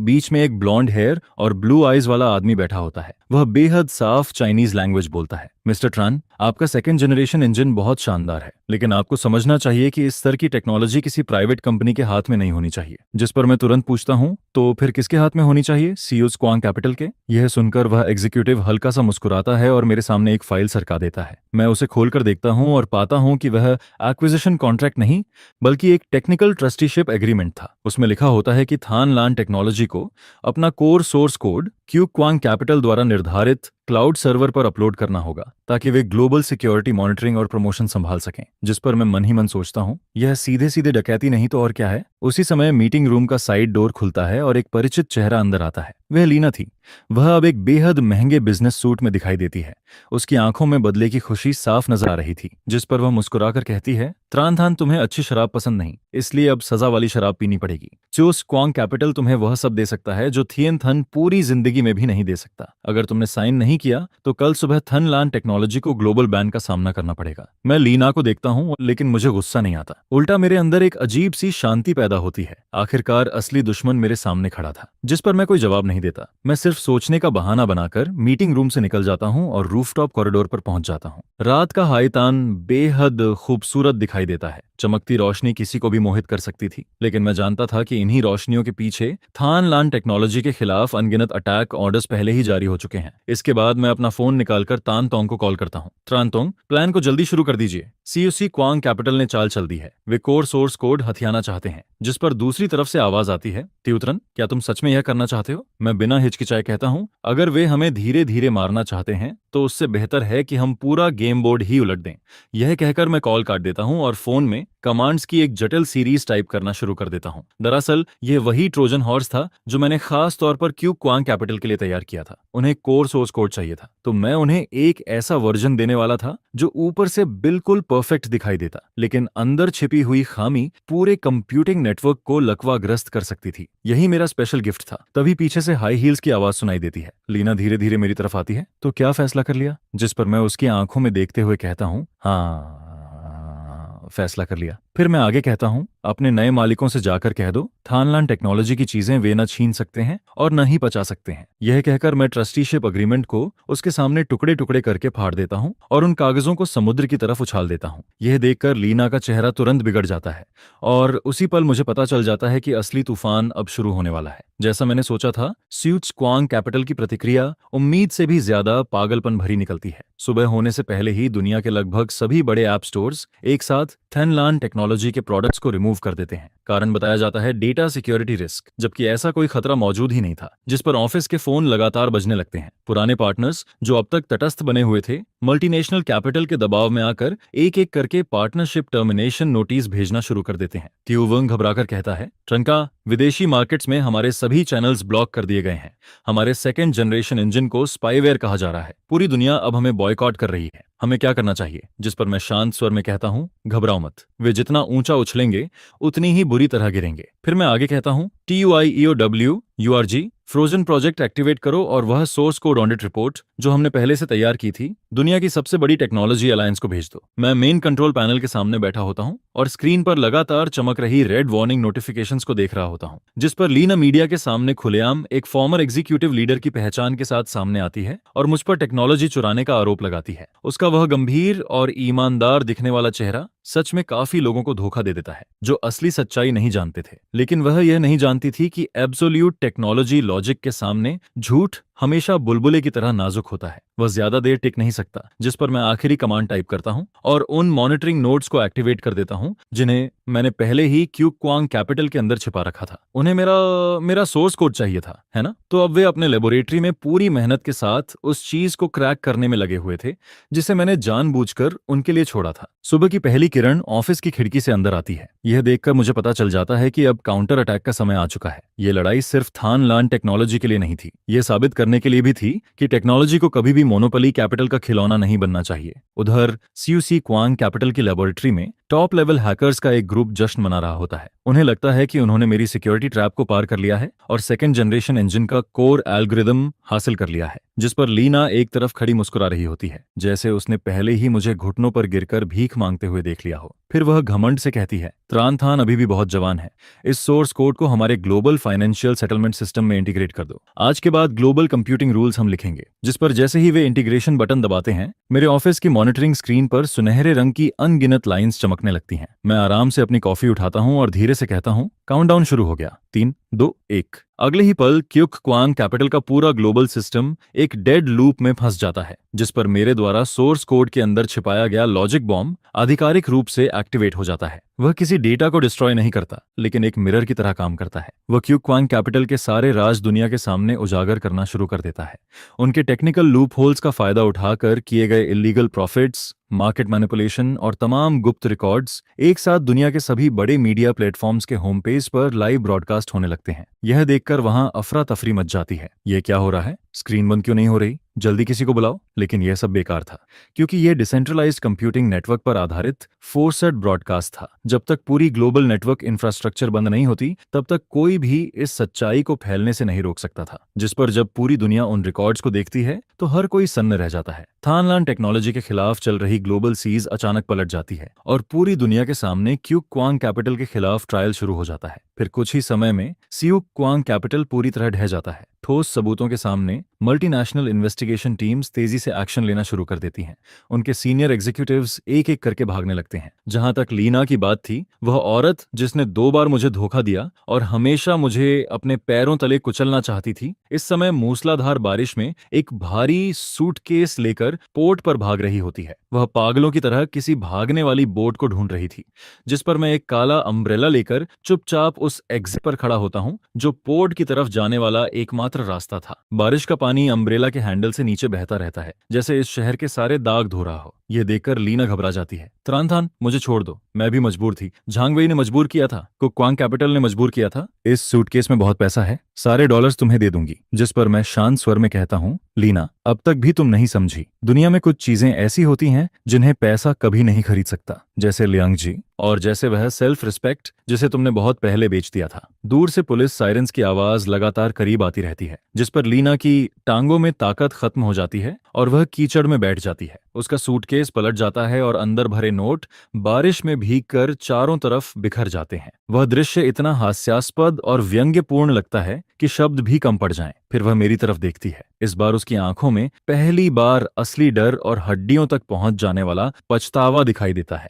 बीच में एक ब्लॉन्ड हेयर और ब्लू आईज वाला आदमी बैठा होता है। वह बेहद साफ चाइनीज लैंग्वेज बोलता है। मिस्टर ट्रान, आपका सेकंड जनरेशन इंजन बहुत शानदार है, लेकिन आपको समझना चाहिए कि इस स्तर की टेक्नोलॉजी किसी प्राइवेट कंपनी के हाथ में नहीं होनी चाहिए। जिस पर मैं तुरंत पूछता हूं, तो फिर किसके हाथ में होनी चाहिए? सीईओ क्वांग कैपिटल के। यह सुनकर वह एग्जीक्यूटिव हल्का सा मुस्कुराता है और मेरे सामने एक फाइल सरका देता है। मैं उसे खोलकर देखता हूं और पाता हूं कि वह एक्विजिशन कॉन्ट्रैक्ट नहीं, बल्कि एक टेक्निकल ट्रस्टीशिप एग्रीमेंट था। उसमें लिखा होता है कि थान लान टेक्नोलॉजी को अपना कोर सोर्स कोड क्यू क्वांग कैपिटल द्वारा निर्धारित क्लाउड सर्वर पर अपलोड करना होगा, ताकि वे ग्लोबल सिक्योरिटी मॉनिटरिंग और प्रमोशन संभाल सकें। जिस पर मैं मन ही मन सोचता हूं, यह सीधे सीधे डकैती नहीं तो और क्या है। उसी समय मीटिंग रूम का साइड डोर खुलता है और एक परिचित चेहरा अंदर आता है। वह लीना थी। वह अब एक बेहद महंगे बिजनेस सूट में दिखाई देती है। उसकी आंखों में बदले की खुशी साफ नजर आ रही थी। जिस पर वह मुस्कुराकर कहती है, त्रानथान, तुम्हें अच्छी शराब पसंद नहीं, इसलिए अब सजा वाली शराब पीनी पड़ेगी। चूस क्वांग कैपिटल तुम्हें वह सब दे सकता है जो थियन थन पूरी जिंदगी में भी नहीं दे सकता। अगर तुमने साइन नहीं किया तो कल सुबह थन लान टेक्नोलॉजी को ग्लोबल बैन का सामना करना पड़ेगा। मैं लीना को देखता हूं, लेकिन मुझे गुस्सा नहीं आता। उल्टा मेरे अंदर एक अजीब सी शांति पैदा होती है। आखिरकार असली दुश्मन मेरे सामने खड़ा था। जिस पर मैं कोई जवाब नहीं देता। मैं सिर्फ सोचने का बहाना बनाकर मीटिंग रूम से निकल जाता हूं और रूफटॉप कॉरिडोर पर पहुंच जाता हूं। रात का हाईतान बेहद खूबसूरत दिखाई देता है। चमकती रोशनी किसी को भी मोहित कर सकती थी, लेकिन मैं जानता था कि इन्हीं रोशनियों के पीछे थान लान टेक्नोलॉजी के खिलाफ अनगिनत अटैक ऑर्डर्स पहले ही जारी हो चुके हैं। इसके बाद मैं अपना फोन निकालकर तान तोंग को कॉल करता हूँ। त्रान तोंग, प्लान को जल्दी शुरू कर दीजिए। सीयूसी क्वांग कैपिटल ने चाल चल दी है। वे कोर सोर्स कोड हथियाना चाहते हैं। जिस पर दूसरी तरफ से आवाज आती है, त्युत्रन, क्या तुम सच में यह करना चाहते हो? मैं बिना हिचकिचाए कहता हूँ, अगर वे हमें धीरे धीरे मारना चाहते हैं तो उससे बेहतर है कि हम पूरा गेम बोर्ड ही उलट दें। यह कहकर मैं कॉल काट देता हूँ और फोन में कमांड्स की एक जटिल सीरीज टाइप करना शुरू कर देता हूँ। दरअसल यह वही ट्रोजन हॉर्स था जो मैंने खास तौर पर क्यू क्वांग कैपिटल के लिए तैयार किया था। उन्हें कोर सोर्स कोड चाहिए था, तो मैं उन्हें एक ऐसा वर्जन देने वाला था जो ऊपर से बिल्कुल परफेक्ट दिखाई देता, लेकिन अंदर छिपी हुई खामी पूरे कंप्यूटिंग नेटवर्क को लकवाग्रस्त कर सकती थी। यही मेरा स्पेशल गिफ्ट था। तभी पीछे से हाई हील्स की आवाज सुनाई देती है। लीना धीरे धीरे मेरी तरफ आती है। तो क्या फैसला कर लिया? जिस पर मैं उसकी आंखों में देखते हुए कहता हूँ, हाँ, फैसला कर लिया। फिर मैं आगे कहता हूँ, अपने नए मालिकों से जाकर कह दो, थानलान टेक्नोलॉजी की चीजें वे न छीन सकते हैं और न ही पचा सकते हैं। यह कहकर मैं ट्रस्टीशिप अग्रीमेंट को उसके सामने टुकड़े टुकड़े करके फाड़ देता हूँ और उन कागजों को समुद्र की तरफ उछाल देता हूँ। यह देखकर लीना का चेहरा तुरंत बिगड़ जाता है और उसी पल मुझे पता चल जाता है कि असली तूफान अब शुरू होने वाला है। जैसा मैंने सोचा था, स्यूट्स क्वांग कैपिटल की प्रतिक्रिया उम्मीद से भी ज्यादा पागलपन भरी निकलती है। सुबह होने से पहले ही दुनिया के लगभग सभी बड़े ऐप स्टोर्स एक साथ थैनलान टेक्नोलॉजी के प्रोडक्ट्स को रिमूव कर देते हैं। कारण बताया जाता है डेटा सिक्योरिटी रिस्क, जबकि ऐसा कोई खतरा मौजूद ही नहीं था। जिस पर ऑफिस के फोन लगातार बजने लगते हैं। पुराने पार्टनर्स जो अब तक तटस्थ बने हुए थे, मल्टीनेशनल कैपिटल के दबाव में आकर एक एक करके पार्टनरशिप टर्मिनेशन नोटिस भेजना शुरू कर देते हैं। त्यूवंग घबराकर कहता है, ट्रंका, विदेशी मार्केट्स में हमारे सभी चैनल्स ब्लॉक कर दिए गए हैं। हमारे सेकंड जनरेशन इंजन को स्पाईवेयर कहा जा रहा है। पूरी दुनिया अब हमें बॉयकॉट कर रही है। हमें क्या करना चाहिए? जिस पर मैं शांत स्वर में कहता हूँ, घबराओ मत, वे जितना ऊंचा उछलेंगे उतनी ही बुरी तरह गिरेंगे। फिर मैं आगे कहता हूँ, TUIEOWURG फ्रोजन प्रोजेक्ट एक्टिवेट करो और वह सोर्स कोड ऑडिट रिपोर्ट जो हमने पहले से तैयार की थी दुनिया की सबसे बड़ी टेक्नोलॉजी अलायंस को भेज दो। मैं मेन कंट्रोल पैनल के सामने बैठा होता हूँ और स्क्रीन पर लगातार चमक रही रेड वार्निंग नोटिफिकेशंस को देख रहा होता हूँ, जिस पर लीना मीडिया के सामने खुलेआम एक फॉर्मर एग्जीक्यूटिव लीडर की पहचान के साथ सामने आती है और मुझ पर टेक्नोलॉजी चुराने का आरोप लगाती है। उसका वह गंभीर और ईमानदार दिखने वाला चेहरा सच में काफी लोगों को धोखा दे देता है जो असली सच्चाई नहीं जानते थे। लेकिन वह यह नहीं जानती थी कि एब्सोल्यूट टेक्नोलॉजी लॉजिक के सामने झूठ हमेशा बुलबुले की तरह नाजुक होता है। वह ज्यादा देर टिक नहीं सकता, जिस पर मैं आखिरी कमांड टाइप करता हूं और उन मॉनिटरिंग नोट्स को एक्टिवेट कर देता हूं जिन्हें मैंने पहले ही क्यूक क्वांग कैपिटल के अंदर छिपा रखा था। उन्हें मेरा मेरा सोर्स कोड चाहिए था, है ना? तो अब वे अपने लेबोरेटरी में पूरी मेहनत के साथ उस चीज को क्रैक करने में लगे हुए थे जिसे मैंने जानबूझकर उनके लिए छोड़ा था। सुबह की पहली किरण ऑफिस की खिड़की से अंदर आती है। यह देखकर मुझे पता चल जाता है कि अब काउंटर अटैक का समय आ चुका है। ये लड़ाई सिर्फ थान लान टेक्नोलॉजी के लिए नहीं थी, ये साबित करने के लिए भी थी कि टेक्नोलॉजी को कभी भी मोनोपोली कैपिटल का खिलौना नहीं बनना चाहिए। उधर सीयूसी क्वांग कैपिटल की लेबोरेटरी में टॉप लेवल हैकर्स का एक ग्रुप जश्न मना रहा होता है। उन्हें लगता है कि उन्होंने मेरी सिक्योरिटी ट्रैप को पार कर लिया है और सेकंड जनरेशन इंजन का कोर एल्गोरिदम हासिल कर लिया है। जिस पर लीना एक तरफ खड़ी मुस्कुरा रही होती है, जैसे उसने पहले ही मुझे घुटनों पर गिरकर भीख मांगते हुए देख लिया हो। फिर वह घमंड से कहती है, त्रानथान अभी भी बहुत जवान है, इस सोर्स कोड को हमारे ग्लोबल फाइनेंशियल सेटलमेंट सिस्टम में इंटीग्रेट कर दो। आज के बाद ग्लोबल कंप्यूटिंग रूल्स हम लिखेंगे। जिस पर जैसे ही वे इंटीग्रेशन बटन दबाते हैं, मेरे ऑफिस की मॉनिटरिंग स्क्रीन पर सुनहरे रंग की अनगिनत लाइंस चमकने लगती हैं। मैं आराम से अपनी कॉफी उठाता हूं और धीरे से कहता हूं, काउंटडाउन शुरू हो गया, 3, 2, 1। अगले ही पल क्यूक क्वांग कैपिटल का पूरा ग्लोबल सिस्टम एक डेड लूप में फंस जाता है, जिस पर मेरे द्वारा सोर्स कोड के अंदर छिपाया गया लॉजिक बॉम्ब आधिकारिक रूप से एक्टिवेट हो जाता है। वह किसी डेटा को डिस्ट्रॉय नहीं करता, लेकिन एक मिरर की तरह काम करता है। वह क्यूक क्वांग कैपिटल के सारे राज दुनिया के सामने उजागर करना शुरू कर देता है। उनके टेक्निकल लूप होल्स का फायदा उठाकर किए गए इलीगल प्रॉफिट्स, मार्केट मैनिपुलेशन और तमाम गुप्त रिकॉर्ड्स एक साथ दुनिया के सभी बड़े मीडिया प्लेटफॉर्म्स के होम पेज पर लाइव ब्रॉडकास्ट होने लगते हैं। यह देखकर वहां अफरा तफरी मच जाती है। यह क्या हो रहा है? स्क्रीन बंद क्यों नहीं हो रही? जल्दी किसी को बुलाओ। लेकिन यह सब बेकार था, क्योंकि यह डिसेंट्रलाइज्ड कंप्यूटिंग नेटवर्क पर आधारित फोरसेट ब्रॉडकास्ट था। जब तक पूरी ग्लोबल नेटवर्क इंफ्रास्ट्रक्चर बंद नहीं होती, तब तक कोई भी इस सच्चाई को फैलने से नहीं रोक सकता था। जिस पर जब पूरी दुनिया उन रिकॉर्ड्स को देखती है तो हर कोई सन्न रह जाता है। थानलान टेक्नोलॉजी के खिलाफ चल रही ग्लोबल सीज अचानक पलट जाती है और पूरी दुनिया के सामने क्यूक क्वांग कैपिटल के खिलाफ ट्रायल शुरू हो जाता है। फिर कुछ ही समय में सीयूक क्वांग कैपिटल पूरी तरह ढह जाता है। ठोस सबूतों के सामने मल्टीनेशनल इन्वेस्टिगेशन टीम्स तेजी से एक्शन लेना शुरू कर देती हैं। उनके सीनियर एग्जीक्यूटिव्स एक एक करके भागने लगते हैं। जहां तक लीना की बात थी, वह औरत जिसने 2 बार मुझे धोखा दिया और हमेशा मुझे अपने पैरों तले कुचलना चाहती थी, इस समय मूसलाधार बारिश में एक भारी सूटकेस लेकर पोर्ट पर भाग रही होती है। वह पागलों की तरह किसी भागने वाली बोट को ढूंढ रही थी, जिस पर मैं एक काला अम्ब्रेला लेकर चुपचाप उस एग्जिट पर खड़ा होता हूं, जो पोर्ट की तरफ जाने वाला एकमात्र रास्ता था। बारिश का पानी अम्ब्रेला के हैंडल से नीचे बहता रहता है, जैसे इस शहर के सारे दाग धो रहा हो। यह देखकर लीना घबरा जाती है। त्रानथान, मुझे छोड़ दो, मैं भी मजबूर थी। झांगवेई ने मजबूर किया था, कुक क्वांग कैपिटल ने मजबूर किया था। इस सूटकेस में बहुत पैसा है, सारे डॉलर्स तुम्हें दे दूंगी। जिस पर मैं शांत स्वर में कहता हूं, लीना, अब तक भी तुम नहीं समझी। दुनिया में कुछ चीजें ऐसी होती हैं जिन्हें पैसा कभी नहीं खरीद सकता, जैसे लियांगजी और जैसे वह सेल्फ रिस्पेक्ट जिसे तुमने बहुत पहले बेच दिया था। दूर से पुलिस सायरन्स की आवाज लगातार करीब आती रहती है, जिस पर लीना की टांगों में ताकत खत्म हो जाती है और वह कीचड़ में बैठ जाती है। उसका सूटकेस पलट जाता है और अंदर भरे नोट बारिश में भीगकर चारों तरफ बिखर जाते हैं। वह दृश्य इतना हास्यास्पद और व्यंग्यपूर्ण लगता है कि शब्द भी कम पड़ जाएं। फिर वह मेरी तरफ देखती है। इस बार उसकी आंखों में पहली बार असली डर और हड्डियों तक पहुंच जाने वाला पछतावा दिखाई देता है।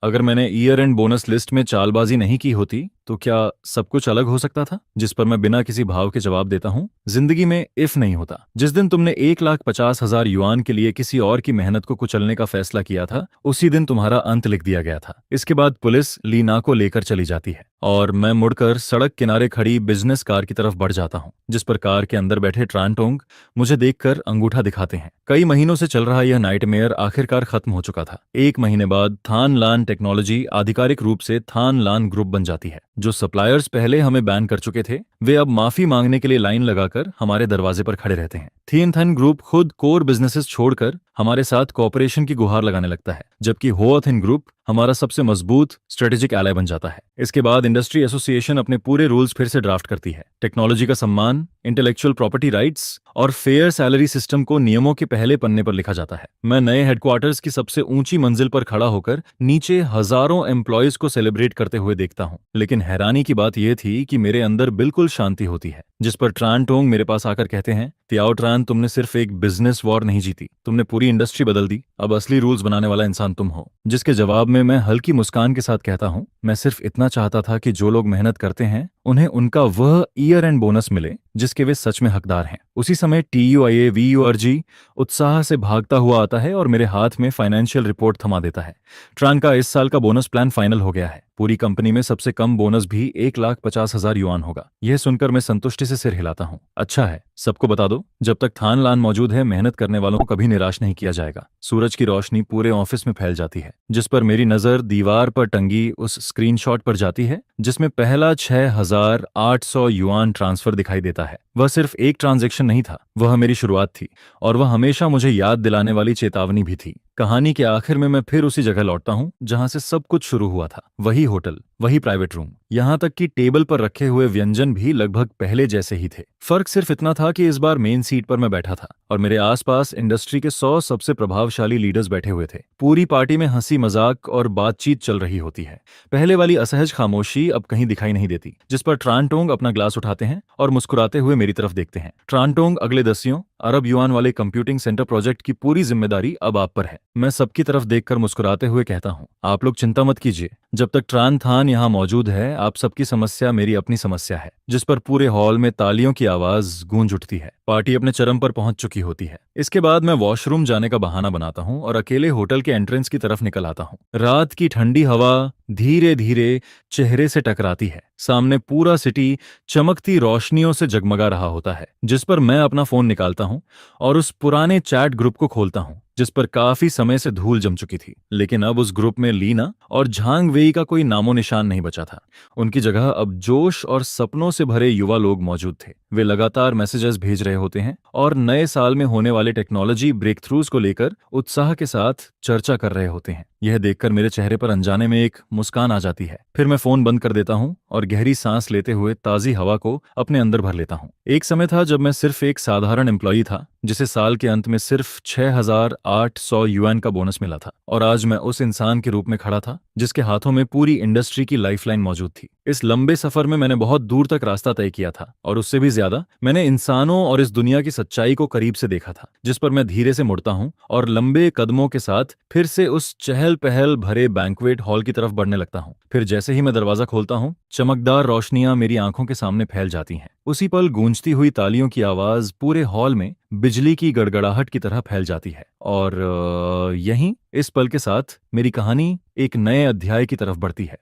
अगर मैंने ईयर एंड बोनस लिस्ट में चालबाजी नहीं की होती तो क्या सब कुछ अलग हो सकता था? जिस पर मैं बिना किसी भाव के जवाब देता हूं, जिंदगी में इफ नहीं होता। जिस दिन तुमने 1,50,000 युआन के लिए किसी और की मेहनत को कुचलने का फैसला किया था, उसी दिन तुम्हारा अंत लिख दिया गया था। इसके बाद पुलिस लीना को लेकर चली जाती है और मैं मुड़कर सड़क किनारे खड़ी बिजनेस कार की तरफ बढ़ जाता हूं, जिस पर कार के अंदर बैठे ट्रांटोंग मुझे देखकर अंगूठा दिखाते हैं। कई महीनों से चल रहा यह नाइटमेयर आखिरकार खत्म हो चुका था। 1 महीने बाद थान लान टेक्नोलॉजी आधिकारिक रूप से थान लान ग्रुप बन जाती है। जो सप्लायर्स पहले हमें बैन कर चुके थे, वे अब माफी मांगने के लिए लाइन लगाकर हमारे दरवाजे पर खड़े रहते हैं। थिन ग्रुप खुद कोर बिजनेसेस छोड़कर हमारे साथ कॉपरेशन की गुहार लगाने लगता है, जबकि होअथिन ग्रुप हमारा सबसे मजबूत स्ट्रेटेजिक एलाय बन जाता है। इसके बाद इंडस्ट्री एसोसिएशन अपने पूरे रूल्स फिर से ड्राफ्ट करती है। टेक्नोलॉजी का सम्मान, इंटेलेक्चुअल प्रॉपर्टी राइट्स और फेयर सैलरी सिस्टम को नियमों के पहले पन्ने पर लिखा जाता है। मैं नए हेडक्वार्टर्स की सबसे ऊंची मंजिल पर खड़ा होकर नीचे हजारों एम्प्लॉयज को सेलिब्रेट करते हुए देखता हूँ, लेकिन हैरानी की बात यह थी कि मेरे अंदर बिल्कुल शांति होती है। जिस पर ट्रान टोंग मेरे पास आकर कहते हैं, तियाओ ट्रान, तुमने सिर्फ एक बिजनेस वॉर नहीं जीती, तुमने पूरी इंडस्ट्री बदल दी। अब असली रूल्स बनाने वाला इंसान तुम हो। जिसके जवाब में मैं हल्की मुस्कान के साथ कहता हूँ, मैं सिर्फ इतना चाहता था कि जो लोग मेहनत करते हैं उन्हें उनका वह ईयर एंड बोनस मिले जिसके वे सच में हकदार हैं। उसी समय TUIA VURG उत्साह से भागता हुआ आता है और मेरे हाथ में फाइनेंशियल रिपोर्ट थमा देता है। ट्रान का इस साल का बोनस प्लान फाइनल हो गया है। पूरी कंपनी में सबसे कम बोनस भी 1,50,000 युआन होगा। यह सुनकर मैं संतुष्टि से सिर हिलाता हूँ। अच्छा है, सबको बता दो, जब तक थान लान मौजूद है मेहनत करने वालों को कभी निराश नहीं किया जाएगा। सूरज की रोशनी पूरे ऑफिस में फैल जाती है, जिस पर मेरी नजर दीवार पर टंगी उस स्क्रीनशॉट पर जाती है जिसमें पहला 6,800 युआन ट्रांसफर दिखाई देता है। वह सिर्फ एक ट्रांजैक्शन नहीं था, वह मेरी शुरुआत थी, और वह हमेशा मुझे याद दिलाने वाली चेतावनी भी थी। कहानी के आखिर में मैं फिर उसी जगह लौटता हूँ जहां से सब कुछ शुरू हुआ था। वही होटल, वही प्राइवेट रूम, यहाँ तक कि टेबल पर रखे हुए व्यंजन भी लगभग पहले जैसे ही थे। फर्क सिर्फ इतना था कि इस बार मेन सीट पर मैं बैठा था और मेरे आसपास इंडस्ट्री के 100 सबसे प्रभावशाली लीडर्स बैठे हुए थे। पूरी पार्टी में हंसी मजाक और बातचीत चल रही होती है। पहले वाली असहज खामोशी अब कहीं दिखाई नहीं देती, जिस पर ट्रान टोंग अपना ग्लास उठाते हैं और मुस्कुराते हुए मेरी तरफ देखते हैं। ट्रान टोंग, अगले 10 अरब युआन वाले कंप्यूटिंग सेंटर प्रोजेक्ट की पूरी जिम्मेदारी अब आप पर है। मैं सबकी तरफ देखकर मुस्कुराते हुए कहता हूँ, आप लोग चिंता मत कीजिए, जब तक ट्रान थान यहाँ मौजूद है आप सबकी समस्या मेरी अपनी समस्या है। जिस पर पूरे हॉल में तालियों की आवाज गूंज उठती है। पार्टी अपने चरम पर पहुंच चुकी होती है। इसके बाद मैं वॉशरूम जाने का बहाना बनाता हूँ और अकेले होटल के एंट्रेंस की तरफ निकल आता हूँ। रात की ठंडी हवा धीरे धीरे चेहरे से टकराती है। सामने पूरा सिटी चमकती रोशनियों से जगमगा रहा होता है, जिस पर मैं अपना फोन निकालता हूँ और उस पुराने चैट ग्रुप को खोलता हूँ जिस पर काफी समय से धूल जम चुकी थी। लेकिन अब उस ग्रुप में लीना और झांग वेई का कोई नामो निशान नहीं बचा था। उनकी जगह अब जोश और सपनों से भरे युवा लोग मौजूद थे। वे लगातार मैसेजेस भेज रहे होते हैं और नए साल में होने वाले टेक्नोलॉजी ब्रेक थ्रूज को लेकर उत्साह के साथ चर्चा कर रहे होते हैं। यह देखकर मेरे चेहरे पर अनजाने में एक मुस्कान आ जाती है। फिर मैं फोन बंद कर देता हूँ और गहरी सांस लेते हुए ताजी हवा को अपने अंदर भर लेता हूँ। एक समय था जब मैं सिर्फ एक साधारण एम्प्लॉई था जिसे साल के अंत में सिर्फ 6,800 युआन का बोनस मिला था, और आज मैं उस इंसान के रूप में खड़ा था जिसके हाथों में पूरी इंडस्ट्री की लाइफलाइन मौजूद थी। इस लंबे सफर में मैंने बहुत दूर तक रास्ता तय किया था, और उससे भी ज्यादा मैंने इंसानों और इस दुनिया की सच्चाई को करीब से देखा था, जिस पर मैं धीरे से मुड़ता हूँ और लंबे कदमों के साथ फिर से उस चहल पहल भरे बैंक्वेट हॉल की तरफ बढ़ने लगता हूँ। फिर जैसे ही मैं दरवाजा खोलता हूँ, चमकदार रोशनियां मेरी आंखों के सामने फैल जाती हैं। उसी पल गूंजती हुई तालियों की आवाज पूरे हॉल में बिजली की गड़गड़ाहट की तरह फैल जाती है, और यहीं इस पल के साथ मेरी कहानी एक नए अध्याय की तरफ बढ़ती है।